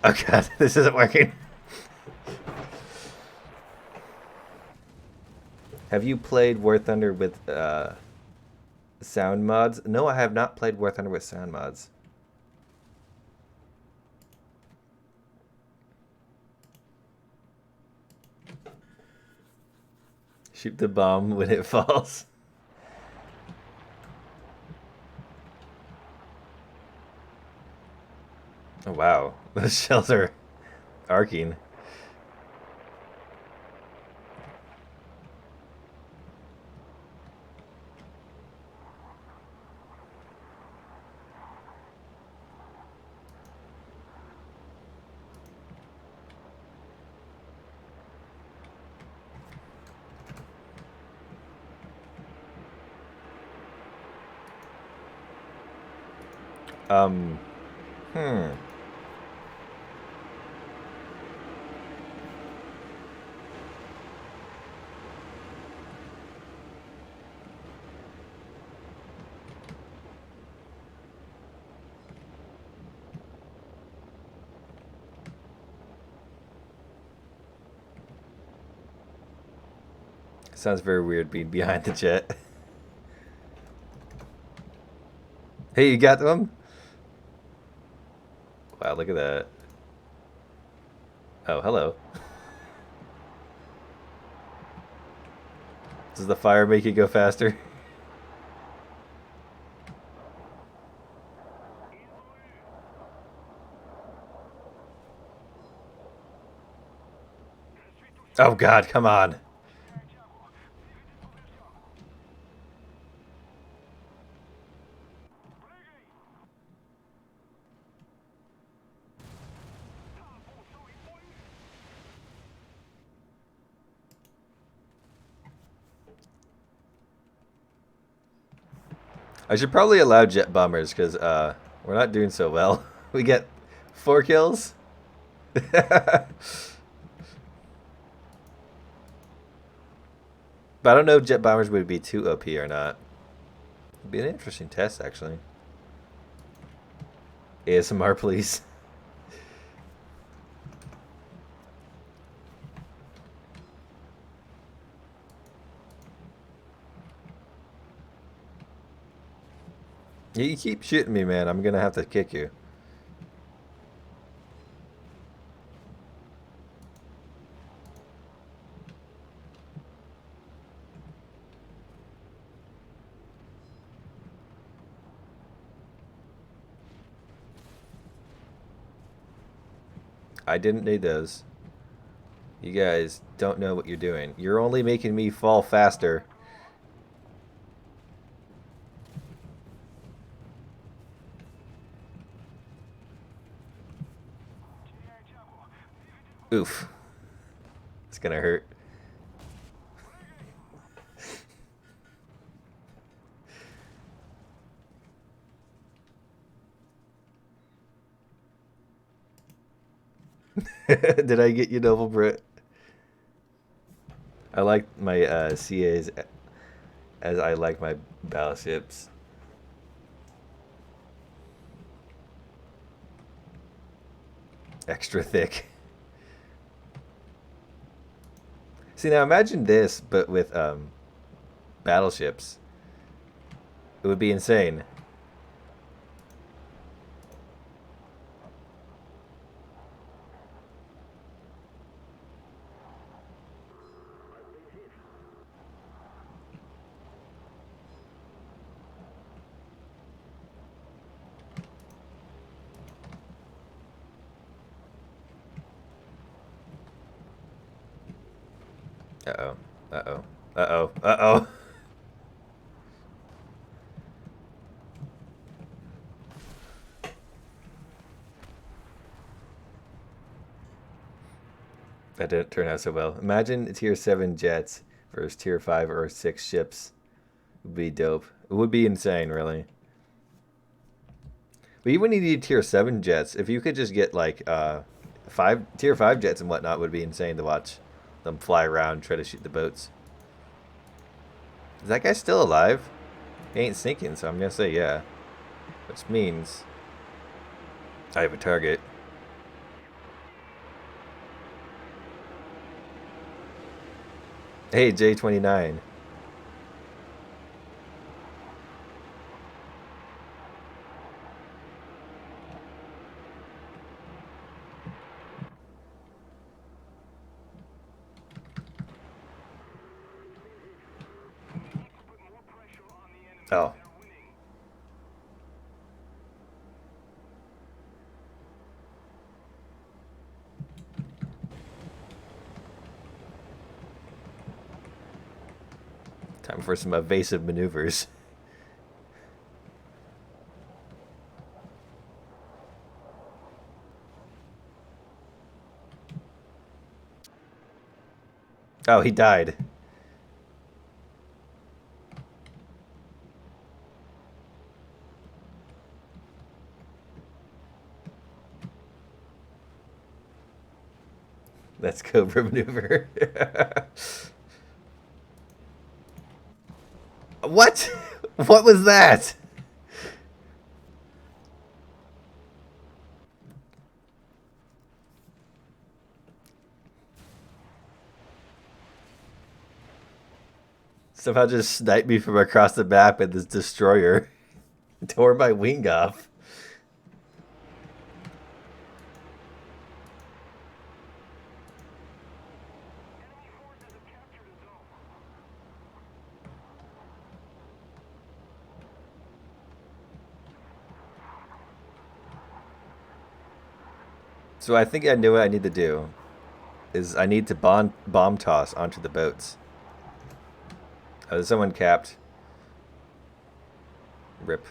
Oh god, this isn't working. Have you played War Thunder with sound mods? No, I have not played War Thunder with sound mods. Shoot the bomb when it falls. Oh wow, those shells are arcing. Hmm. Sounds very weird being behind the jet. Hey, you got them? Wow, look at that. Oh, hello. Does the fire make you go faster? Oh god, come on. I should probably allow jet bombers because we're not doing so well. We get 4 kills. But I don't know if jet bombers would be too OP or not. It'd be an interesting test, actually. ASMR, please. You keep shooting me, man. I'm gonna have to kick you. I didn't need those. You guys don't know what you're doing. You're only making me fall faster. Oof. It's gonna hurt. Did I get you, Noble Brit? I like my CAs as I like my battleships. Extra thick. See, now imagine this, but with battleships. It would be insane. Uh-oh. Uh-oh. Uh-oh. Uh-oh. That didn't turn out so well. Imagine tier 7 jets versus tier 5 or 6 ships. It would be dope. It would be insane, really. But even when you need tier 7 jets, if you could just get like tier 5 jets and whatnot, would be insane to watch them fly around, try to shoot the boats. Is that guy still alive? He ain't sinking, so I'm gonna say yeah. Which means I have a target. Hey, J29. Oh. Time for some evasive maneuvers. Oh, he died. That's Cobra maneuver. What? What was that? Somehow just sniped me from across the map with this destroyer. Tore my wing off. So I think I knew what I need to do. Is I need to bomb toss onto the boats. Oh, someone capped. Rip.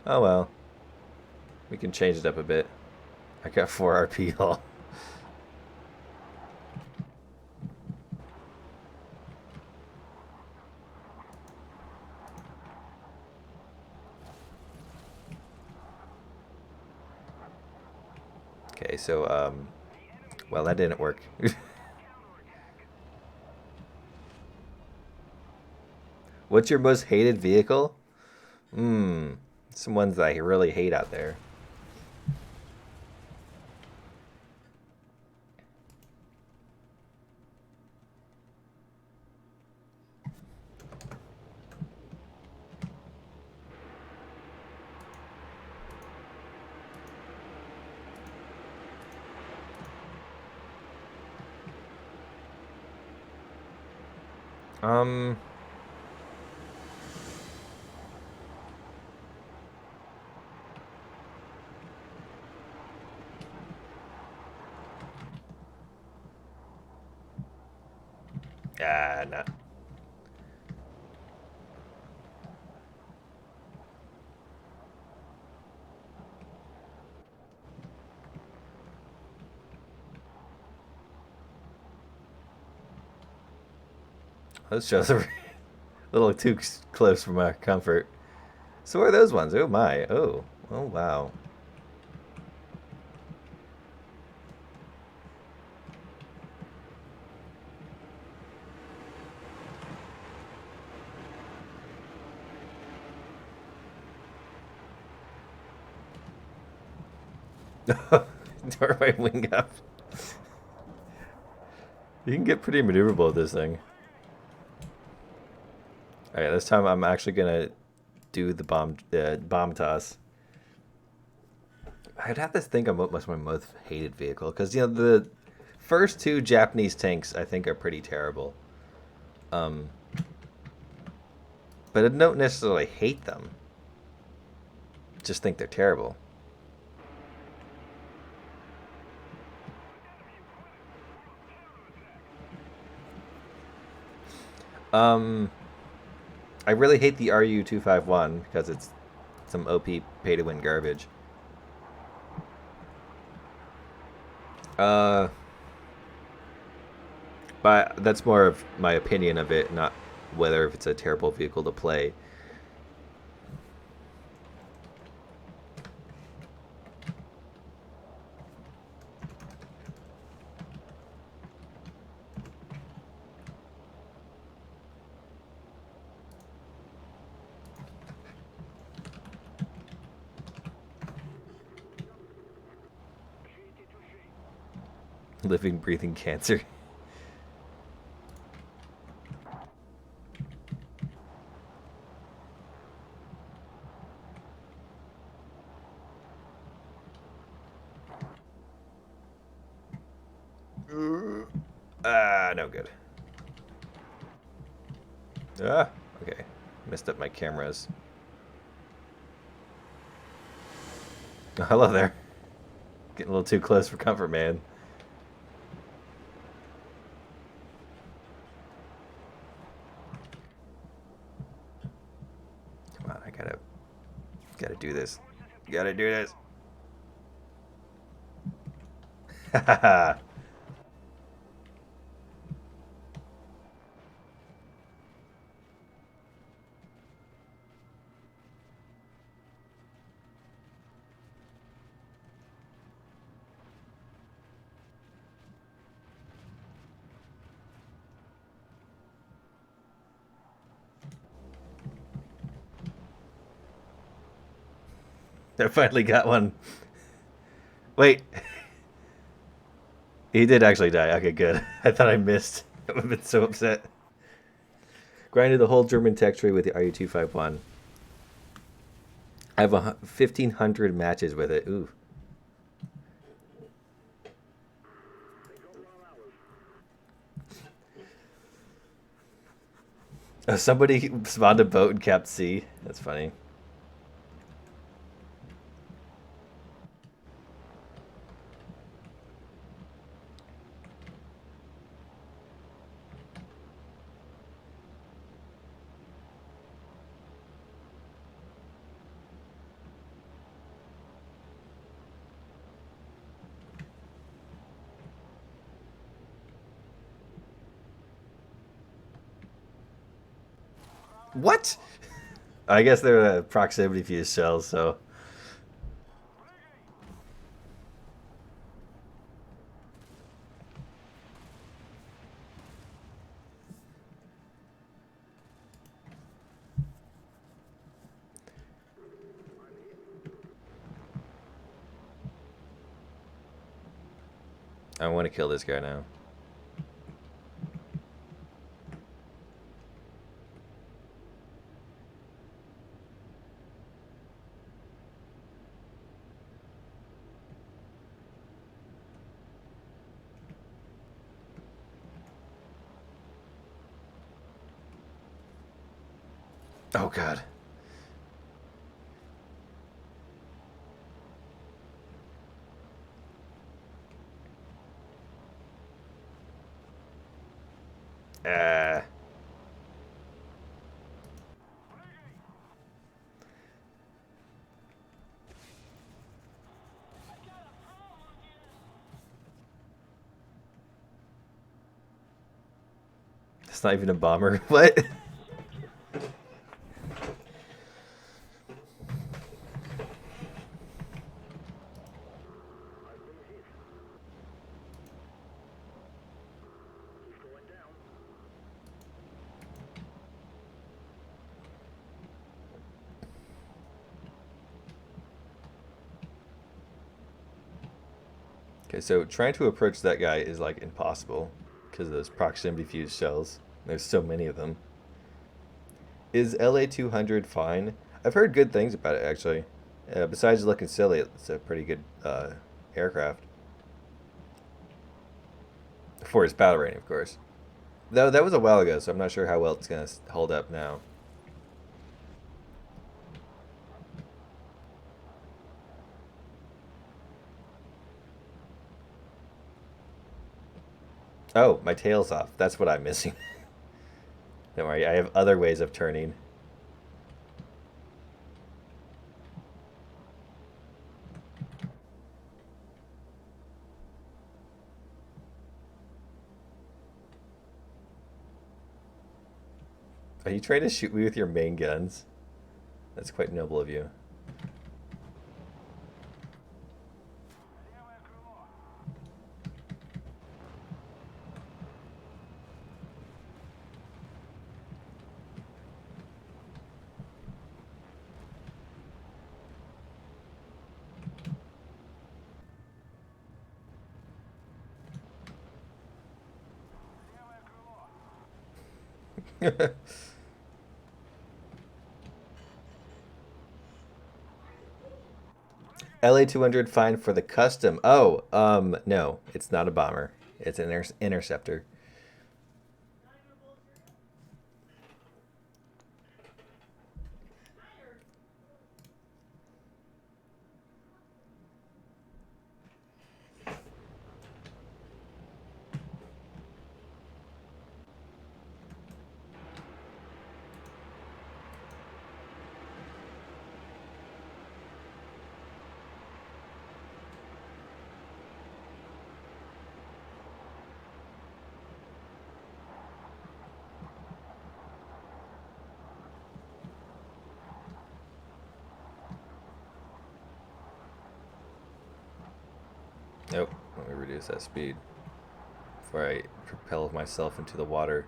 Oh well. We can change it up a bit. I got 4 RP hull. Okay, so, well, that didn't work. What's your most hated vehicle? Hmm, some ones that I really hate out there. Um, no. Those shows are a little too close for my comfort. So what are those ones? Oh my. Oh. Oh wow. Doorway wing up. You can get pretty maneuverable with this thing. All right, this time I'm actually gonna do the bomb toss. I'd have to think of what's my most hated vehicle because the first two Japanese tanks I think are pretty terrible. Um, but I don't necessarily hate them. Just think they're terrible. Um, I really hate the RU-251 because it's some OP pay to win garbage. Uh, but that's more of my opinion of it, not whether if it's a terrible vehicle to play. Living, breathing cancer. No good. Okay. Messed up my cameras. Oh, hello there. Getting a little too close for comfort, man. Come on, I gotta do this. Gotta do this. Haha. I finally got one. Wait. He did actually die. Okay, good. I thought I missed. I would have been so upset. Grinded the whole German tech tree with the RU-251. I have 1,500 matches with it. Ooh. Oh, somebody spawned a boat and capped C. That's funny. What? I guess they're proximity fuse shells, so. I want to kill this guy now. Oh god. Ah. It's not even a bomber. What? Okay, so trying to approach that guy is like impossible because of those proximity fuse shells. There's so many of them. Is LA 200 fine? I've heard good things about it actually. Besides looking silly, it's a pretty good aircraft for its battle rating, of course. Though that was a while ago, so I'm not sure how well it's gonna hold up now. Oh, my tail's off. That's what I'm missing. Don't worry, I have other ways of turning. Are you trying to shoot me with your main guns? That's quite noble of you. LA 200 fine for the custom. Oh, no, it's not a bomber. It's an interceptor. Nope, let me reduce that speed before I propel myself into the water.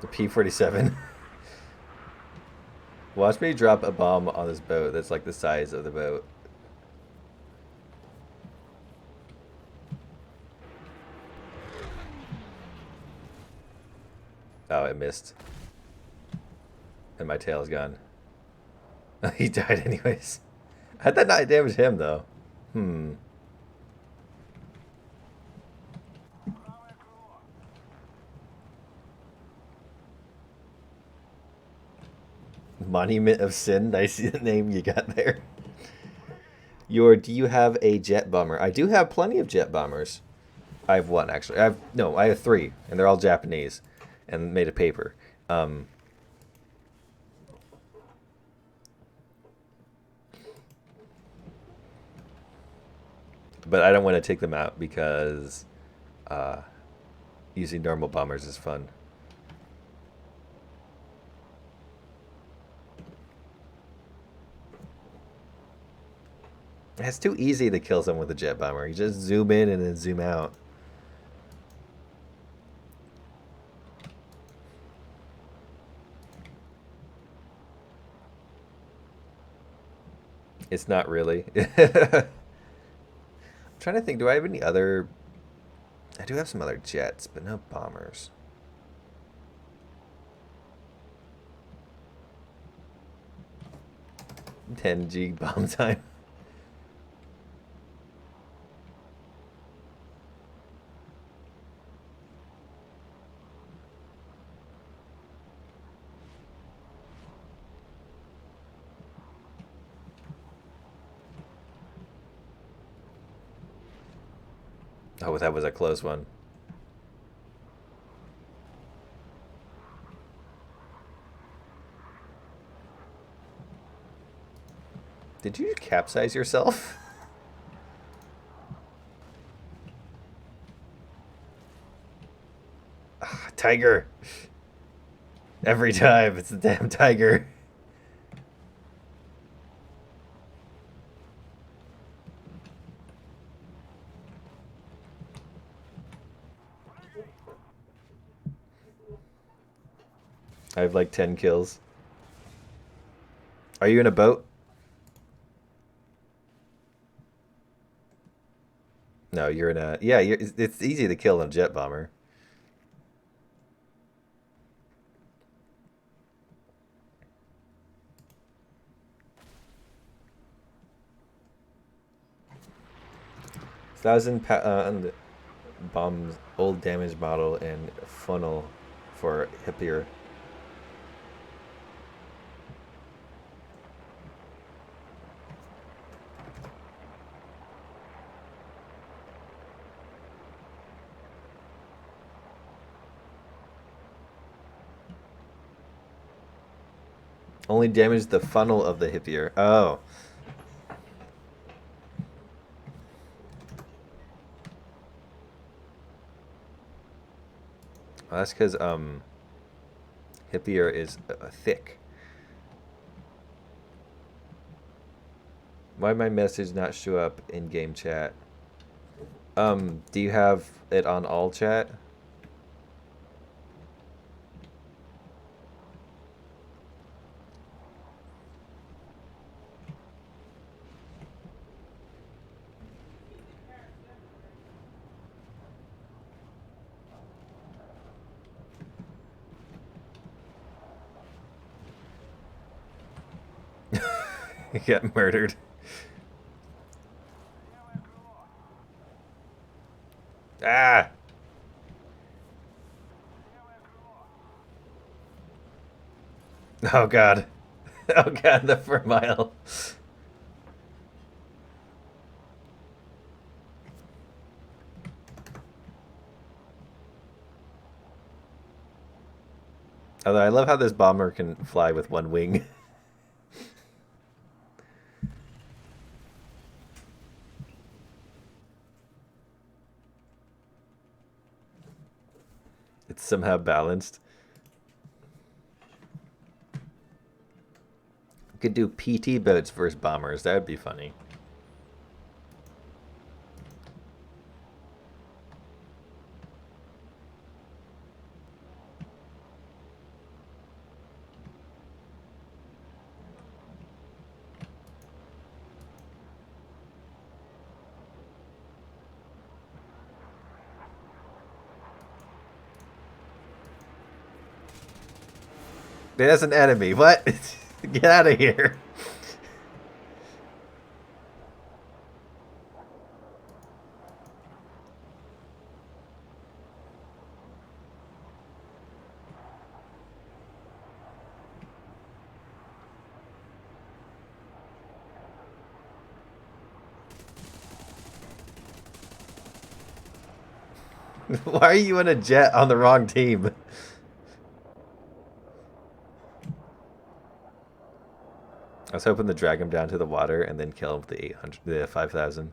The P-47. Watch me drop a bomb on this boat that's like the size of the boat. Oh, it missed. And my tail's gone. He died anyways. How'd that not damage him, though? Monument of Sin. Nice name you got there. Do you have a jet bomber? I do have plenty of jet bombers. I have one, actually. I have three, and they're all Japanese and made of paper. But I don't want to take them out because using normal bombers is fun. It's too easy to kill someone with a jet bomber. You just zoom in and then zoom out. It's not really. I'm trying to think, do I have any other... I do have some other jets, but no bombers. 10G bomb time. Oh, that was a close one. Did you capsize yourself? Ah, tiger. Every time, it's the damn tiger. I have like 10 kills. Are you in a boat? No, you're in a... Yeah, it's easy to kill a jet bomber. And bombs, old damage model, and funnel for hippier. Only damage the funnel of the hippier. Oh. Well, that's because hippier is thick. Why my message not show up in game chat? Do you have it on all chat? You got murdered. Ah! Oh god. Oh god, the for mile. Although I love how this bomber can fly with one wing. It's somehow balanced. We could do PT boats versus bombers. That would be funny. There's an enemy. What? Get out of here. Why are you in a jet on the wrong team? I was hoping to drag him down to the water and then kill him with the 800, the 5,000.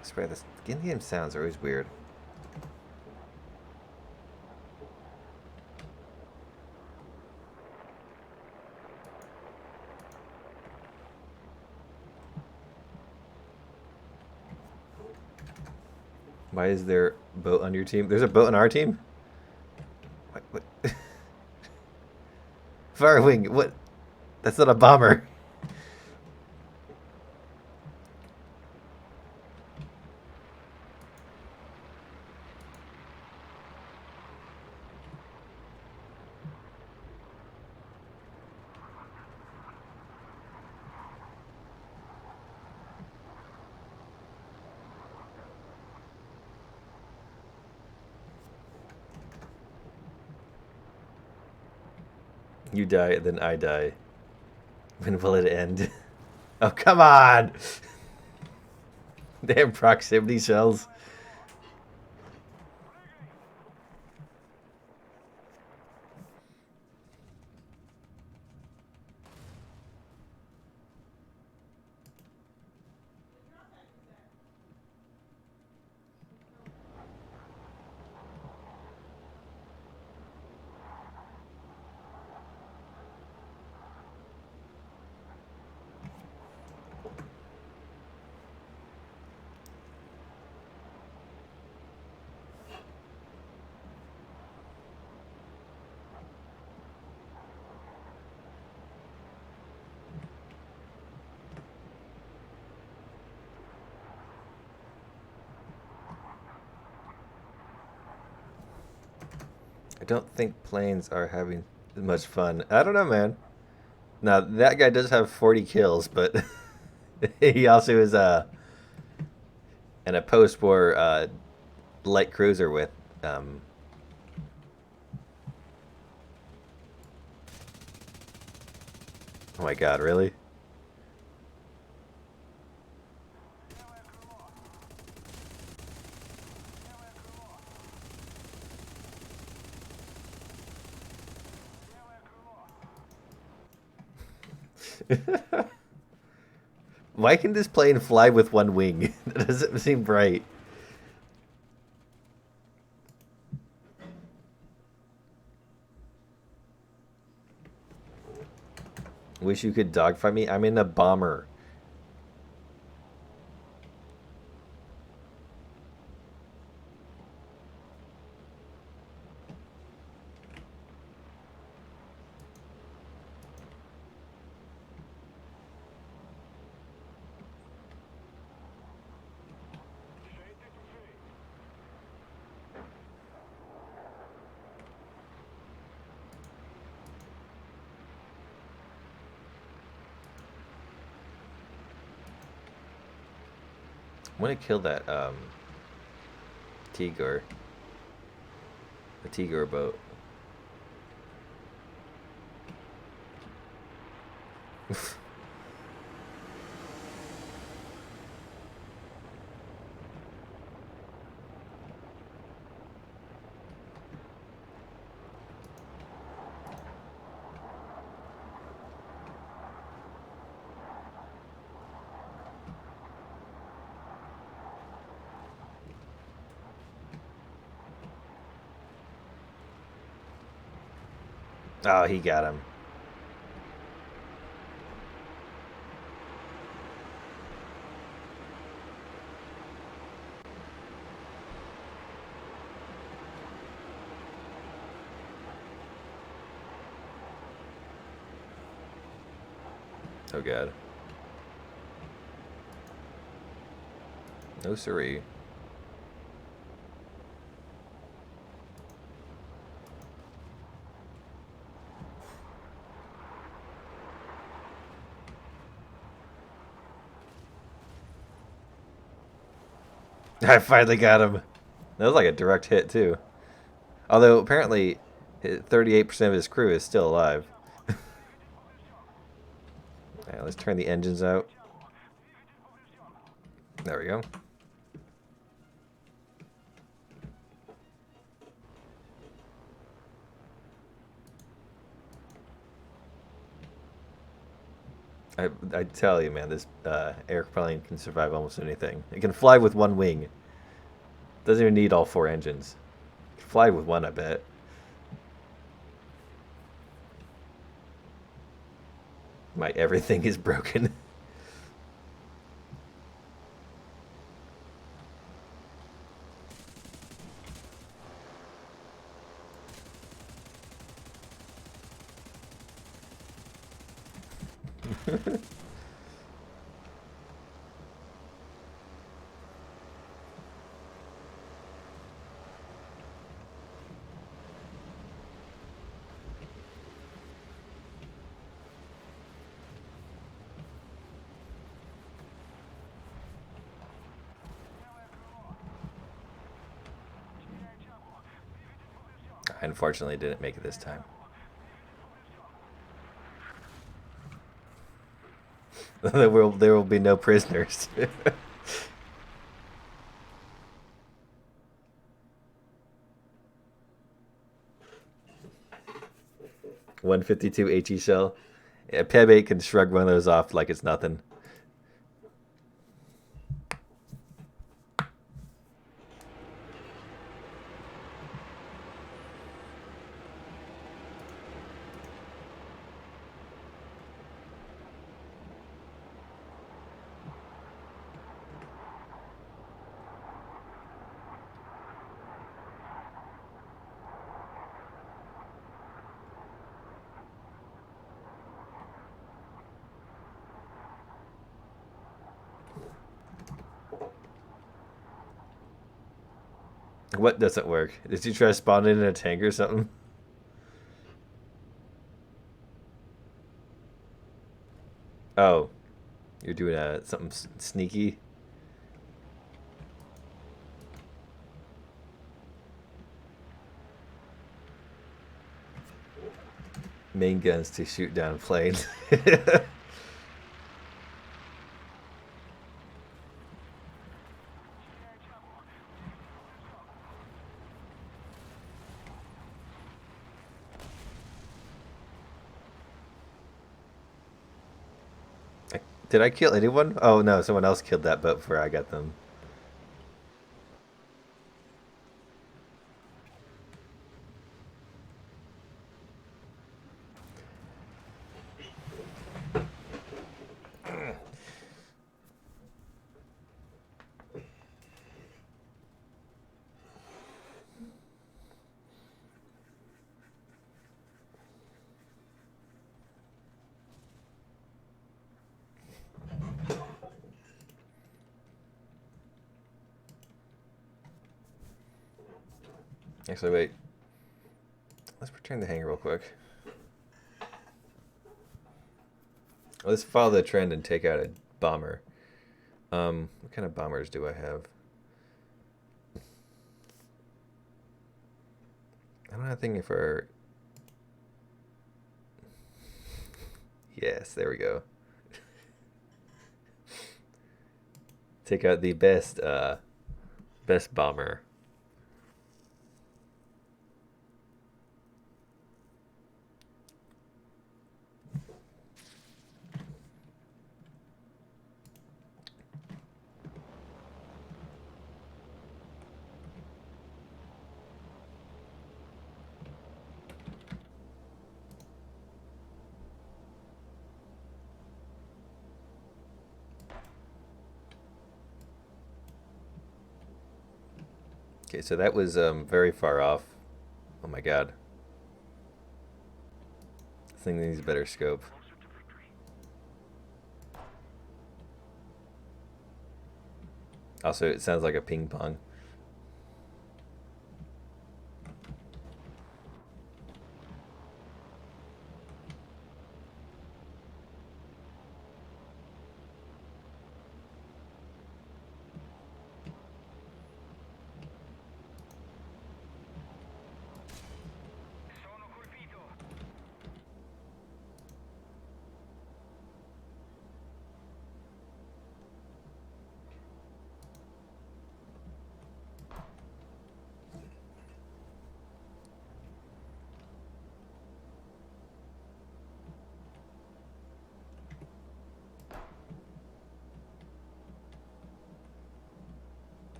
I swear, this in-game sounds are always weird. Why is there a boat on your team? There's a boat on our team? What? Firewing, what? That's not a bomber. You die, then I die. When will it end? Oh, come on! Damn proximity shells. I don't think planes are having much fun. I don't know, man. Now, that guy does have 40 kills, but he also is in a post-war light cruiser with... Oh my god, really? Why can this plane fly with one wing? That doesn't seem right. Wish you could dogfight me. I'm in a bomber. I want to kill that Tigor. The Tigor boat. Oh, he got him. Oh god. No siree. I finally got him. That was like a direct hit too. Although apparently 38% of his crew is still alive. Alright, let's turn the engines out. There we go. I tell you, man, this airplane can survive almost anything. It can fly with one wing. Doesn't even need all four engines. It can fly with one, I bet. My everything is broken. I unfortunately didn't make it this time. There will be no prisoners. 152 HE shell. Yeah, Peb 8 can shrug one of those off like it's nothing. What doesn't work? Did you try spawning in a tank or something? Oh, you're doing something sneaky. Main guns to shoot down planes. Did I kill anyone? Oh no, someone else killed that boat before I got them. Actually, wait. Let's return the hangar real quick. Let's follow the trend and take out a bomber. What kind of bombers do I have? I'm not thinking for. Yes, there we go. Take out the best bomber. Okay, so that was very far off. Oh my god. This thing needs a better scope. Also, it sounds like a ping pong.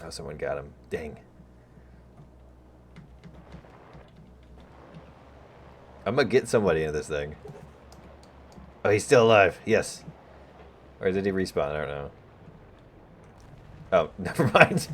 Oh, someone got him. Dang. I'm gonna get somebody into this thing. Oh, he's still alive. Yes. Or did he respawn? I don't know. Oh, never mind.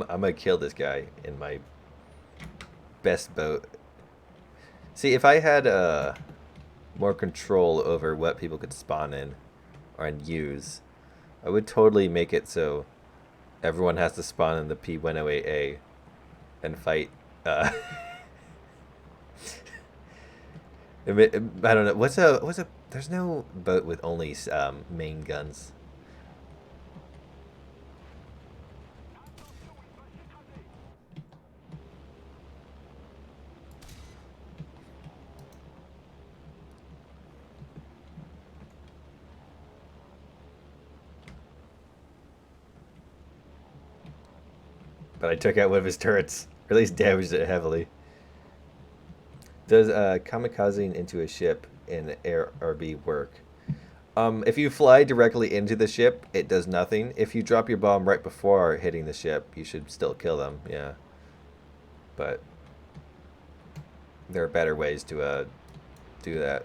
I'm gonna kill this guy in my best boat. See, if I had more control over what people could spawn in or and use, I would totally make it so everyone has to spawn in the P108A and fight. I don't know. What's a? There's no boat with only main guns. But I took out one of his turrets, or at least damaged it heavily. Does kamikazing into a ship in Air RB work? If you fly directly into the ship, it does nothing. If you drop your bomb right before hitting the ship, you should still kill them. Yeah, but there are better ways to do that.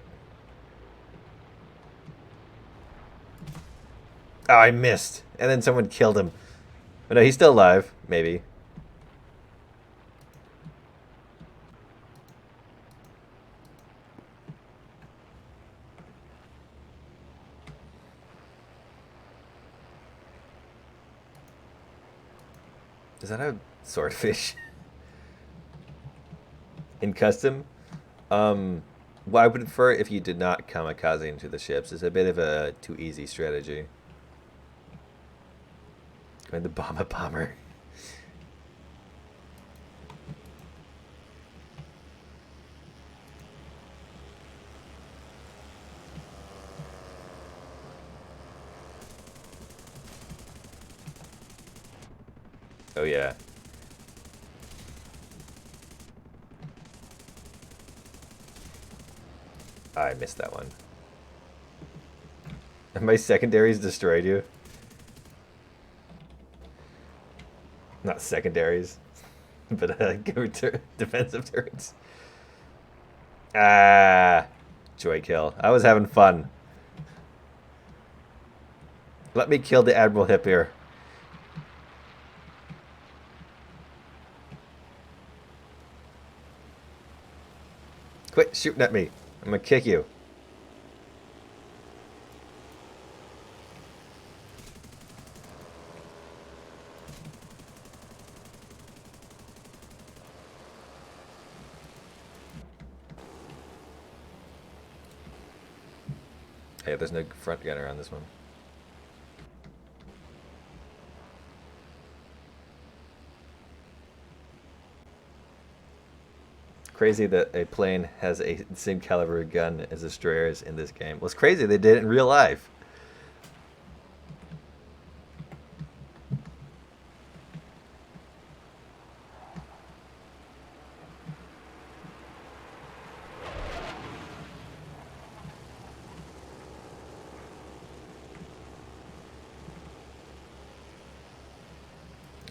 Oh, I missed, and then someone killed him. But no, he's still alive. Maybe. Is that a swordfish? In custom? Well, I would prefer if you did not kamikaze into the ships. It's a bit of a too easy strategy. Going to bomb a bomber. Oh yeah. I missed that one. My secondaries destroyed you. Not secondaries, but defensive turrets. Ah, joy kill. I was having fun. Let me kill the Admiral Hip here. Quit shooting at me. I'm gonna kick you. Hey, there's no front gunner on this one. Crazy that a plane has a same caliber gun as destroyers in this game. Well, it's crazy they did it in real life.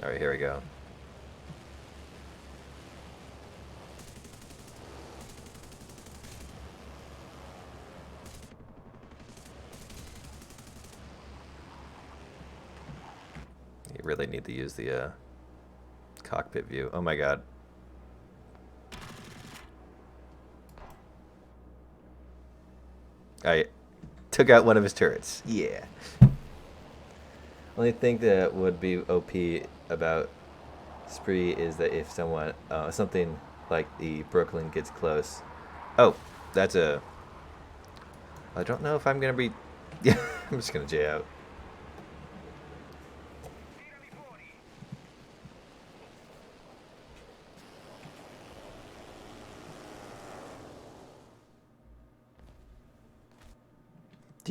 All right, here we go. You really need to use the cockpit view. Oh my god. I took out one of his turrets. Yeah. Only thing that would be OP about Spree is that if someone, something like the Brooklyn gets close. Oh, that's a. I don't know if I'm gonna be. Yeah, I'm just gonna J out.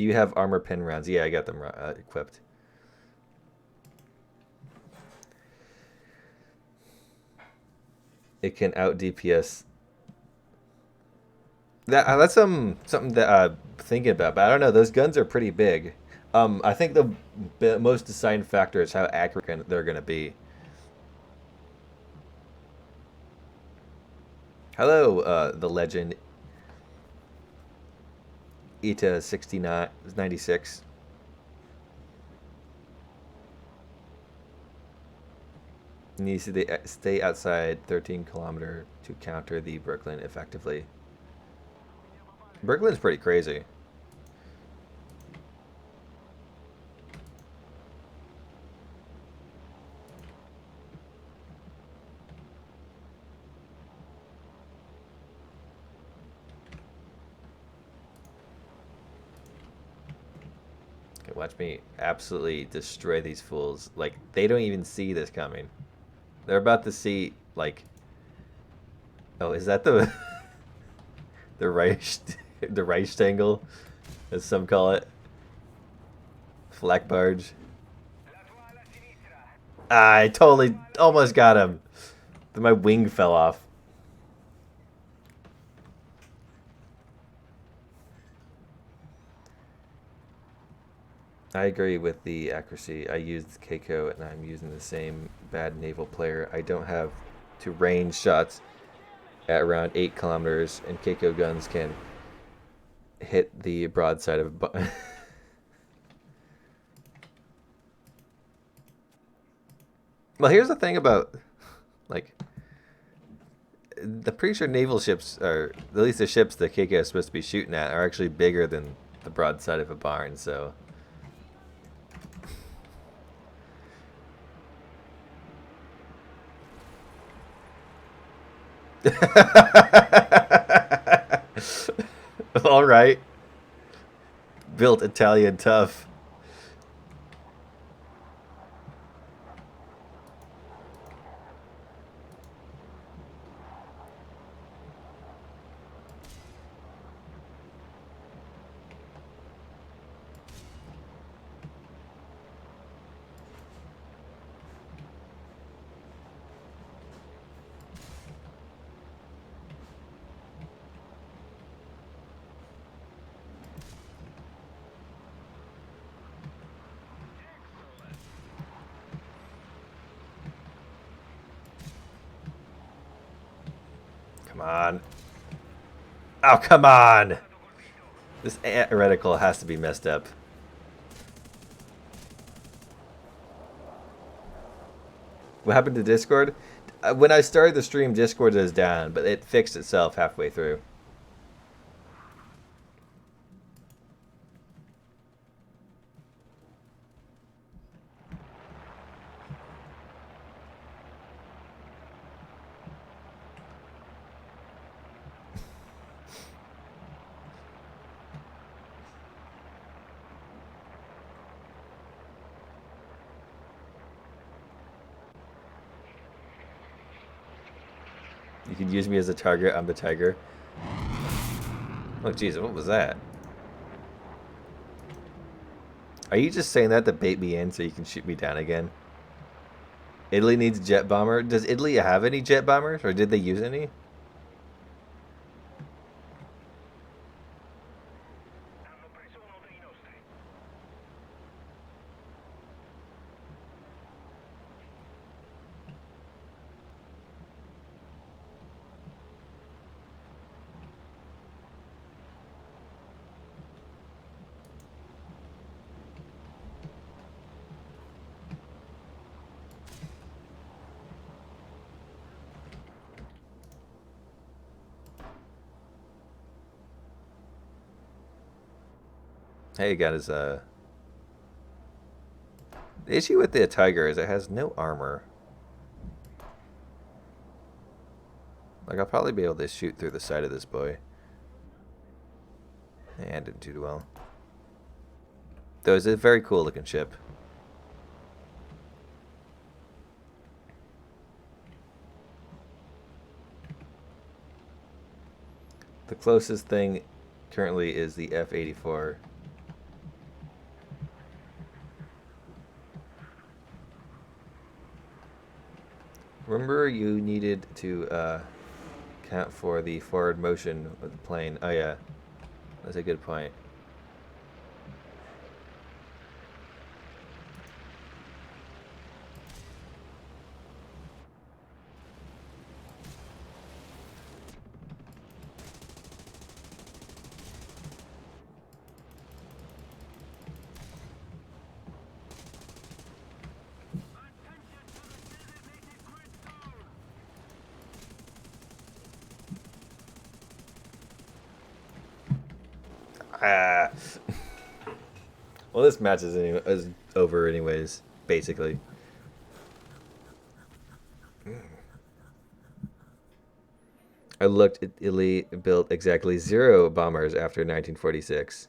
Do you have armor pin rounds? Yeah, I got them equipped. It can out DPS. That's something that I'm thinking about, but I don't know. Those guns are pretty big. I think the most deciding factor is how accurate they're going to be. Hello, the legend Ita 6996. Needs to stay outside 13 km to counter the Brooklyn effectively. Brooklyn's pretty crazy. Okay, watch me absolutely destroy these fools. Like, they don't even see this coming. They're about to see, like... Oh, is that the... the the Reichstangel, as some call it? Flak barge. I totally almost got him. Then my wing fell off. I agree with the accuracy. I used Keiko and I'm using the same bad naval player. I don't have to range shots at around 8 kilometers, and Keiko guns can hit the broadside of a Well, here's the thing about, like, I'm pretty sure naval ships, or at least the ships that Keiko is supposed to be shooting at, are actually bigger than the broadside of a barn, so... All right. Built Italian tough. Come on. Oh, come on! This reticle has to be messed up. What happened to Discord? When I started the stream, Discord was down, but it fixed itself halfway through. You can use me as a target. I'm the tiger. Oh, jeez, what was that? Are you just saying that to bait me in so you can shoot me down again? Italy needs a jet bomber. Does Italy have any jet bombers, or did they use any? Hey, he got his, The issue with the Tiger is it has no armor. Like, I'll probably be able to shoot through the side of this boy. And didn't do well. Though it's a very cool looking ship. The closest thing currently is the F-84. Remember you needed to count for the forward motion of the plane. Oh yeah, that's a good point. Ah. Well, this match is over anyways, basically. I looked. Italy built exactly 0 bombers after 1946.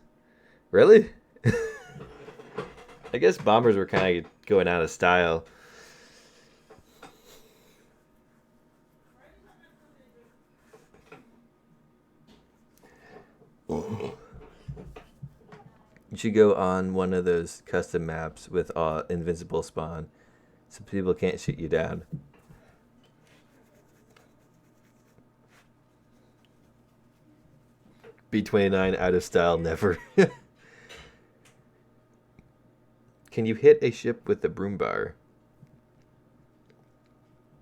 Really? I guess bombers were kind of going out of style. You should go on one of those custom maps with invincible spawn, so people can't shoot you down. B-29 out of style, never. Can you hit a ship with the broom bar?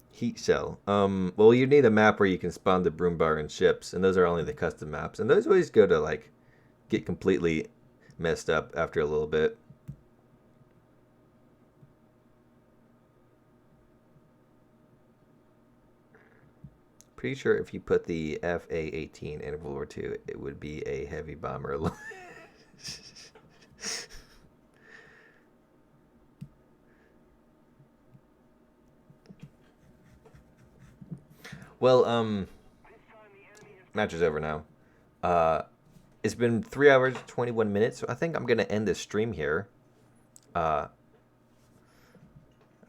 Heat shell. Well, you need a map where you can spawn the broom bar and ships, and those are only the custom maps, and those always go to like get completely messed up after a little bit. Pretty sure if you put the FA-18 in World War II, it would be a heavy bomber. Well, match is over now. It's been 3 hours, 21 minutes, so I think I'm gonna end this stream here. Uh,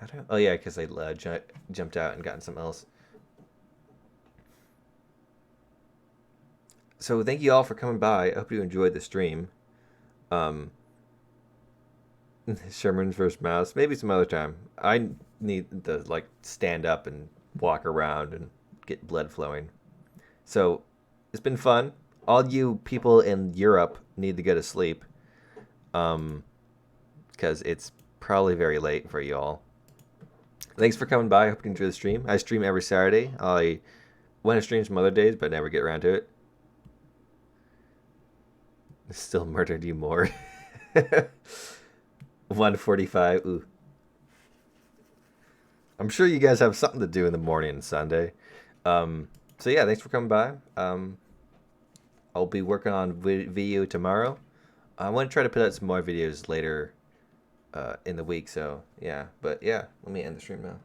I don't. Oh yeah, because I jumped out and gotten something else. So thank you all for coming by. I hope you enjoyed the stream. Um, Sherman's first mouse. Maybe some other time. I need to like stand up and walk around and get blood flowing. So it's been fun. All you people in Europe need to go to sleep. Because it's probably very late for you all. Thanks for coming by. I hope you enjoy the stream. I stream every Saturday. I want to stream some other days, but never get around to it. Still murdered you more. 1:45. Ooh. I'm sure you guys have something to do in the morning on Sunday. So yeah, thanks for coming by. I'll be working on video tomorrow. I want to try to put out some more videos later in the week. So yeah, but yeah, let me end the stream now.